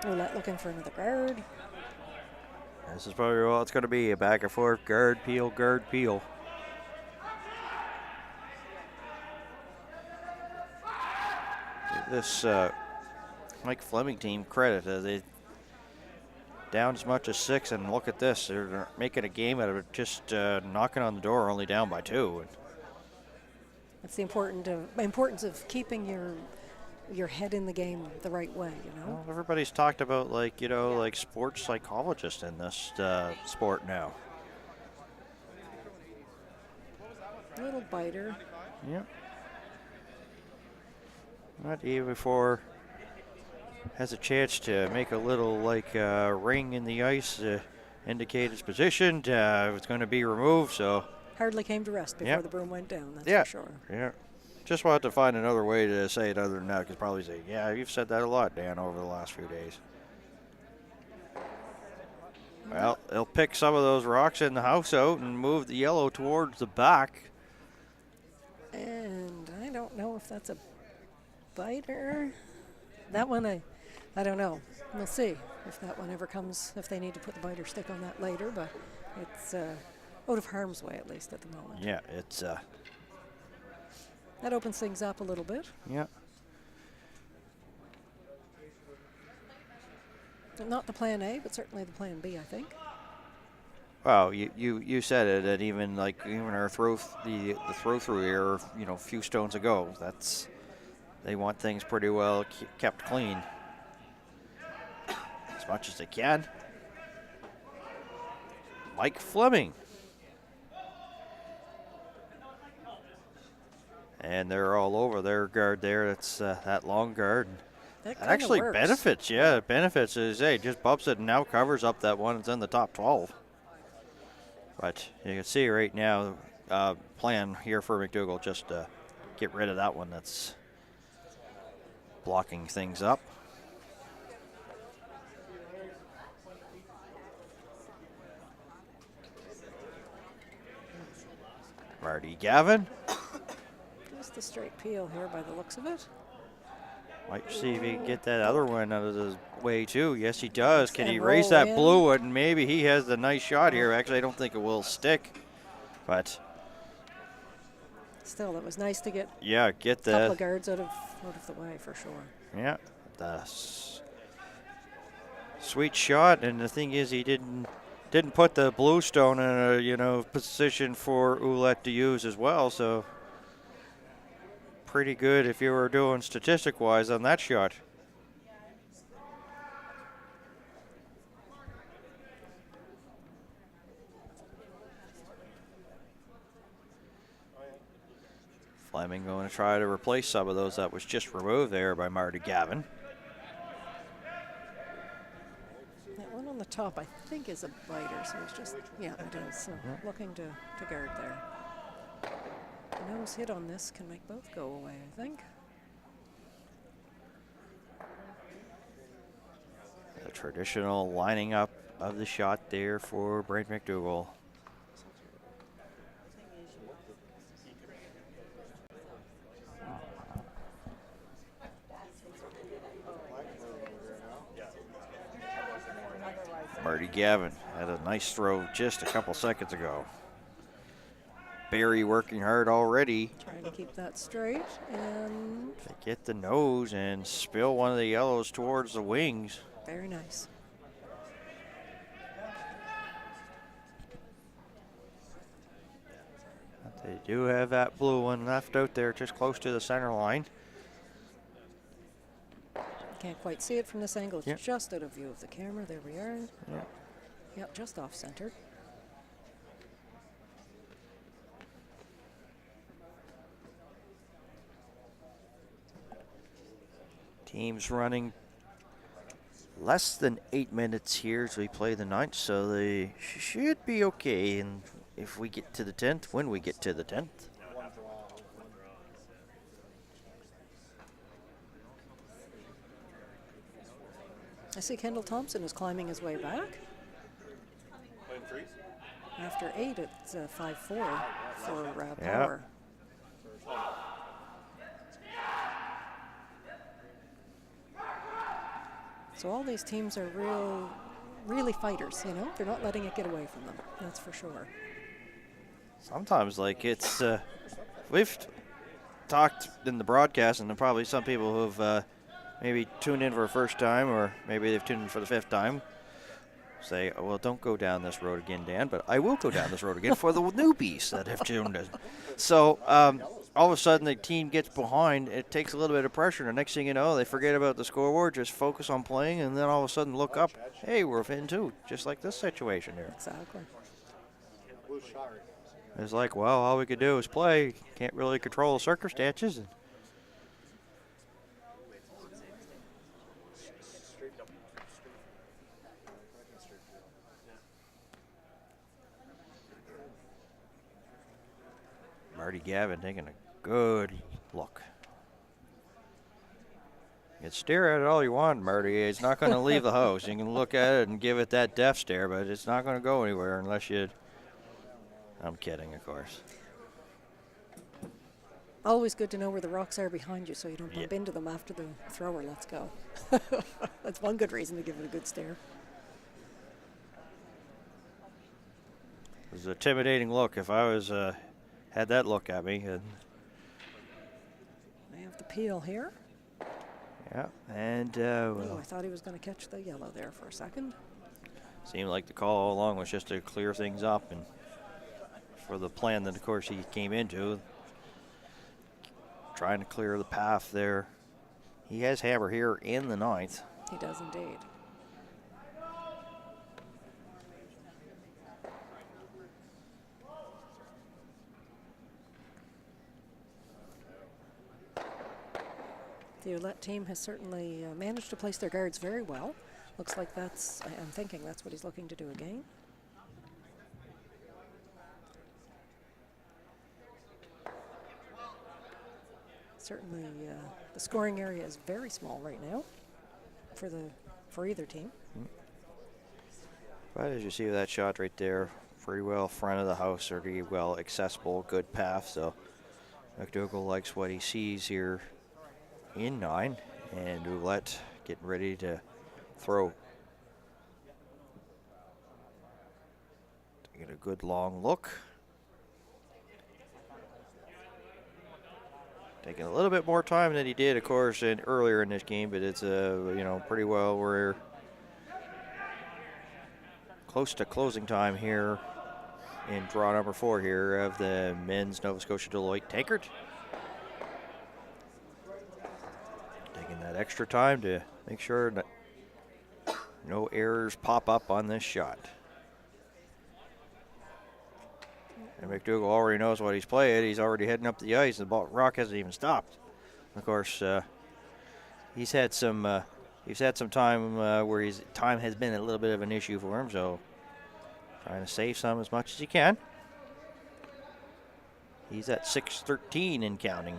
Roulette looking for another guard. This is probably all it's going to be, a back and forth guard, peel, guard, peel. Give this Mike Flemming team credit. They down as much as 6, and look at this. They're making a game out of it, just knocking on the door, only down by 2. That's the importance of keeping your head in the game the right way, you know? Well, everybody's talked about, like, you know, like sports psychologists in this sport now. Little biter. Yep. Not even before has a chance to make a little, like, ring in the ice to indicate his position. It's going to be removed, so. Hardly came to rest before Yep. the broom went down, that's Yeah. for sure. Yeah. Just wanted to find another way to say it other than that, because probably say, yeah, you've said that a lot, Dan, over the last few days. Well, they'll pick some of those rocks in the house out and move the yellow towards the back. And I don't know if that's a biter. That one, I don't know. We'll see if that one ever comes, if they need to put the biter stick on that later, but it's out of harm's way, at least at the moment. Yeah, it's, That opens things up a little bit. yeah. Not the plan A, but certainly the plan B, I think. Well, you said it, that even our throw through here, you know, a few stones ago, they want things pretty well kept clean as much as they can. Mike Flemming. And they're all over their guard there. That's that long guard. That It actually works. benefits, yeah. It benefits is, hey, just bumps it and now covers up that one that's in the top 12. But you can see right now, plan here for McDougall, just to get rid of that one that's blocking things up. Marty Gavin. Just a straight peel here by the looks of it. Might see if he can get that other one out of the way too. Yes, he does. Can And he raise roll that in. blue one? And maybe he has the nice shot here. Actually, I don't think it will stick. But Still, it was nice to get yeah, get a couple the of guards out of the way for sure. yeah, the sweet shot. And the thing is, he didn't put the blue stone in a position for Ouellette to use as well. So pretty good if you were doing statistic-wise on that shot. Flemming going to try to replace some of those that was just removed there by Marty Gavin. That one on the top, I think, is a biter, so it's just, yeah, it is. So looking to guard there. The nose hit on this can make both go away, I think. The traditional lining up of the shot there for Brent McDougall. Marty Gavin had a nice throw just a couple seconds ago. Barry working hard already. Trying to keep that straight and To get the nose and spill one of the yellows towards the wings. very nice. They do have that blue one left out there just close to the center line. Can't quite see it from this angle. It's Yep. just out of view of the camera. There we are. Yeah. Yep, just off center. Teams running less than 8 minutes here as we play the ninth, so they should be okay. And if we get to the 10th, when we get to the 10th. I see Kendall Thompson is climbing his way back. Playing threes? After 8, it's 5-4 for Yeah. Power. So all these teams are really fighters, you know? They're not letting it get away from them, that's for sure. Sometimes, like, it's, we've talked in the broadcast, and there are probably some people who've maybe tuned in for the first time, or maybe they've tuned in for the 5th time, say, oh, well, don't go down this road again, Dan, but I will go down this road again for the newbies that have tuned in. So, all of a sudden, the team gets behind. It takes a little bit of pressure. And the next thing you know, they forget about the scoreboard, just focus on playing, and then all of a sudden look up. Hey, we're in 2, just like this situation here. Exactly. It's like, well, all we could do is play. Can't really control the circumstances. Marty Gavin taking a good look. You can stare at it all you want, Marty. It's not going to leave the house. You can look at it and give it that death stare, but it's not going to go anywhere unless you... I'm kidding, of course. Always good to know where the rocks are behind you so you don't bump into them after the thrower lets go. That's one good reason to give it a good stare. It was an intimidating look. If I was had that look at me. And They have the peel here. yeah, and Oh, well, I thought he was going to catch the yellow there for a second. seemed like the call all along was just to clear things up, and for the plan that, of course, he came into, trying to clear the path there. He has hammer here in the 9th. He does indeed. The Deloitte team has certainly managed to place their guards very well. Looks like that's, I'm thinking that's what he's looking to do again. Certainly the scoring area is very small right now for either team. But as you see that shot right there, pretty well front of the house, pretty well accessible, good path. So McDougall likes what he sees here in 9, and Deloitte getting ready to throw. Get a good long look. Taking a little bit more time than he did, of course, earlier in this game, but it's pretty well. We're close to closing time here in draw number 4 here of the men's Nova Scotia Deloitte Tankard. Taking that extra time to make sure that no errors pop up on this shot. And McDougall already knows what he's playing. He's already heading up the ice. The rock hasn't even stopped. Of course, he's had some time where his time has been a little bit of an issue for him. So trying to save some as much as he can. He's at 6:13 and counting.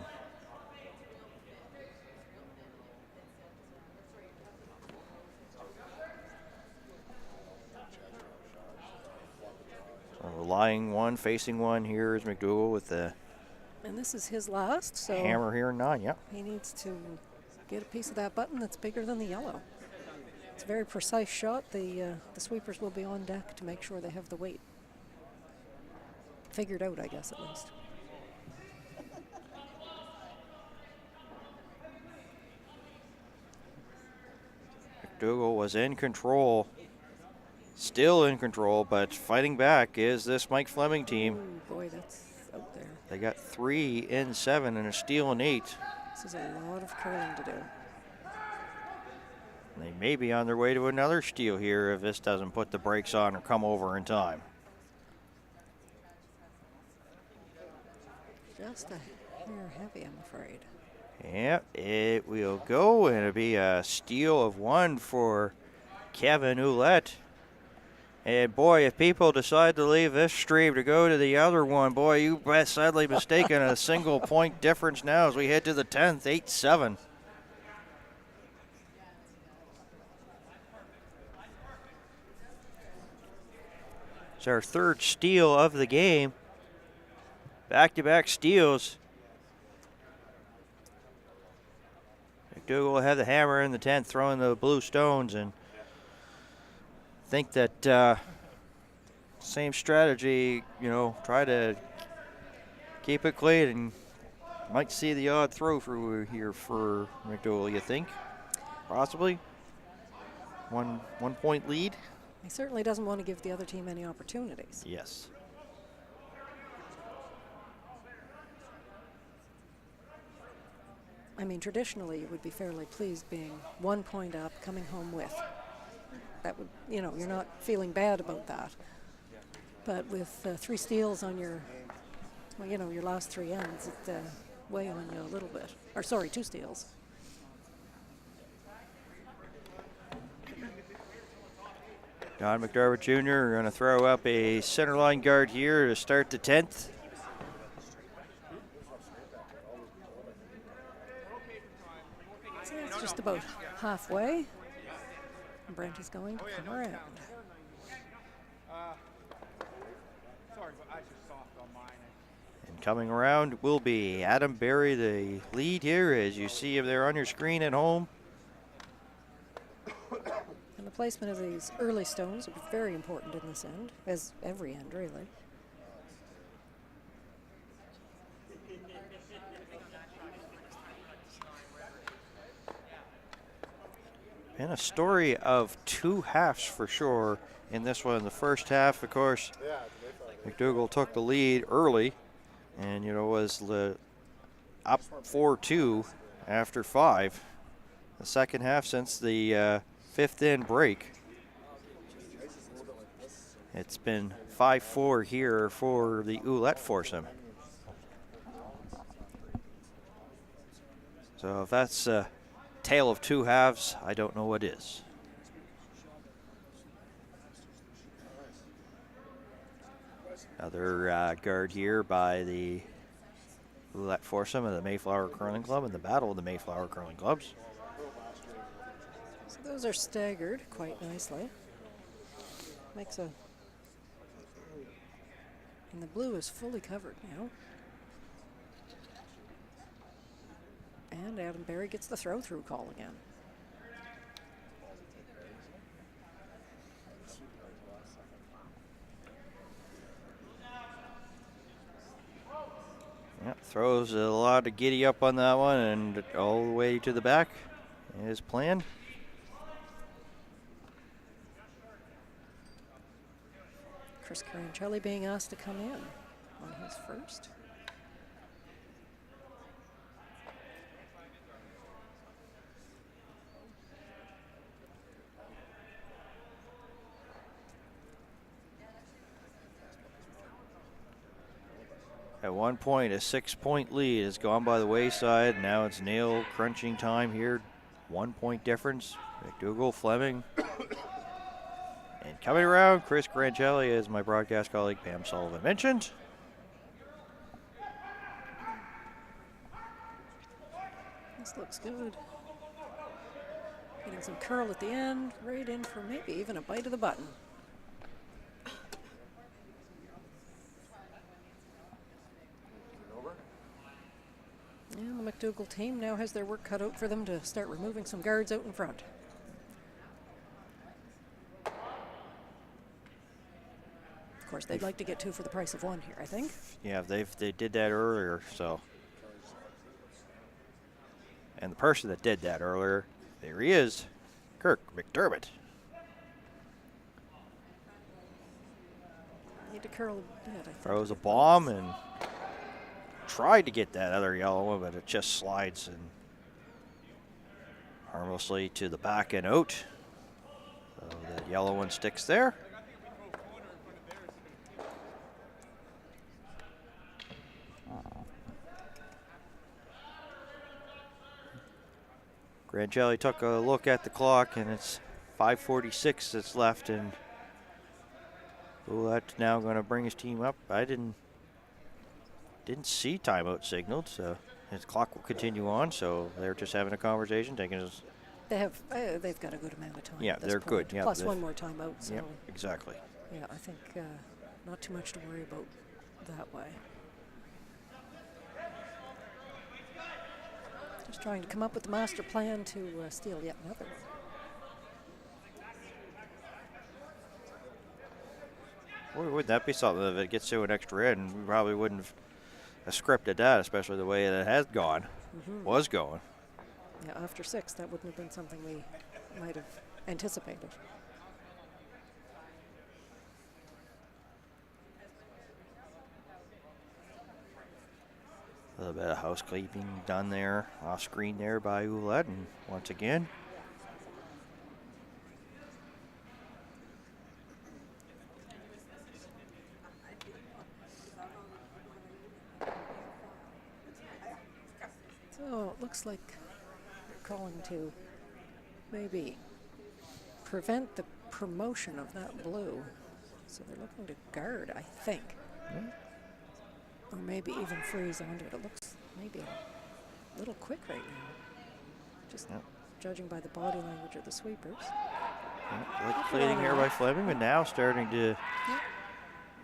So lying one, facing one. Here is McDougall with the And this is his last, so hammer here and 9. Yep. he needs to get a piece of that button that's bigger than the yellow. It's a very precise shot. The sweepers will be on deck to make sure they have the weight figured out, I guess, at least. McDougall was in control, still in control, but fighting back is this Mike Flemming team. Ooh, boy, that's out there. They got 3 in 7 and a steal in 8. This is a lot of curling to do. They may be on their way to another steal here if this doesn't put the brakes on or come over in time. Just a hair heavy, I'm afraid. Yep, it will go, and it'll be a steal of 1 for Kevin Ouellette. And boy, if people decide to leave this stream to go to the other one, boy, you sadly mistaken a single point difference now as we head to the 10th, 8-7. It's our third steal of the game. Back-to-back steals. McDougall will have the hammer in the 10th, throwing the blue stones, and think that same strategy, try to keep it clean, and might see the odd throw through here for McDougall, you think? Possibly? One point lead? He certainly doesn't want to give the other team any opportunities. Yes. I mean, traditionally, you would be fairly pleased being 1 point up, coming home with. That would, you're not feeling bad about that. But with 3 steals on your last 3 ends, it weigh on you a little bit. Or sorry, 2 steals. Don McDarvitt Jr. going to throw up a center line guard here to start the 10th. So it's just about halfway. And Brent is going to come around. Sorry, but I just soft on mine. And coming around will be Adam Berry, the lead here, as you see him there on your screen at home. And the placement of these early stones will be very important in this end, as every end, really. And a story of 2 halves for sure in this one. The first half, of course, McDougall took the lead early and, was up 4-2 after 5. The second half, since the 5th in break, it's been 5-4 here for the Ouellette foursome. So if that's a tale of 2 halves, I don't know what is. Another guard here by the Ouellette foursome of the Mayflower Curling Club in the Battle of the Mayflower Curling Clubs. So those are staggered quite nicely. Makes a... And the blue is fully covered now. And Adam Berry gets the throw-through call again. Yeah, throws a lot of giddy up on that one and all the way to the back is planned. Chris Carancelli being asked to come in on his first. At one point, a 6-point lead has gone by the wayside. Now it's nail crunching time here. 1 point difference. McDougall, Flemming. And coming around, Chris Grangelli, as my broadcast colleague Pam Sullivan mentioned. This looks good. Getting some curl at the end, right in for maybe even a bite of the button. And the McDougall team now has their work cut out for them to start removing some guards out in front. Of course, they'd like to get 2 for the price of 1 here, I think. Yeah, they did that earlier, so. And the person that did that earlier, there he is, Kirk McDermott. Need to curl a bit, I think. Throws a bomb and tried to get that other yellow one, but it just slides and harmlessly to the back and out. So the yellow one sticks there. Grangelli took a look at the clock, and it's 5:46 that's left, and that's now going to bring his team up. I didn't see timeout signaled, so his clock will continue on. So they're just having a conversation, taking his. They've got a good amount of time. Yeah, at this they're point. good. Yeah, Plus 1 more timeout. So yeah, exactly. yeah, I think not too much to worry about that way. Just trying to come up with the master plan to steal yet another one. Boy, wouldn't that be something if it gets to an extra end? We probably wouldn't have scripted that, especially the way it has gone, was going. Yeah, after 6, that wouldn't have been something we might have anticipated. A little bit of housekeeping done there, off screen there by Ouellette, and once again. So it looks like they're calling to maybe prevent the promotion of that blue. So they're looking to guard, I think. Yeah. Or maybe even freeze onto it. It looks maybe a little quick right now. Just judging by the body language of the sweepers. Good plating here by Flemming, but now starting to.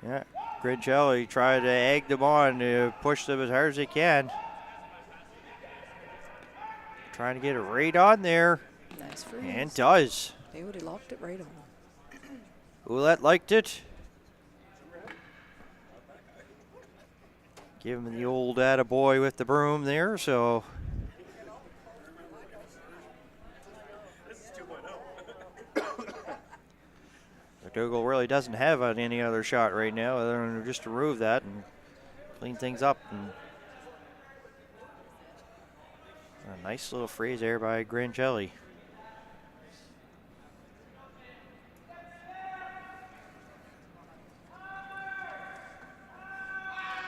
Yeah, Grangelli tried to egg them on to push them as hard as they can. Trying to get it right on there. Nice freeze. And does. They would have locked it right on. Ouellette liked it. Give him the old attaboy with the broom there, so. McDougall really doesn't have any other shot right now other than just to remove that and clean things up. And a nice little freeze there by Grangelli.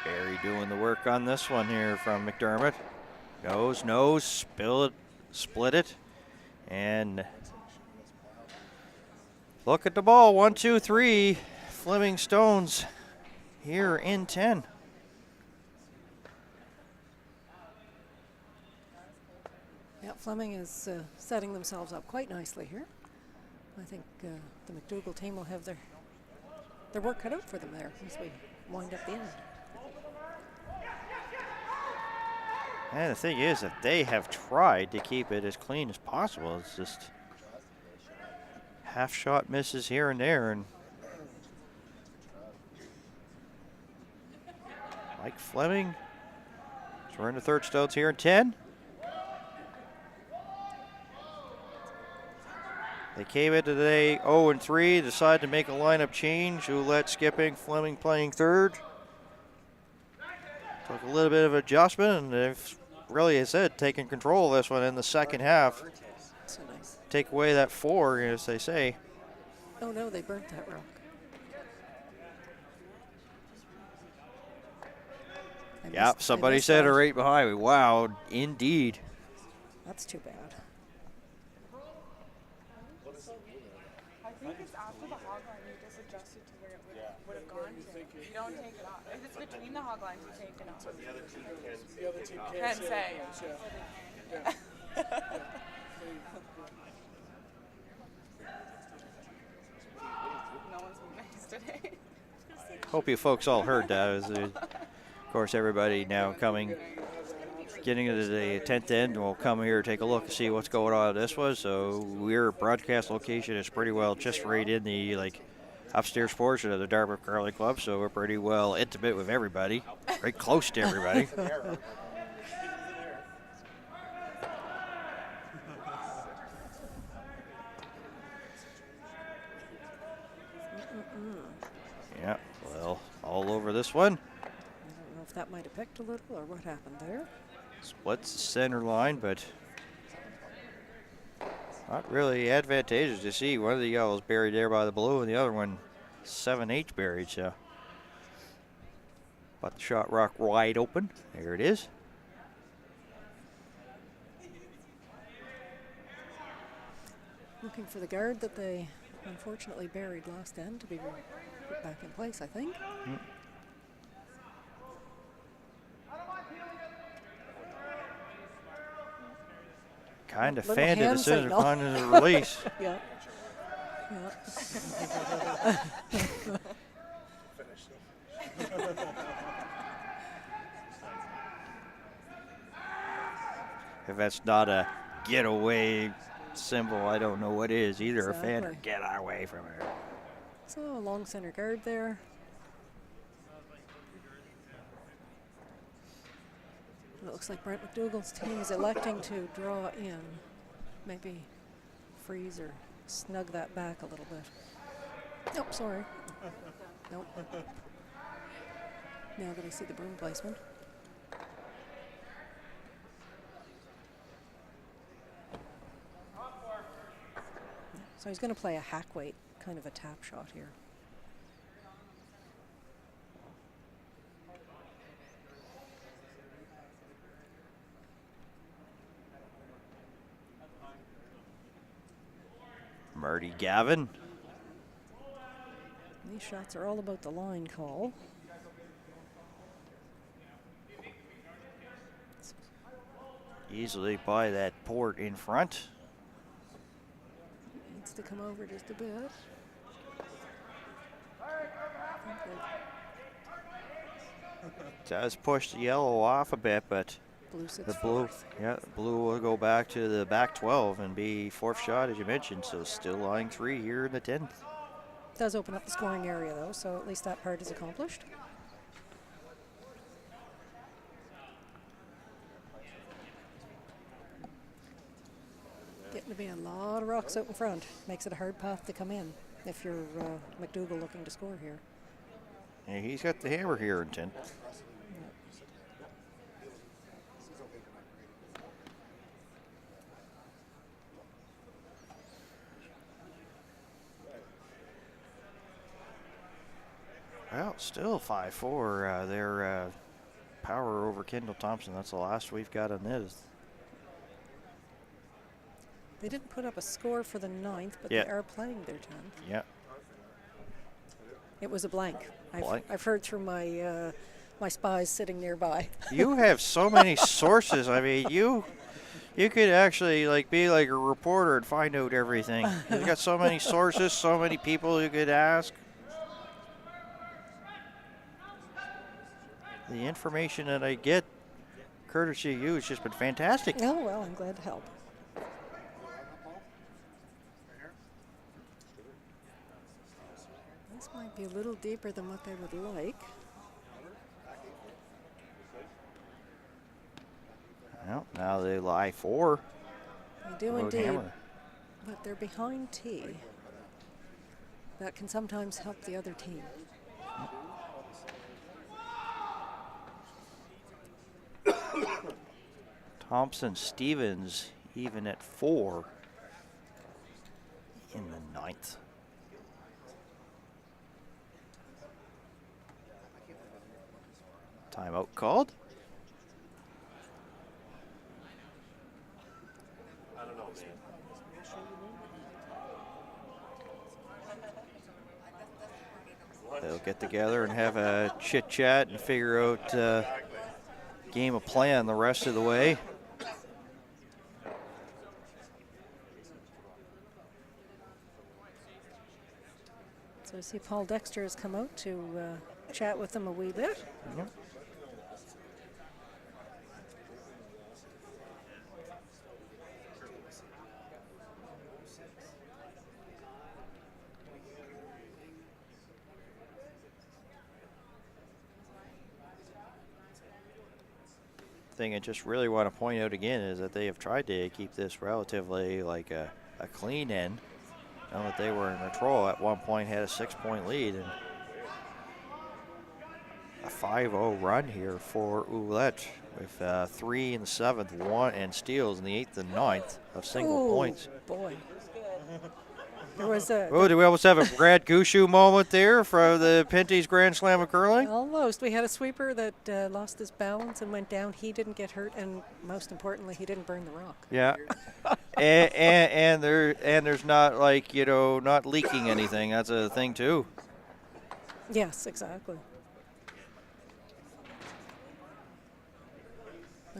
Barry doing the work on this one here from McDermott. Goes, split it, and look at the ball. 1, 2, 3. Flemming Stones here in 10. Yeah, Flemming is setting themselves up quite nicely here. I think the McDougall team will have their work cut out for them there as we wind up the end. And the thing is that they have tried to keep it as clean as possible. It's just half shot misses here and there. And Mike Flemming, so we're in the third stones here in 10. They came into today 0-3, decided to make a lineup change. Ouellette skipping, Flemming playing third. Took a little bit of adjustment, and they've really, as I said, taken control of this one in the second half. So nice. Take away that 4, as they say. Oh no, they burnt that rock. Yeah, somebody said it right behind me. Wow, indeed. That's too bad. I think it's after the hog line you just adjust it to where it would have gone to. You don't take it off. If it's between the hog lines, you take it off. The other team Can say. No one's been nice today. Hope you folks all heard that. Of course, everybody now getting into the 10th end will come here, take a look and see what's going on. This was so we're broadcast location is pretty well just right in the upstairs portion of the Dartmouth Curling Club, so we're pretty well intimate with everybody, right close to everybody. Yeah, well, all over this one. I don't know if that might have picked a little or what happened there. Splits the center line, but not really advantageous to see. One of the yellows buried there by the blue, and the other one 7/8 buried. So, but the shot rock wide open. There it is. Looking for the guard that they unfortunately buried last end to be put back in place, I think. Kind of Little fanned it hand as soon as signal. upon his release. Yeah. If that's not a getaway symbol, I don't know what is either. Exactly. A fan, get away from her. So a long center guard there. It looks like Brent McDougall's team is electing to draw in, maybe freeze or snug that back a little bit. Nope, sorry. Nope. Now that I see the broom placement. So he's going to play a hack weight, kind of a tap shot here. Marty Gavin. These shots are all about the line call. Easily by that port in front. Needs to come over just a bit. Does push the yellow off a bit, but Blue sits the blue, fourth. yeah, the blue will go back to the back 12 and be fourth shot, as you mentioned. So still line 3 here in the 10th. Does open up the scoring area though, so at least that part is accomplished. Getting to be a lot of rocks out in front. Makes it a hard path to come in if you're McDougall looking to score here. Yeah, he's got the hammer here in 10th. Well, still 5-4. Their power over Kendall Thompson. That's the last we've got on this. They didn't put up a score for the 9th, but Yeah. they are playing their 10th. Yeah. It was a blank. Blank. I've heard through my my spies sitting nearby. You have so many sources. I mean, you could actually be like a reporter and find out everything. You've got so many sources, so many people you could ask. The information that I get, courtesy of you, has just been fantastic. Oh, well, I'm glad to help. This might be a little deeper than what they would like. Well, now they lie 4. They do About indeed, hammer. but they're behind tee. That can sometimes help the other team. Thompson Stevens even at 4 in the 9th. Timeout called. They'll get together and have a chit chat and figure out game of plan the rest of the way. So I see Paul Dexter has come out to chat with them a wee bit. Yep. Thing I just really want to point out again is that they have tried to keep this relatively like a clean end. Now that they were in control at one point, had a 6-point lead, and a 5-0 run here for Ouellette with 3 in the 7th, 1 and steals in the 8th and 9th of single points. Boy. There was a. Oh, did we almost have a Brad Gushu moment there for the Pinty's Grand Slam of curling? Almost. We had a sweeper that lost his balance and went down. He didn't get hurt, and most importantly, he didn't burn the rock. Yeah, and there's not like not leaking anything. That's a thing too. Yes, exactly.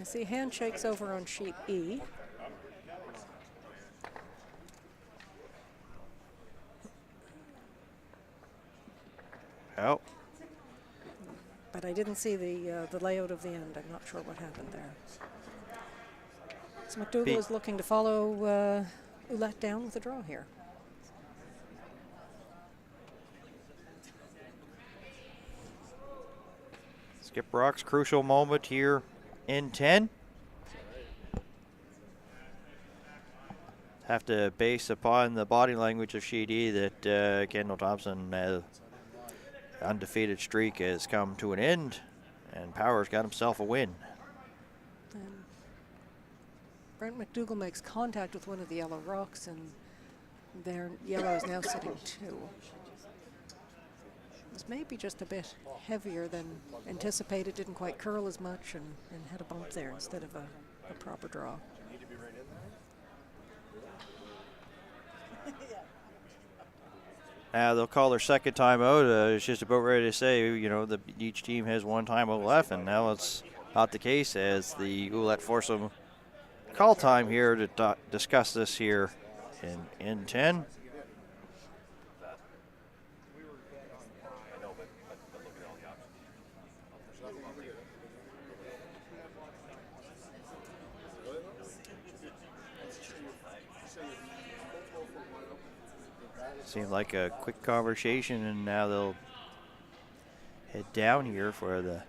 I see handshakes over on sheet E. Oh, But I didn't see the layout of the end. I'm not sure what happened there. So McDougall is looking to follow Ouellette down with a draw here. Skip Rock's crucial moment here in 10. Have to base upon the body language of sheet E that Kendall Thompson undefeated streak has come to an end, and Power's got himself a win. And Brent McDougall makes contact with one of the yellow rocks, and their yellow is now sitting 2. This may be just a bit heavier than anticipated, didn't quite curl as much, and had a bump there instead of a proper draw. They'll call their second timeout. It's just about ready to say, that each team has one timeout left, and now it's not the case as the Ouellette force them call time here to discuss this here in 10. Seemed like a quick conversation, and now they'll head down here for the.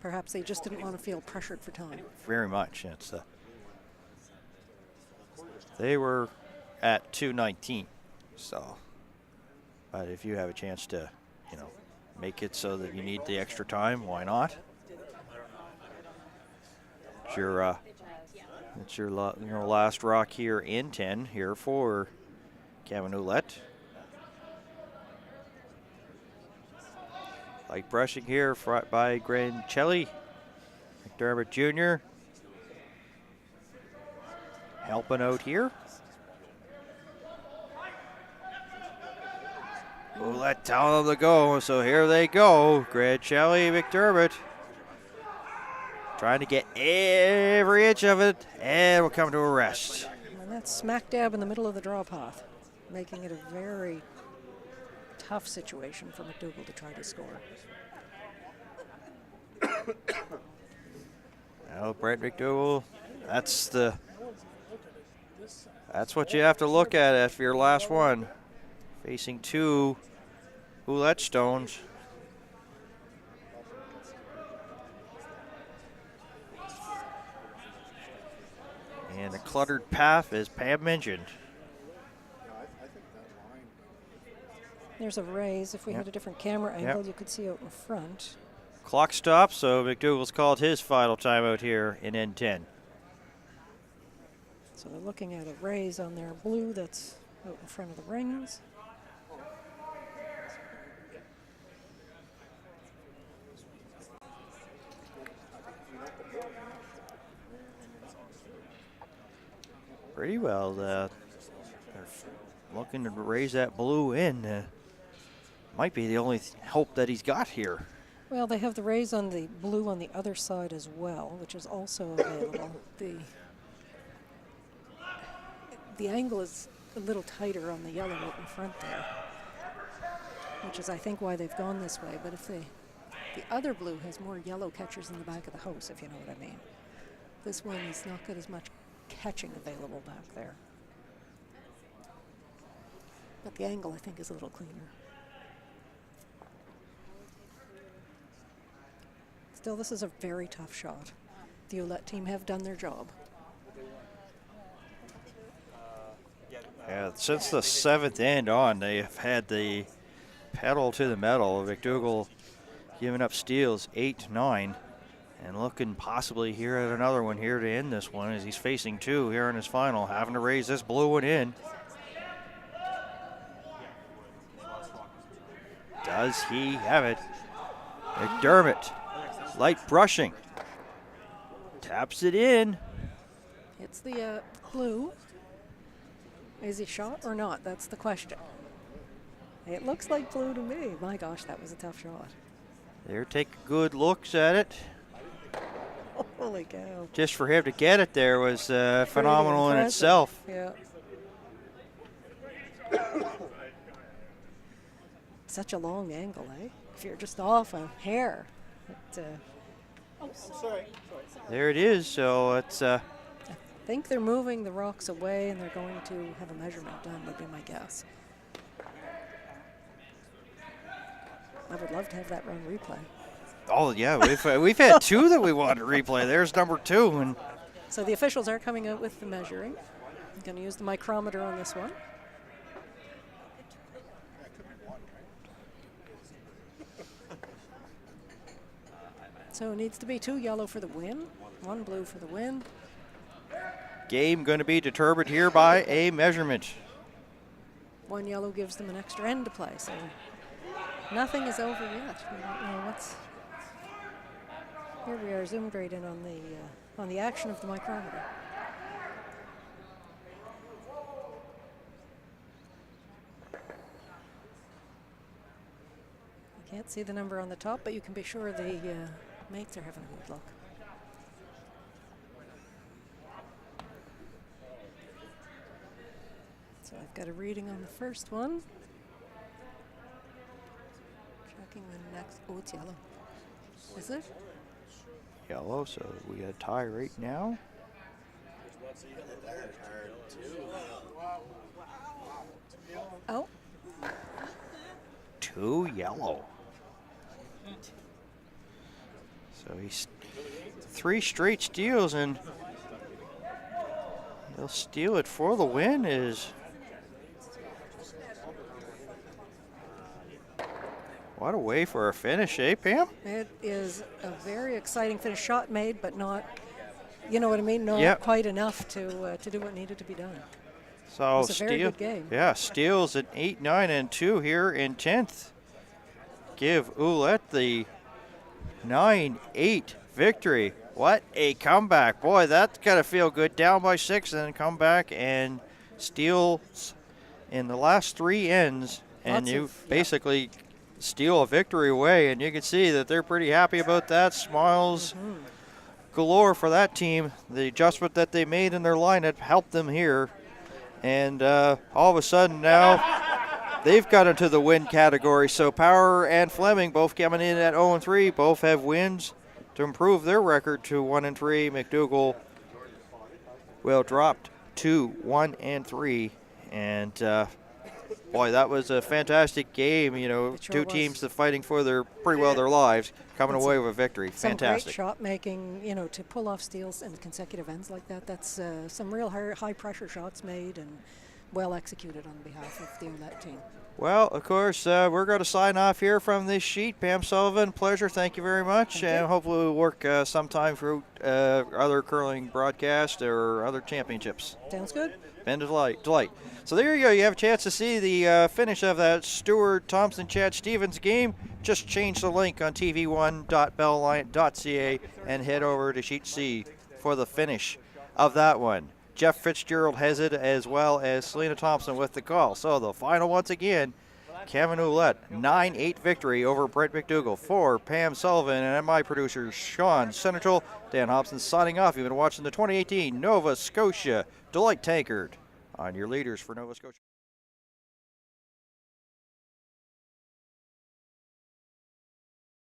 Perhaps they just didn't want to feel pressured for time. Very much. They were at 2:19, so. But if you have a chance to, make it so that you need the extra time, why not? It's your last rock here in 10 here for Kevin Ouellette. Light brushing here by Grancelli. McDermott Jr. helping out here. Ouellette telling them to go, so here they go. Grancelli, McDermott. Trying to get every inch of it, and we'll come to a rest. And that's smack dab in the middle of the draw path, making it a very tough situation for McDougall to try to score. Well, Brent McDougall, that's what you have to look at after your last one. Facing 2 Ouellette stones. And a cluttered path, as Pam mentioned. There's a raise. If we had a different camera angle, you could see out in front. Clock stops, so McDougall's called his final timeout here in N10. So they're looking at a raise on their blue that's out in front of the rings. Pretty well. They're looking to raise that blue in. Might be the only hope that he's got here. Well, they have the raise on the blue on the other side as well, which is also available. The angle is a little tighter on the yellow out in front there, which is, I think, why they've gone this way. But if the other blue has more yellow catchers in the back of the house, if you know what I mean. This one is not got as much catching available back there. But the angle, I think, is a little cleaner. Still, this is a very tough shot. The Deloitte team have done their job. Yeah, since the 7th end on, they have had the pedal to the metal. McDougall giving up steals 8-9 and looking possibly here at another one here to end this one as he's facing 2 here in his final, having to raise this blue one in. Does he have it? McDermott, light brushing, taps it in. It's the blue. Is he shot or not? That's the question. It looks like blue to me. My gosh, that was a tough shot. They're taking good looks at it. Holy cow. Just for him to get it there was phenomenal in itself. Yeah. Such a long angle, eh? If you're just off a hair. There it is. So it's I think they're moving the rocks away and they're going to have a measurement done, would be my guess. I would love to have that run replay. oh yeah, we've had 2 that we wanted to replay. There's number 2, and So the officials are coming out with the measuring. I'm going to use the micrometer on this one. So it needs to be 2 yellow for the win, 1 blue for the win. game going to be determined here by a measurement. 1 yellow gives them an extra end to play, so nothing is over yet. We don't know what's. Here we are, zoomed right in on the action of the micrometer. You can't see the number on the top, but you can be sure the mates are having a good look. So I've got a reading on the first one. Checking the next. Oh, it's yellow. Is it? Yellow, so we got a tie right now. Oh. 2 yellow. So he's 3 straight steals, and he'll steal it for the win. Is what a way for a finish, eh, Pam? It is a very exciting finish. Shot made, but not, you know what I mean? Not Yep. quite enough to do what needed to be done. So It was a very good game. Yeah, steals at 8, 9, and 2 here in 10th. Give Ouellette the 9-8 victory. What a comeback. Boy, that's got to feel good. Down by 6 and then come back and steals in the last 3 ends. And you basically steal a victory away. And you can see that they're pretty happy about that. Smiles galore for that team. The adjustment that they made in their lineup helped them here. And all of a sudden now they've got into the win category. So Power and Flemming both coming in at 0-3. Both have wins to improve their record to 1-3. McDougall will drop to 1-3. And boy, that was a fantastic game. You know, It sure 2 was. teams that fighting for their lives, coming away with a victory. Some Fantastic. great shot making, you know, to pull off steals in consecutive ends like that. That's some real high pressure shots made and well executed on behalf of the Ouellette team. Well, of course, we're going to sign off here from this sheet. Pam Sullivan, pleasure. Thank you very much. Thank And you. hopefully we'll work sometime for other curling broadcasts or other championships. Sounds good? Been a delight. So there you go. You have a chance to see the finish of that Stewart Thompson Chad Stevens game. Just change the link on tv1.belllion.ca and head over to sheet C for the finish of that one. Jeff Fitzgerald has it, as well as Selena Thompson with the call. So the final once again, Kevin Ouellette, 9-8 victory over Brent McDougall. For Pam Sullivan and my producer Sean Senator, Dan Hobson signing off. You've been watching the 2018 Nova Scotia Deloitte Tankard on your leaders for Nova Scotia.